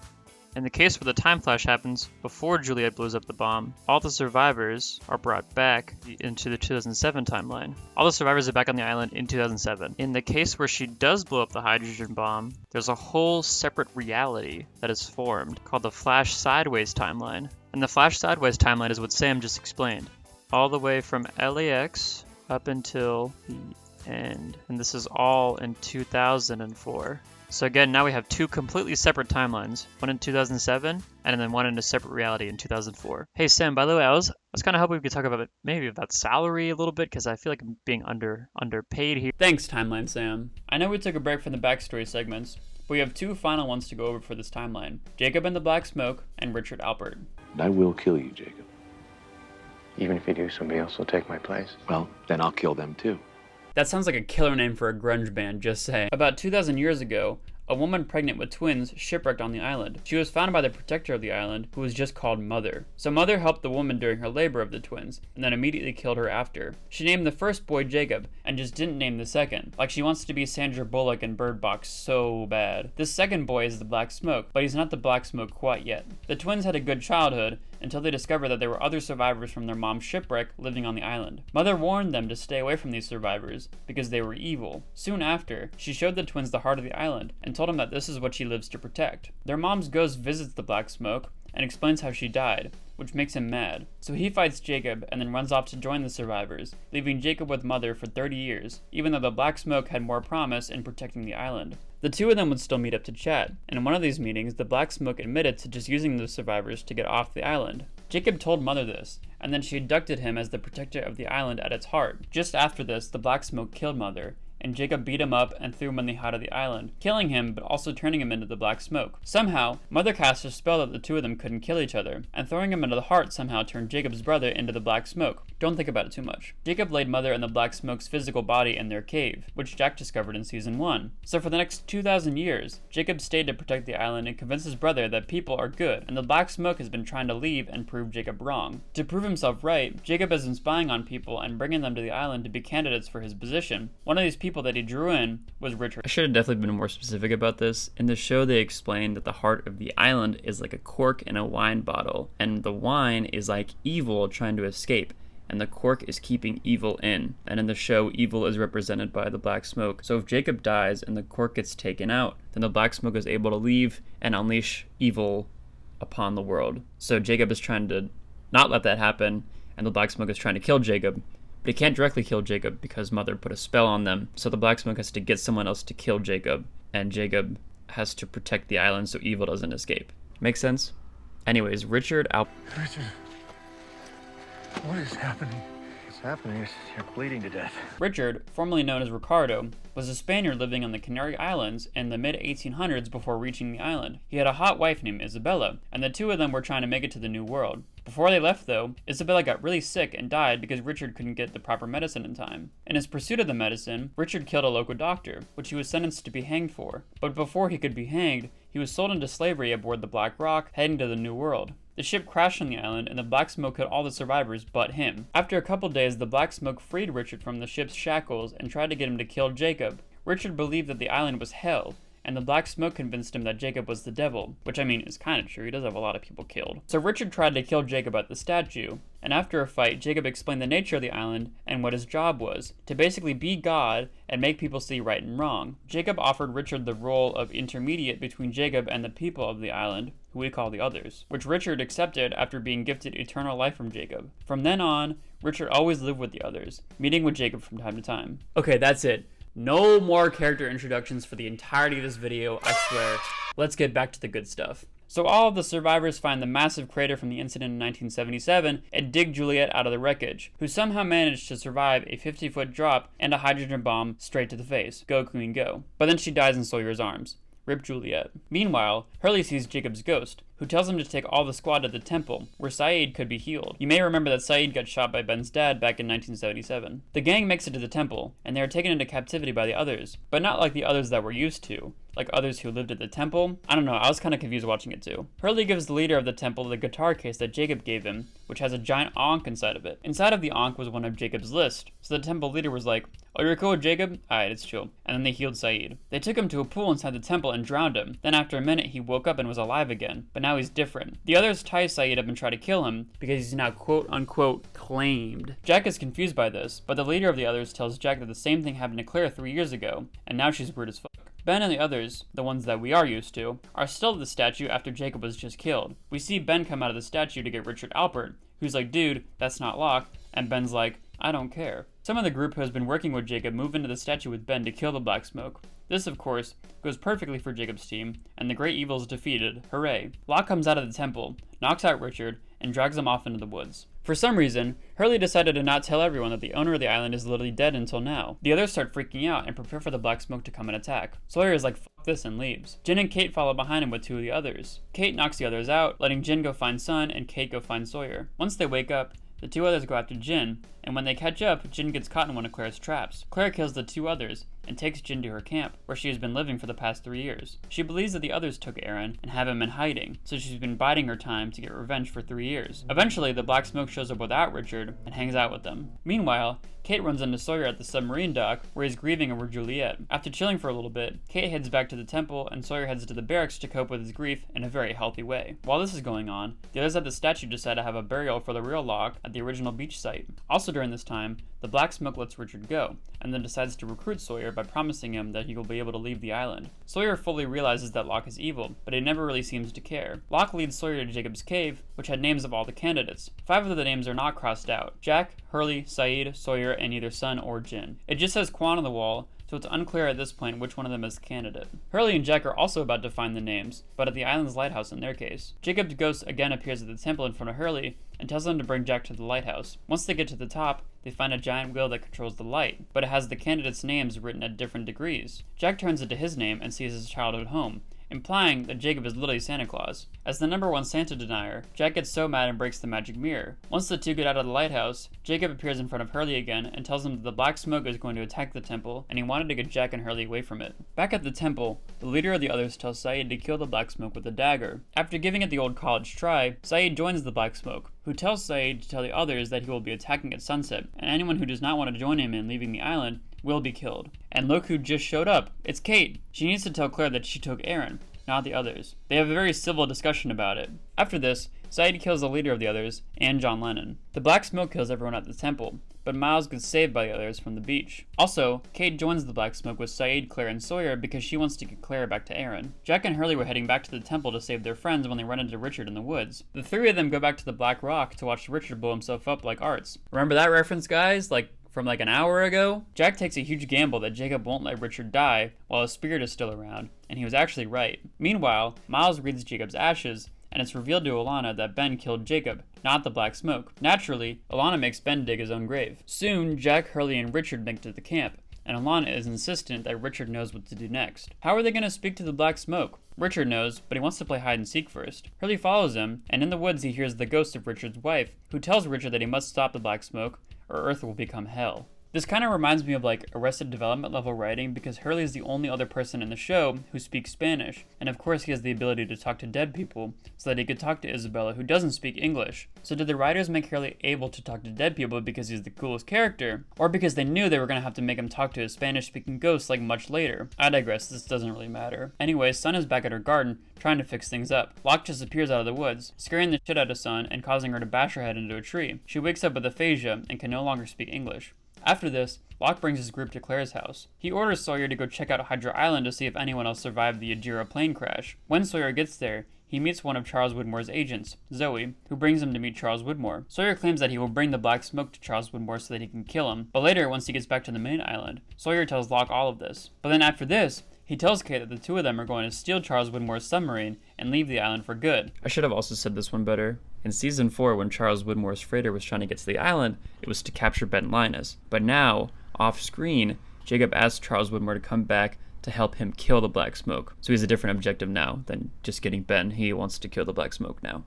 In the case where the time flash happens before Juliet blows up the bomb, all the survivors are brought back into the 2007 timeline. All the survivors are back on the island in 2007. In the case where she does blow up the hydrogen bomb, there's a whole separate reality that is formed called the Flash Sideways timeline. And the Flash Sideways timeline is what Sam just explained, all the way from LAX up until the end. And this is all in 2004. So again, now we have two completely separate timelines, one in 2007 and then one in a separate reality in 2004. Hey Sam, by the way, I was kind of hoping we could talk about maybe about salary a little bit because I feel like I'm being underpaid here. Thanks, Timeline Sam. I know we took a break from the backstory segments, but we have two final ones to go over for this timeline: Jacob and the Black Smoke and Richard Alpert. I will kill you, Jacob. Even if you do, somebody else will take my place. Well, then I'll kill them too. That sounds like a killer name for a grunge band, just saying. About 2,000 years ago, a woman pregnant with twins shipwrecked on the island. She was found by the protector of the island, who was just called Mother. So Mother helped the woman during her labor of the twins, and then immediately killed her after. She named the first boy Jacob, and just didn't name the second. Like she wants to be Sandra Bullock in Bird Box so bad. This second boy is the Black Smoke, but he's not the Black Smoke quite yet. The twins had a good childhood, until they discovered that there were other survivors from their mom's shipwreck living on the island. Mother warned them to stay away from these survivors, because they were evil. Soon after, she showed the twins the heart of the island, and told them that this is what she lives to protect. Their mom's ghost visits the Black Smoke, and explains how she died, which makes him mad. So he fights Jacob and then runs off to join the survivors, leaving Jacob with Mother for 30 years, even though the black smoke had more promise in protecting the island. The two of them would still meet up to chat, and in one of these meetings, the black smoke admitted to just using the survivors to get off the island. Jacob told Mother this, and then she abducted him as the protector of the island at its heart. Just after this, the black smoke killed Mother, and Jacob beat him up and threw him in the hut of the island, killing him but also turning him into the black smoke. Somehow, Mother cast a spell that the two of them couldn't kill each other, and throwing him into the heart somehow turned Jacob's brother into the black smoke. Don't think about it too much. Jacob laid Mother and the black smoke's physical body in their cave, which Jack discovered in season 1. So for the next 2,000 years, Jacob stayed to protect the island and convince his brother that people are good, and the black smoke has been trying to leave and prove Jacob wrong. To prove himself right, Jacob has been spying on people and bringing them to the island to be candidates for his position. One of these people that he drew in was Richard. I should have definitely been more specific about this. In the show, they explained that the heart of the island is like a cork in a wine bottle, and the wine is like evil trying to escape, and the cork is keeping evil in. And in the show, evil is represented by the black smoke. So if Jacob dies and the cork gets taken out, then the black smoke is able to leave and unleash evil upon the world. So Jacob is trying to not let that happen, and the black smoke is trying to kill Jacob. But he can't directly kill Jacob because Mother put a spell on them, so the black smoke has to get someone else to kill Jacob, and Jacob has to protect the island so evil doesn't escape. Make sense? Anyways, Richard, what is happening? What's happening is you're bleeding to death. Richard, formerly known as Ricardo, was a Spaniard living on the Canary Islands in the mid-1800s before reaching the island. He had a hot wife named Isabella, and the two of them were trying to make it to the New World. Before they left, though, Isabella got really sick and died because Richard couldn't get the proper medicine in time. In his pursuit of the medicine, Richard killed a local doctor, which he was sentenced to be hanged for. But before he could be hanged, he was sold into slavery aboard the Black Rock, heading to the New World. The ship crashed on the island, and the black smoke killed all the survivors but him. After a couple days, the black smoke freed Richard from the ship's shackles and tried to get him to kill Jacob. Richard believed that the island was hell, and the black smoke convinced him that Jacob was the devil, which I mean is kind of true. He does have a lot of people killed. So Richard tried to kill Jacob at the statue, and after a fight, Jacob explained the nature of the island and what his job was, to basically be God and make people see right and wrong. Jacob offered Richard the role of intermediate between Jacob and the people of the island, who we call the others, which Richard accepted after being gifted eternal life from Jacob. From then on, Richard always lived with the others, meeting with Jacob from time to time. Okay, that's it. No more character introductions for the entirety of this video, I swear. Let's get back to the good stuff. So all of the survivors find the massive crater from the incident in 1977 and dig Juliet out of the wreckage, who somehow managed to survive a 50-foot drop and a hydrogen bomb straight to the face. Go Queen, go. But then she dies in Sawyer's arms. Rip Juliet. Meanwhile, Hurley sees Jacob's ghost, who tells him to take all the squad to the temple, where Saeed could be healed. You may remember that Saeed got shot by Ben's dad back in 1977. The gang makes it to the temple, and they are taken into captivity by the others, but not like the others that we're used to, like others who lived at the temple. I don't know, I was kind of confused watching it too. Hurley gives the leader of the temple the guitar case that Jacob gave him, which has a giant ankh inside of it. Inside of the ankh was one of Jacob's list, so the temple leader was like, "Oh, you're cool with Jacob? Alright, it's chill." And then they healed Saeed. They took him to a pool inside the temple and drowned him. Then after a minute, he woke up and was alive again, but now he's different. The others tie Saeed up and try to kill him, because he's now quote-unquote claimed. Jack is confused by this, but the leader of the others tells Jack that the same thing happened to Claire 3 years ago, and now she's weird as fuck. Ben and the others, the ones that we are used to, are still at the statue after Jacob was just killed. We see Ben come out of the statue to get Richard Alpert, who's like, "Dude, that's not locked," and Ben's like, "I don't care." Some of the group who has been working with Jacob move into the statue with Ben to kill the black smoke. This, of course, goes perfectly for Jacob's team, and the great evil is defeated. Hooray. Locke comes out of the temple, knocks out Richard, and drags him off into the woods. For some reason, Hurley decided to not tell everyone that the owner of the island is literally dead until now. The others start freaking out and prepare for the black smoke to come and attack. Sawyer is like, "Fuck this," and leaves. Jin and Kate follow behind him with 2 of the others. Kate knocks the others out, letting Jin go find Sun and Kate go find Sawyer. Once they wake up, the 2 others go after Jin, and when they catch up, Jin gets caught in one of Claire's traps. Claire kills the 2 others and takes Jin to her camp, where she has been living for the past 3 years. She believes that the others took Aaron and have him in hiding, so she's been biding her time to get revenge for 3 years. Eventually, the black smoke shows up without Richard and hangs out with them. Meanwhile, Kate runs into Sawyer at the submarine dock, where he's grieving over Juliet. After chilling for a little bit, Kate heads back to the temple, and Sawyer heads to the barracks to cope with his grief in a very healthy way. While this is going on, the others at the statue decide to have a burial for the real Locke at the original beach site. Also during this time, the black smoke lets Richard go, and then decides to recruit Sawyer by promising him that he will be able to leave the island. Sawyer fully realizes that Locke is evil, but he never really seems to care. Locke leads Sawyer to Jacob's cave, which had names of all the candidates. 5 of the names are not crossed out: Jack, Hurley, Saeed, Sawyer, and either Sun or Jin. It just says Quan on the wall, so it's unclear at this point which one of them is the candidate. Hurley and Jack are also about to find the names, but at the island's lighthouse in their case. Jacob's ghost again appears at the temple in front of Hurley and tells them to bring Jack to the lighthouse. Once they get to the top, they find a giant wheel that controls the light, but it has the candidates' names written at different degrees. Jack turns it to his name and sees his childhood home, implying that Jacob is literally Santa Claus. As the number 1 Santa denier, Jack gets so mad and breaks the magic mirror. Once the two get out of the lighthouse, Jacob appears in front of Hurley again and tells him that the black smoke is going to attack the temple, and he wanted to get Jack and Hurley away from it. Back at the temple, the leader of the others tells Saeed to kill the black smoke with a dagger. After giving it the old college try, Saeed joins the black smoke, who tells Saeed to tell the others that he will be attacking at sunset, and anyone who does not want to join him in leaving the island will be killed. And look who just showed up. It's Kate. She needs to tell Claire that she took Aaron, not the others. They have a very civil discussion about it. After this, Saeed kills the leader of the others, and John Lennon. The black smoke kills everyone at the temple, but Miles gets saved by the others from the beach. Also, Kate joins the black smoke with Saeed, Claire, and Sawyer because she wants to get Claire back to Aaron. Jack and Hurley were heading back to the temple to save their friends when they run into Richard in the woods. The 3 of them go back to the Black Rock to watch Richard blow himself up like Arts. Remember that reference, guys? From an hour ago? Jack takes a huge gamble that Jacob won't let Richard die while his spirit is still around, and he was actually right. Meanwhile, Miles reads Jacob's ashes, and it's revealed to Alana that Ben killed Jacob, not the black smoke. Naturally, Alana makes Ben dig his own grave. Soon, Jack, Hurley, and Richard make it to the camp, and Alana is insistent that Richard knows what to do next. How are they going to speak to the black smoke? Richard knows, but he wants to play hide and seek first. Hurley follows him, and in the woods he hears the ghost of Richard's wife, who tells Richard that he must stop the black smoke, or Earth will become hell. This kind of reminds me of Arrested Development level writing because Hurley is the only other person in the show who speaks Spanish, and of course he has the ability to talk to dead people so that he could talk to Isabella who doesn't speak English. So did the writers make Hurley able to talk to dead people because he's the coolest character, or because they knew they were going to have to make him talk to a Spanish speaking ghost much later? I digress, this doesn't really matter. Anyway, Sun is back at her garden trying to fix things up. Locke just appears out of the woods, scaring the shit out of Sun and causing her to bash her head into a tree. She wakes up with aphasia and can no longer speak English. After this, Locke brings his group to Claire's house. He orders Sawyer to go check out Hydra Island to see if anyone else survived the Ajira plane crash. When Sawyer gets there, he meets one of Charles Widmore's agents, Zoe, who brings him to meet Charles Widmore. Sawyer claims that he will bring the black smoke to Charles Widmore so that he can kill him, but later, once he gets back to the main island, Sawyer tells Locke all of this. But then after this, he tells Kate that the 2 of them are going to steal Charles Widmore's submarine and leave the island for good. I should have also said this one better. In season 4, when Charles Widmore's freighter was trying to get to the island, it was to capture Ben Linus. But now, off screen, Jacob asks Charles Widmore to come back to help him kill the black smoke. So he has a different objective now than just getting Ben. He wants to kill the black smoke now.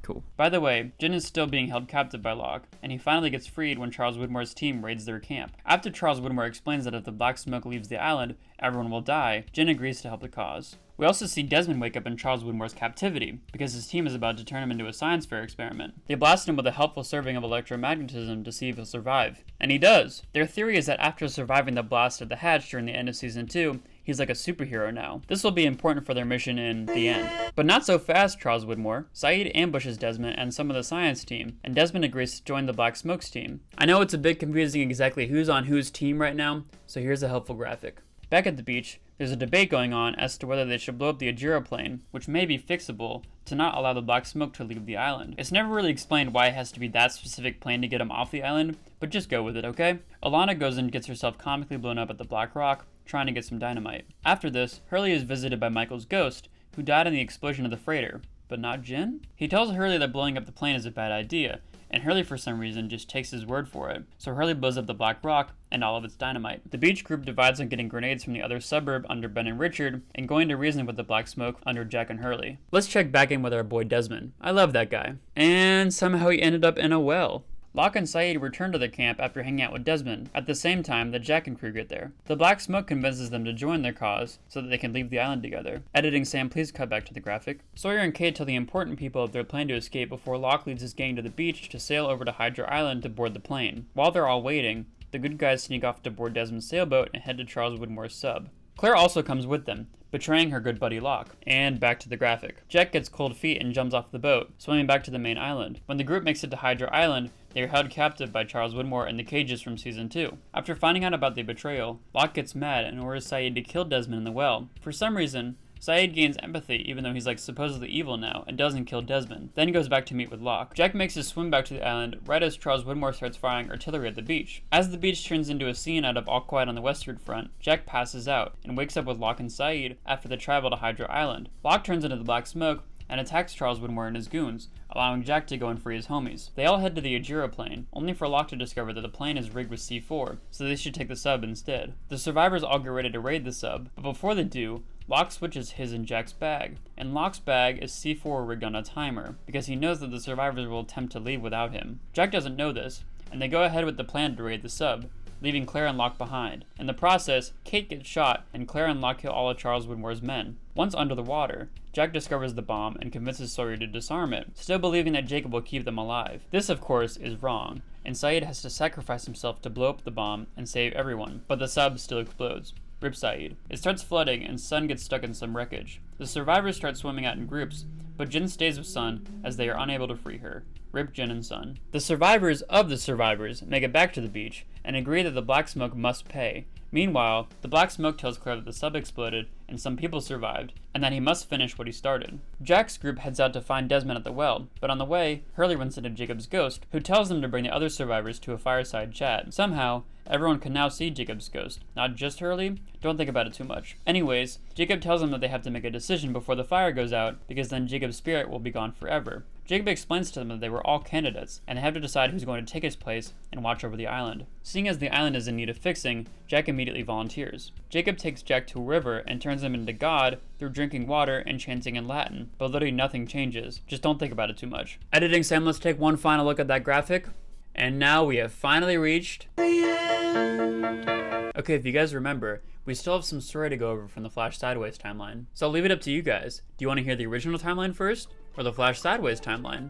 Cool. By the way, Jin is still being held captive by Locke, and he finally gets freed when Charles Widmore's team raids their camp. After Charles Widmore explains that if the black smoke leaves the island, everyone will die, Jin agrees to help the cause. We also see Desmond wake up in Charles Widmore's captivity, because his team is about to turn him into a science fair experiment. They blast him with a helpful serving of electromagnetism to see if he'll survive. And he does! Their theory is that after surviving the blast of the hatch during the end of season 2, he's like a superhero now. This will be important for their mission in the end. But not so fast, Charles Widmore. Saeed ambushes Desmond and some of the science team, and Desmond agrees to join the Black Smokes team. I know it's a bit confusing exactly who's on whose team right now, so here's a helpful graphic. Back at the beach, there's a debate going on as to whether they should blow up the Ajira plane, which may be fixable, to not allow the black smoke to leave the island. It's never really explained why it has to be that specific plane to get him off the island, but just go with it, okay? Alana goes and gets herself comically blown up at the Black Rock, trying to get some dynamite. After this, Hurley is visited by Michael's ghost, who died in the explosion of the freighter, but not Jin? He tells Hurley that blowing up the plane is a bad idea, and Hurley for some reason just takes his word for it, so Hurley blows up the Black Rock and all of its dynamite. The beach group divides on getting grenades from the other suburb under Ben and Richard, and going to reason with the Black Smoke under Jack and Hurley. Let's check back in with our boy Desmond. I love that guy. And somehow he ended up in a well. Locke and Saeed return to their camp after hanging out with Desmond, at the same time that Jack and crew get there. The Black Smoke convinces them to join their cause, so that they can leave the island together. Editing Sam, please cut back to the graphic. Sawyer and Kate tell the important people of their plan to escape before Locke leads his gang to the beach to sail over to Hydra Island to board the plane. While they're all waiting, the good guys sneak off to board Desmond's sailboat and head to Charles Widmore's sub. Claire also comes with them, betraying her good buddy Locke. And back to the graphic. Jack gets cold feet and jumps off the boat, swimming back to the main island. When the group makes it to Hydra Island, They are held captive by Charles Widmore in the cages from season 2. After finding out about the betrayal, Locke gets mad and orders Sayid to kill Desmond in the well. For some reason, Sayid gains empathy even though he's like supposedly evil now and doesn't kill Desmond, then goes back to meet with Locke. Jack makes his swim back to the island right as Charles Widmore starts firing artillery at the beach. As the beach turns into a scene out of All Quiet on the Western Front, Jack passes out and wakes up with Locke and Sayid after the travel to Hydra Island. Locke turns into the black smoke and attacks Charles Widmore and his goons, allowing Jack to go and free his homies. They all head to the Ajira plane, only for Locke to discover that the plane is rigged with C4, so they should take the sub instead. The survivors all get ready to raid the sub, but before they do, Locke switches his and Jack's bag, and Locke's bag is C4 rigged on a timer, because he knows that the survivors will attempt to leave without him. Jack doesn't know this, and they go ahead with the plan to raid the sub, leaving Claire and Locke behind. In the process, Kate gets shot, and Claire and Locke kill all of Charles Widmore's men. Once under the water, Jack discovers the bomb and convinces Sawyer to disarm it, still believing that Jacob will keep them alive. This, of course, is wrong, and Sayid has to sacrifice himself to blow up the bomb and save everyone, but the sub still explodes. Rip Sayid. It starts flooding and Sun gets stuck in some wreckage. The survivors start swimming out in groups, but Jin stays with Sun as they are unable to free her. Rip Jin and Sun. The survivors of the survivors make it back to the beach and agree that the black smoke must pay. Meanwhile, the black smoke tells Claire that the sub exploded and some people survived, and that he must finish what he started. Jack's group heads out to find Desmond at the well, but on the way, Hurley runs into Jacob's ghost, who tells them to bring the other survivors to a fireside chat. Somehow, everyone can now see Jacob's ghost, not just Hurley. Don't think about it too much. Anyways, Jacob tells them that they have to make a decision before the fire goes out, because then Jacob's spirit will be gone forever. Jacob explains to them that they were all candidates, and they have to decide who's going to take his place and watch over the island. Seeing as the island is in need of fixing, Jack immediately volunteers. Jacob takes Jack to a river and turns him into God through drinking water and chanting in Latin, but literally nothing changes. Just don't think about it too much. Editing Sam, let's take one final look at that graphic. And now we have finally reached the end. Okay, if you guys remember, we still have some story to go over from the Flash Sideways timeline. So I'll leave it up to you guys. Do you want to hear the original timeline first, or the Flash Sideways timeline?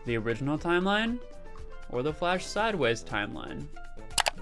The original timeline, or the Flash Sideways timeline?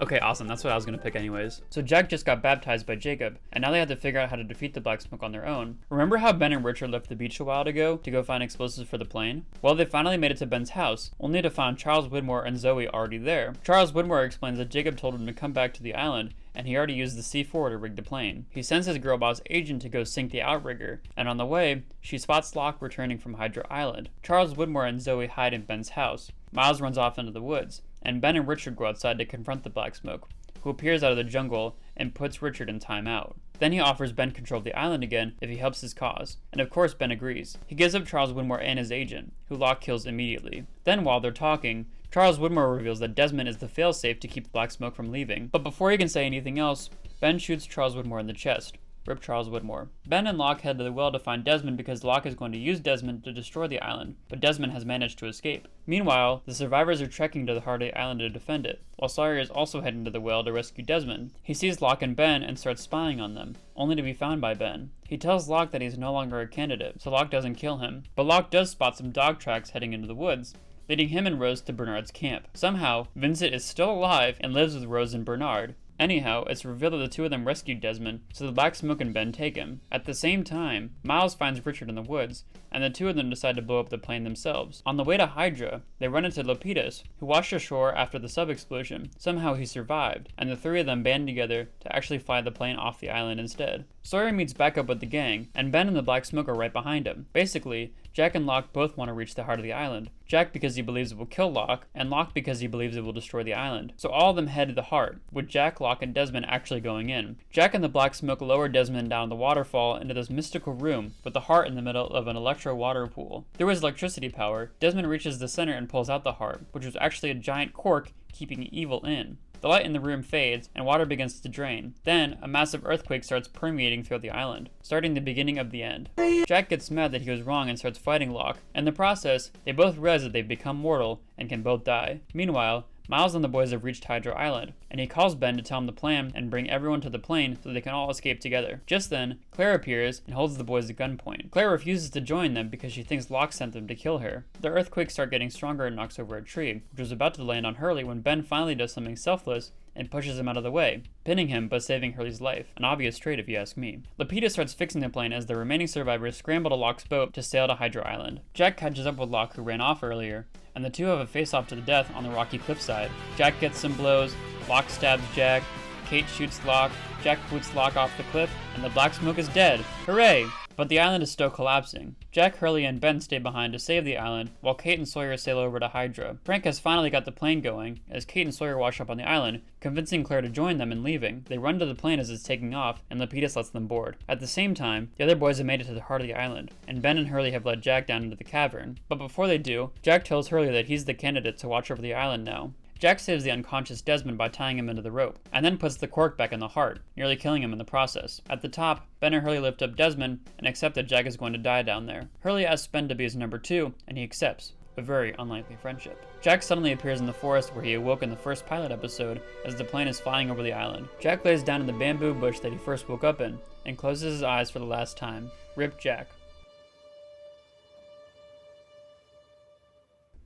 Okay, awesome, that's what I was gonna pick anyways. So Jack just got baptized by Jacob, and now they have to figure out how to defeat the Black Smoke on their own. Remember how Ben and Richard left the beach a while ago to go find explosives for the plane? Well, they finally made it to Ben's house, only to find Charles Widmore and Zoe already there. Charles Widmore explains that Jacob told him to come back to the island, and he already used the C4 to rig the plane. He sends his girl boss agent to go sink the outrigger, and on the way, she spots Locke returning from Hydra Island. Charles Widmore and Zoe hide in Ben's house. Miles runs off into the woods, and Ben and Richard go outside to confront the Black Smoke, who appears out of the jungle and puts Richard in timeout. Then he offers Ben control of the island again if he helps his cause, and of course Ben agrees. He gives up Charles Widmore and his agent, who Locke kills immediately. Then while they're talking, Charles Widmore reveals that Desmond is the failsafe to keep the Black Smoke from leaving. But before he can say anything else, Ben shoots Charles Widmore in the chest. Rip Charles Widmore. Ben and Locke head to the well to find Desmond because Locke is going to use Desmond to destroy the island, but Desmond has managed to escape. Meanwhile, the survivors are trekking to the heart of the island to defend it, while Sawyer is also heading to the well to rescue Desmond. He sees Locke and Ben and starts spying on them, only to be found by Ben. He tells Locke that he's no longer a candidate, so Locke doesn't kill him, but Locke does spot some dog tracks heading into the woods, leading him and Rose to Bernard's camp. Somehow, Vincent is still alive and lives with Rose and Bernard. Anyhow, it's revealed that the two of them rescued Desmond, so the Black Smoke and Ben take him. At the same time, Miles finds Richard in the woods, and the two of them decide to blow up the plane themselves. On the way to Hydra, they run into Lapidus, who washed ashore after the sub-explosion. Somehow he survived, and the three of them band together to actually fly the plane off the island instead. Sawyer meets back up with the gang, and Ben and the Black Smoke are right behind him. Basically, Jack and Locke both want to reach the heart of the island. Jack because he believes it will kill Locke, and Locke because he believes it will destroy the island. So all of them head to the heart, with Jack, Locke, and Desmond actually going in. Jack and the Black Smoke lower Desmond down the waterfall into this mystical room, with the heart in the middle of an electro water pool. Through his electricity power, Desmond reaches the center and pulls out the heart, which was actually a giant cork keeping evil in. The light in the room fades, and water begins to drain. Then, a massive earthquake starts permeating throughout the island, starting the beginning of the end. Jack gets mad that he was wrong and starts fighting Locke. In the process, they both realize that they've become mortal and can both die. Meanwhile, Miles and the boys have reached Hydra Island, and he calls Ben to tell him the plan and bring everyone to the plane so they can all escape together. Just then, Claire appears and holds the boys at gunpoint. Claire refuses to join them because she thinks Locke sent them to kill her. The earthquakes start getting stronger and knocks over a tree, which was about to land on Hurley when Ben finally does something selfless and pushes him out of the way, pinning him but saving Hurley's life. An obvious trait if you ask me. Lapita starts fixing the plane as the remaining survivors scramble to Locke's boat to sail to Hydra Island. Jack catches up with Locke, who ran off earlier, and the two have a face-off to the death on the rocky cliffside. Jack gets some blows, Locke stabs Jack, Kate shoots Locke, Jack boots Locke off the cliff, and the black smoke is dead. Hooray! But the island is still collapsing. Jack, Hurley, and Ben stay behind to save the island, while Kate and Sawyer sail over to Hydra. Frank has finally got the plane going, as Kate and Sawyer wash up on the island, convincing Claire to join them in leaving. They run to the plane as it's taking off, and Lapidus lets them board. At the same time, the other boys have made it to the heart of the island, and Ben and Hurley have led Jack down into the cavern. But before they do, Jack tells Hurley that he's the candidate to watch over the island now. Jack saves the unconscious Desmond by tying him into the rope, and then puts the cork back in the heart, nearly killing him in the process. At the top, Ben and Hurley lift up Desmond and accept that Jack is going to die down there. Hurley asks Ben to be his number 2, and he accepts. A very unlikely friendship. Jack suddenly appears in the forest where he awoke in the first pilot episode as the plane is flying over the island. Jack lays down in the bamboo bush that he first woke up in, and closes his eyes for the last time. Rip Jack.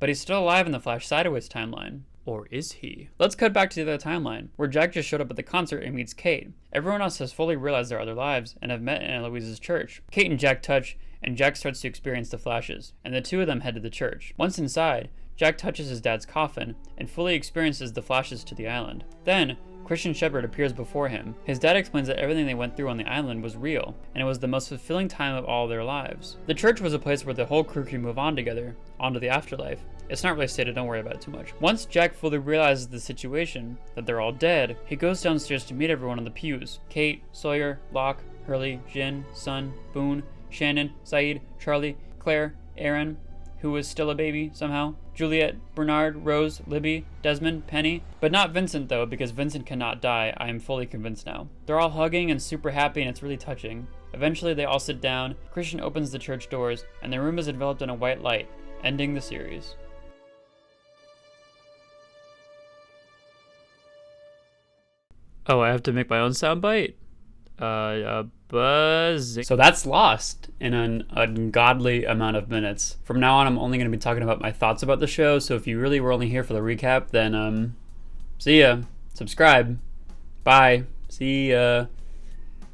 But he's still alive in the Flash Sideways timeline. Or is he? Let's cut back to the other timeline, where Jack just showed up at the concert and meets Kate. Everyone else has fully realized their other lives and have met in Eloise's church. Kate and Jack touch, and Jack starts to experience the flashes, and the two of them head to the church. Once inside, Jack touches his dad's coffin and fully experiences the flashes to the island. Then, Christian Shepherd appears before him. His dad explains that everything they went through on the island was real, and it was the most fulfilling time of all their lives. The church was a place where the whole crew could move on together, onto the afterlife. It's not really stated, don't worry about it too much. Once Jack fully realizes the situation, that they're all dead, he goes downstairs to meet everyone in the pews. Kate, Sawyer, Locke, Hurley, Jin, Sun, Boone, Shannon, Saeed, Charlie, Claire, Aaron, who was still a baby somehow, Juliet, Bernard, Rose, Libby, Desmond, Penny, but not Vincent though, because Vincent cannot die, I am fully convinced now. They're all hugging and super happy, and it's really touching. Eventually they all sit down, Christian opens the church doors, and the room is enveloped in a white light, ending the series. Oh, I have to make my own soundbite? Buzzing. So that's Lost in an ungodly amount of minutes. From now on, I'm only going to be talking about my thoughts about the show, so if you really were only here for the recap, then, see ya. Subscribe. Bye. See ya.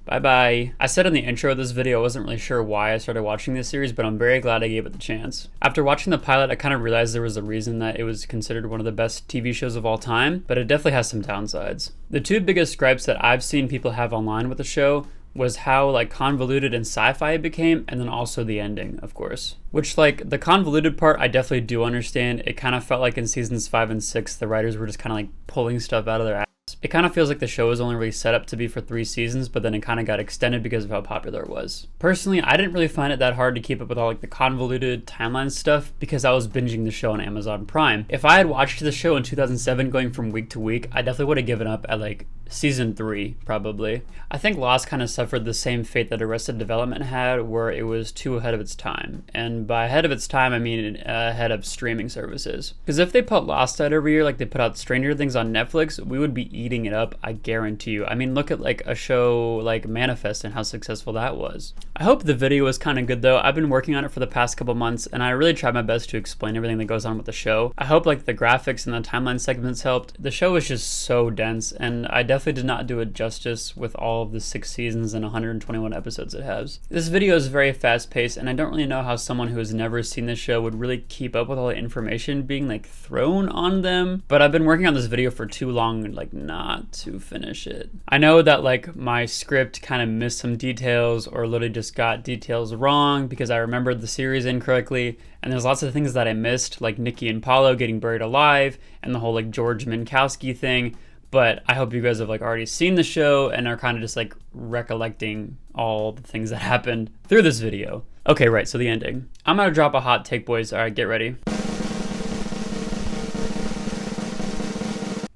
Bye-bye. I said in the intro of this video I wasn't really sure why I started watching this series, but I'm very glad I gave it the chance. After watching the pilot, I kind of realized there was a reason that it was considered one of the best TV shows of all time, but it definitely has some downsides. The two biggest gripes that I've seen people have online with the show was how convoluted and sci-fi it became, and then also the ending, of course. Which, the convoluted part I definitely do understand. It kind of felt like in seasons 5 and 6 the writers were just kind of pulling stuff out of their ass. It kind of feels like the show was only really set up to be for 3 seasons, but then it kind of got extended because of how popular it was. Personally, I didn't really find it that hard to keep up with all the convoluted timeline stuff because I was binging the show on Amazon Prime. If I had watched the show in 2007 going from week to week, I definitely would have given up at season 3, probably. I think Lost kind of suffered the same fate that Arrested Development had, where it was too ahead of its time. And by ahead of its time, I mean ahead of streaming services. Because if they put Lost out every year like they put out Stranger Things on Netflix, we would be eating it up, I guarantee you. I mean, look at a show like Manifest and how successful that was. I hope the video was kind of good though. I've been working on it for the past couple months, and I really tried my best to explain everything that goes on with the show. I hope the graphics and the timeline segments helped. The show is just so dense, and I definitely did not do it justice with all of the 6 seasons and 121 episodes it has. This video is very fast paced, and I don't really know how someone who has never seen this show would really keep up with all the information being thrown on them, but I've been working on this video for too long not to finish it. I know that my script kind of missed some details or literally just got details wrong because I remembered the series incorrectly, and there's lots of things that I missed, like Nikki and Paulo getting buried alive and the whole George Minkowski thing. But I hope you guys have already seen the show and are kind of just recollecting all the things that happened through this video. Okay, right, so the ending. I'm gonna drop a hot take, boys. All right, get ready.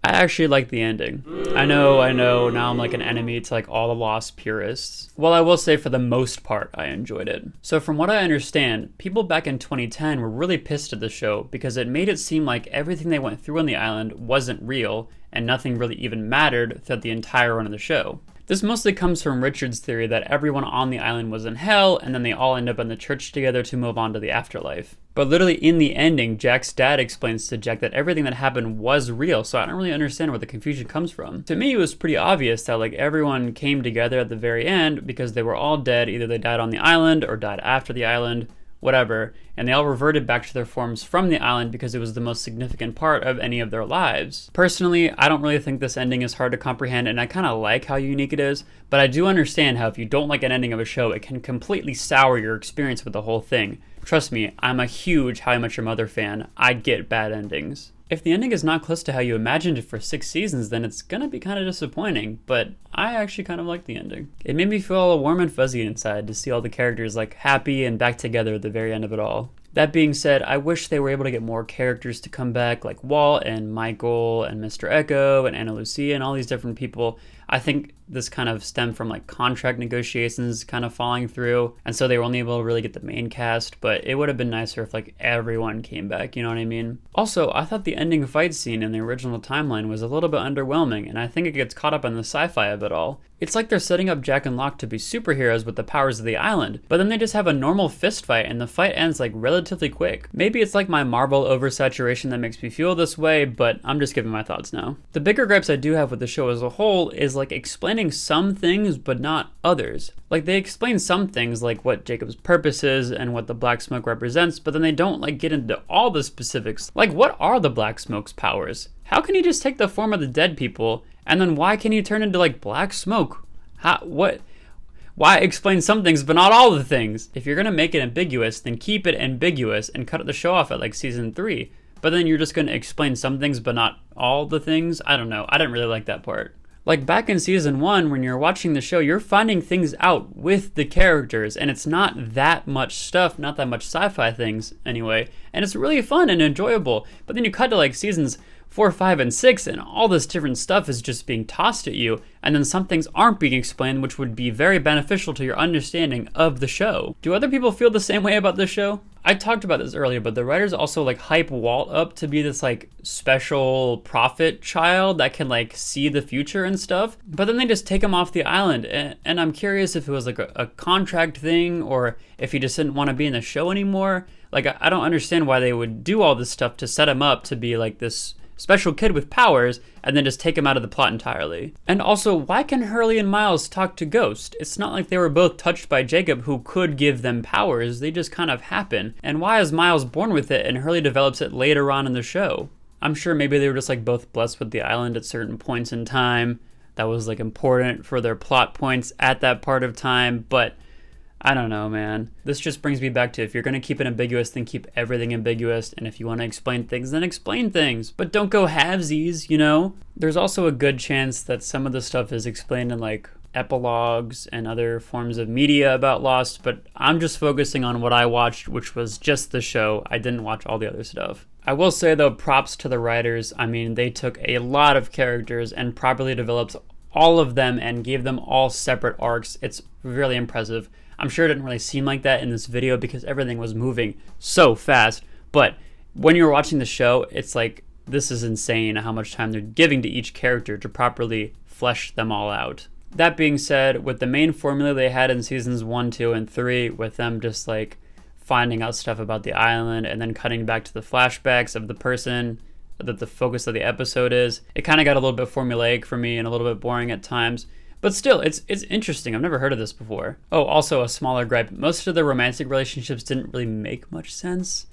I actually like the ending. I know, now I'm an enemy to all the Lost purists. Well, I will say for the most part, I enjoyed it. So from what I understand, people back in 2010 were really pissed at the show because it made it seem like everything they went through on the island wasn't real and nothing really even mattered throughout the entire run of the show. This mostly comes from Richard's theory that everyone on the island was in hell, and then they all end up in the church together to move on to the afterlife. But literally in the ending, Jack's dad explains to Jack that everything that happened was real, so I don't really understand where the confusion comes from. To me, it was pretty obvious that like everyone came together at the very end because they were all dead. Either they died on the island or died after the island, whatever, and they all reverted back to their forms from the island because it was the most significant part of any of their lives. Personally, I don't really think this ending is hard to comprehend, and I kind of like how unique it is, but I do understand how if you don't like an ending of a show, it can completely sour your experience with the whole thing. Trust me, I'm a huge How I Met Your Mother fan. I get bad endings. If the ending is not close to how you imagined it for 6 seasons, then it's gonna be kind of disappointing, but I actually kind of liked the ending. It made me feel all warm and fuzzy inside to see all the characters like happy and back together at the very end of it all. That being said, I wish they were able to get more characters to come back, like Walt and Michael and Mr. Echo and Ana Lucia and all these different people. I think this kind of stemmed from like contract negotiations kind of falling through, and so they were only able to really get the main cast, but it would have been nicer if like everyone came back, you know what I mean? Also, I thought the ending fight scene in the original timeline was a little bit underwhelming, and I think it gets caught up in the sci-fi of it all. It's like they're setting up Jack and Locke to be superheroes with the powers of the island, but then they just have a normal fist fight and the fight ends like relatively quick. Maybe it's like my Marvel oversaturation that makes me feel this way, but I'm just giving my thoughts now. The bigger gripes I do have with the show as a whole is like explaining some things but not others. Like they explain some things like what Jacob's purpose is and what the black smoke represents, but then they don't like get into all the specifics. Like what are the black smoke's powers? How can he just take the form of the dead people? And then why can he turn into like black smoke? Why explain some things but not all the things? If you're gonna make it ambiguous, then keep it ambiguous and cut the show off at like season 3. But then you're just gonna explain some things but not all the things? I don't know. I didn't really like that part. Like back in season 1, when you're watching the show, you're finding things out with the characters, and it's not that much stuff, not that much sci-fi things anyway, and it's really fun and enjoyable. But then you cut to like seasons 4, 5, and 6, and all this different stuff is just being tossed at you, and then some things aren't being explained, which would be very beneficial to your understanding of the show. Do other people feel the same way about this show? I talked about this earlier, but the writers also like hype Walt up to be this like special prophet child that can like see the future and stuff, but then they just take him off the island, and I'm curious if it was like a contract thing or if he just didn't want to be in the show anymore. Like I don't understand why they would do all this stuff to set him up to be like this special kid with powers and then just take him out of the plot entirely. And also, why can Hurley and Miles talk to Ghost? It's not like they were both touched by Jacob who could give them powers, they just kind of happen. And why is Miles born with it and Hurley develops it later on in the show? I'm sure maybe they were just like both blessed with the island at certain points in time that was like important for their plot points at that part of time, but I don't know, man. This just brings me back to if you're going to keep it ambiguous, then keep everything ambiguous. And if you want to explain things, then explain things. But don't go halvesies, you know? There's also a good chance that some of the stuff is explained in like epilogues and other forms of media about Lost, but I'm just focusing on what I watched, which was just the show. I didn't watch all the other stuff. I will say though, props to the writers. I mean, they took a lot of characters and properly developed all of them and gave them all separate arcs. It's really impressive. I'm sure it didn't really seem like that in this video because everything was moving so fast, but when you're watching the show, it's like, this is insane how much time they're giving to each character to properly flesh them all out. That being said, with the main formula they had in seasons 1, 2, and 3, with them just like finding out stuff about the island and then cutting back to the flashbacks of the person that the focus of the episode is, it kind of got a little bit formulaic for me and a little bit boring at times. But still, it's interesting. I've never heard of this before. Oh, also a smaller gripe. Most of the romantic relationships didn't really make much sense.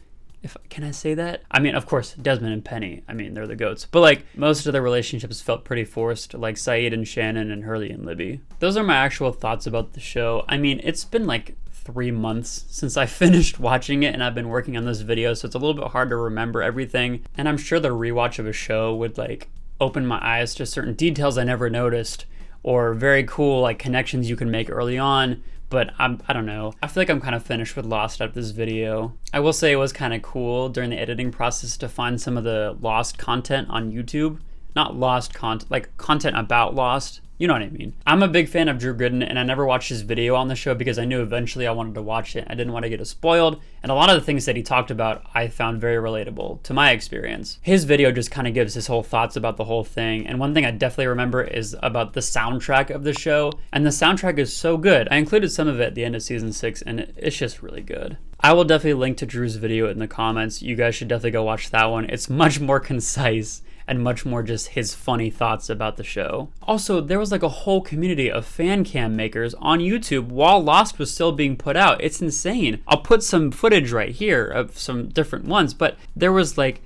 Can I say that? I mean, of course, Desmond and Penny. I mean, they're the goats. But like, most of the relationships felt pretty forced, like Saeed and Shannon and Hurley and Libby. Those are my actual thoughts about the show. I mean, it's been like 3 months since I finished watching it and I've been working on this video, so it's a little bit hard to remember everything. And I'm sure the rewatch of a show would like open my eyes to certain details I never noticed, or very cool like connections you can make early on, but I don't know. I feel like I'm kind of finished with Lost after this video. I will say it was kind of cool during the editing process to find some of the Lost content on YouTube. not Lost content, like content about Lost. You know what I mean. I'm a big fan of Drew Gooden, and I never watched his video on the show because I knew eventually I wanted to watch it. I didn't want to get it spoiled, and a lot of the things that he talked about I found very relatable to my experience. His video just kind of gives his whole thoughts about the whole thing, and one thing I definitely remember is about the soundtrack of the show, and the soundtrack is so good. I included some of it at the end of season 6, and it's just really good. I will definitely link to Drew's video in the comments. You guys should definitely go watch that one. It's much more concise and much more just his funny thoughts about the show. Also, there was like a whole community of fan cam makers on YouTube while Lost was still being put out. It's insane. I'll put some footage right here of some different ones, but there was like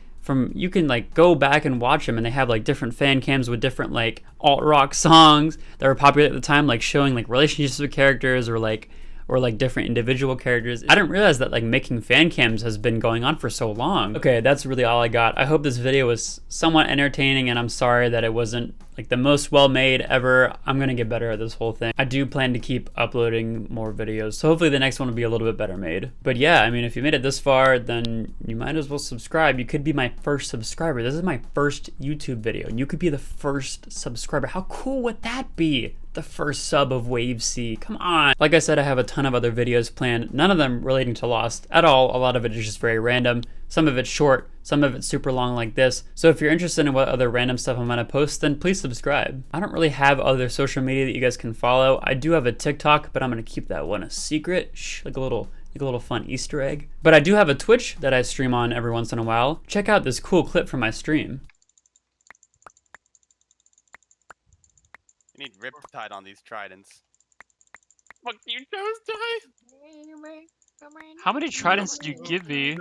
you can like go back and watch them, and they have like different fan cams with different like alt rock songs that were popular at the time, like showing like relationships with characters or like different individual characters. I didn't realize that like making fan cams has been going on for so long. Okay, that's really all I got. I hope this video was somewhat entertaining, and I'm sorry that it wasn't like the most well made ever. I'm gonna get better at this whole thing. I do plan to keep uploading more videos, so hopefully the next one will be a little bit better made. But yeah, I mean, if you made it this far, then you might as well subscribe. You could be my first subscriber. This is my first YouTube video, and you could be the first subscriber. How cool would that be? The first sub of Wave C. Come on. Like I said, I have a ton of other videos planned, none of them relating to Lost at all. A lot of it is just very random. Some of it's short, some of it's super long like this. So if you're interested in what other random stuff I'm gonna post, then please subscribe. I don't really have other social media that you guys can follow. I do have a TikTok, but I'm gonna keep that one a secret. Shh, like a little fun Easter egg. But I do have a Twitch that I stream on every once in a while. Check out this cool clip from my stream. You need riptide on these tridents. Fuck you, Toasty! How many tridents did you give me?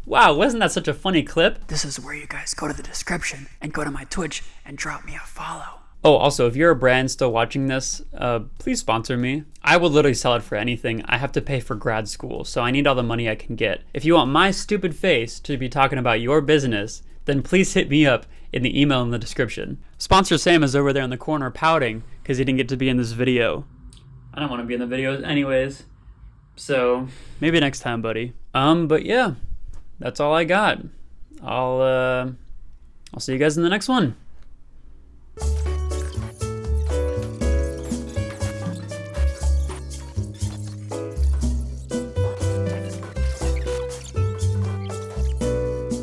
Wow, wasn't that such a funny clip? This is where you guys go to the description and go to my Twitch and drop me a follow. Oh, also, if you're a brand still watching this, please sponsor me. I will literally sell it for anything. I have to pay for grad school, so I need all the money I can get. If you want my stupid face to be talking about your business, then please hit me up in the email in the description. Sponsor Sam is over there in the corner pouting because he didn't get to be in this video. I don't want to be in the videos anyways, so maybe next time, buddy. But yeah, that's all I got. I'll see you guys in the next one.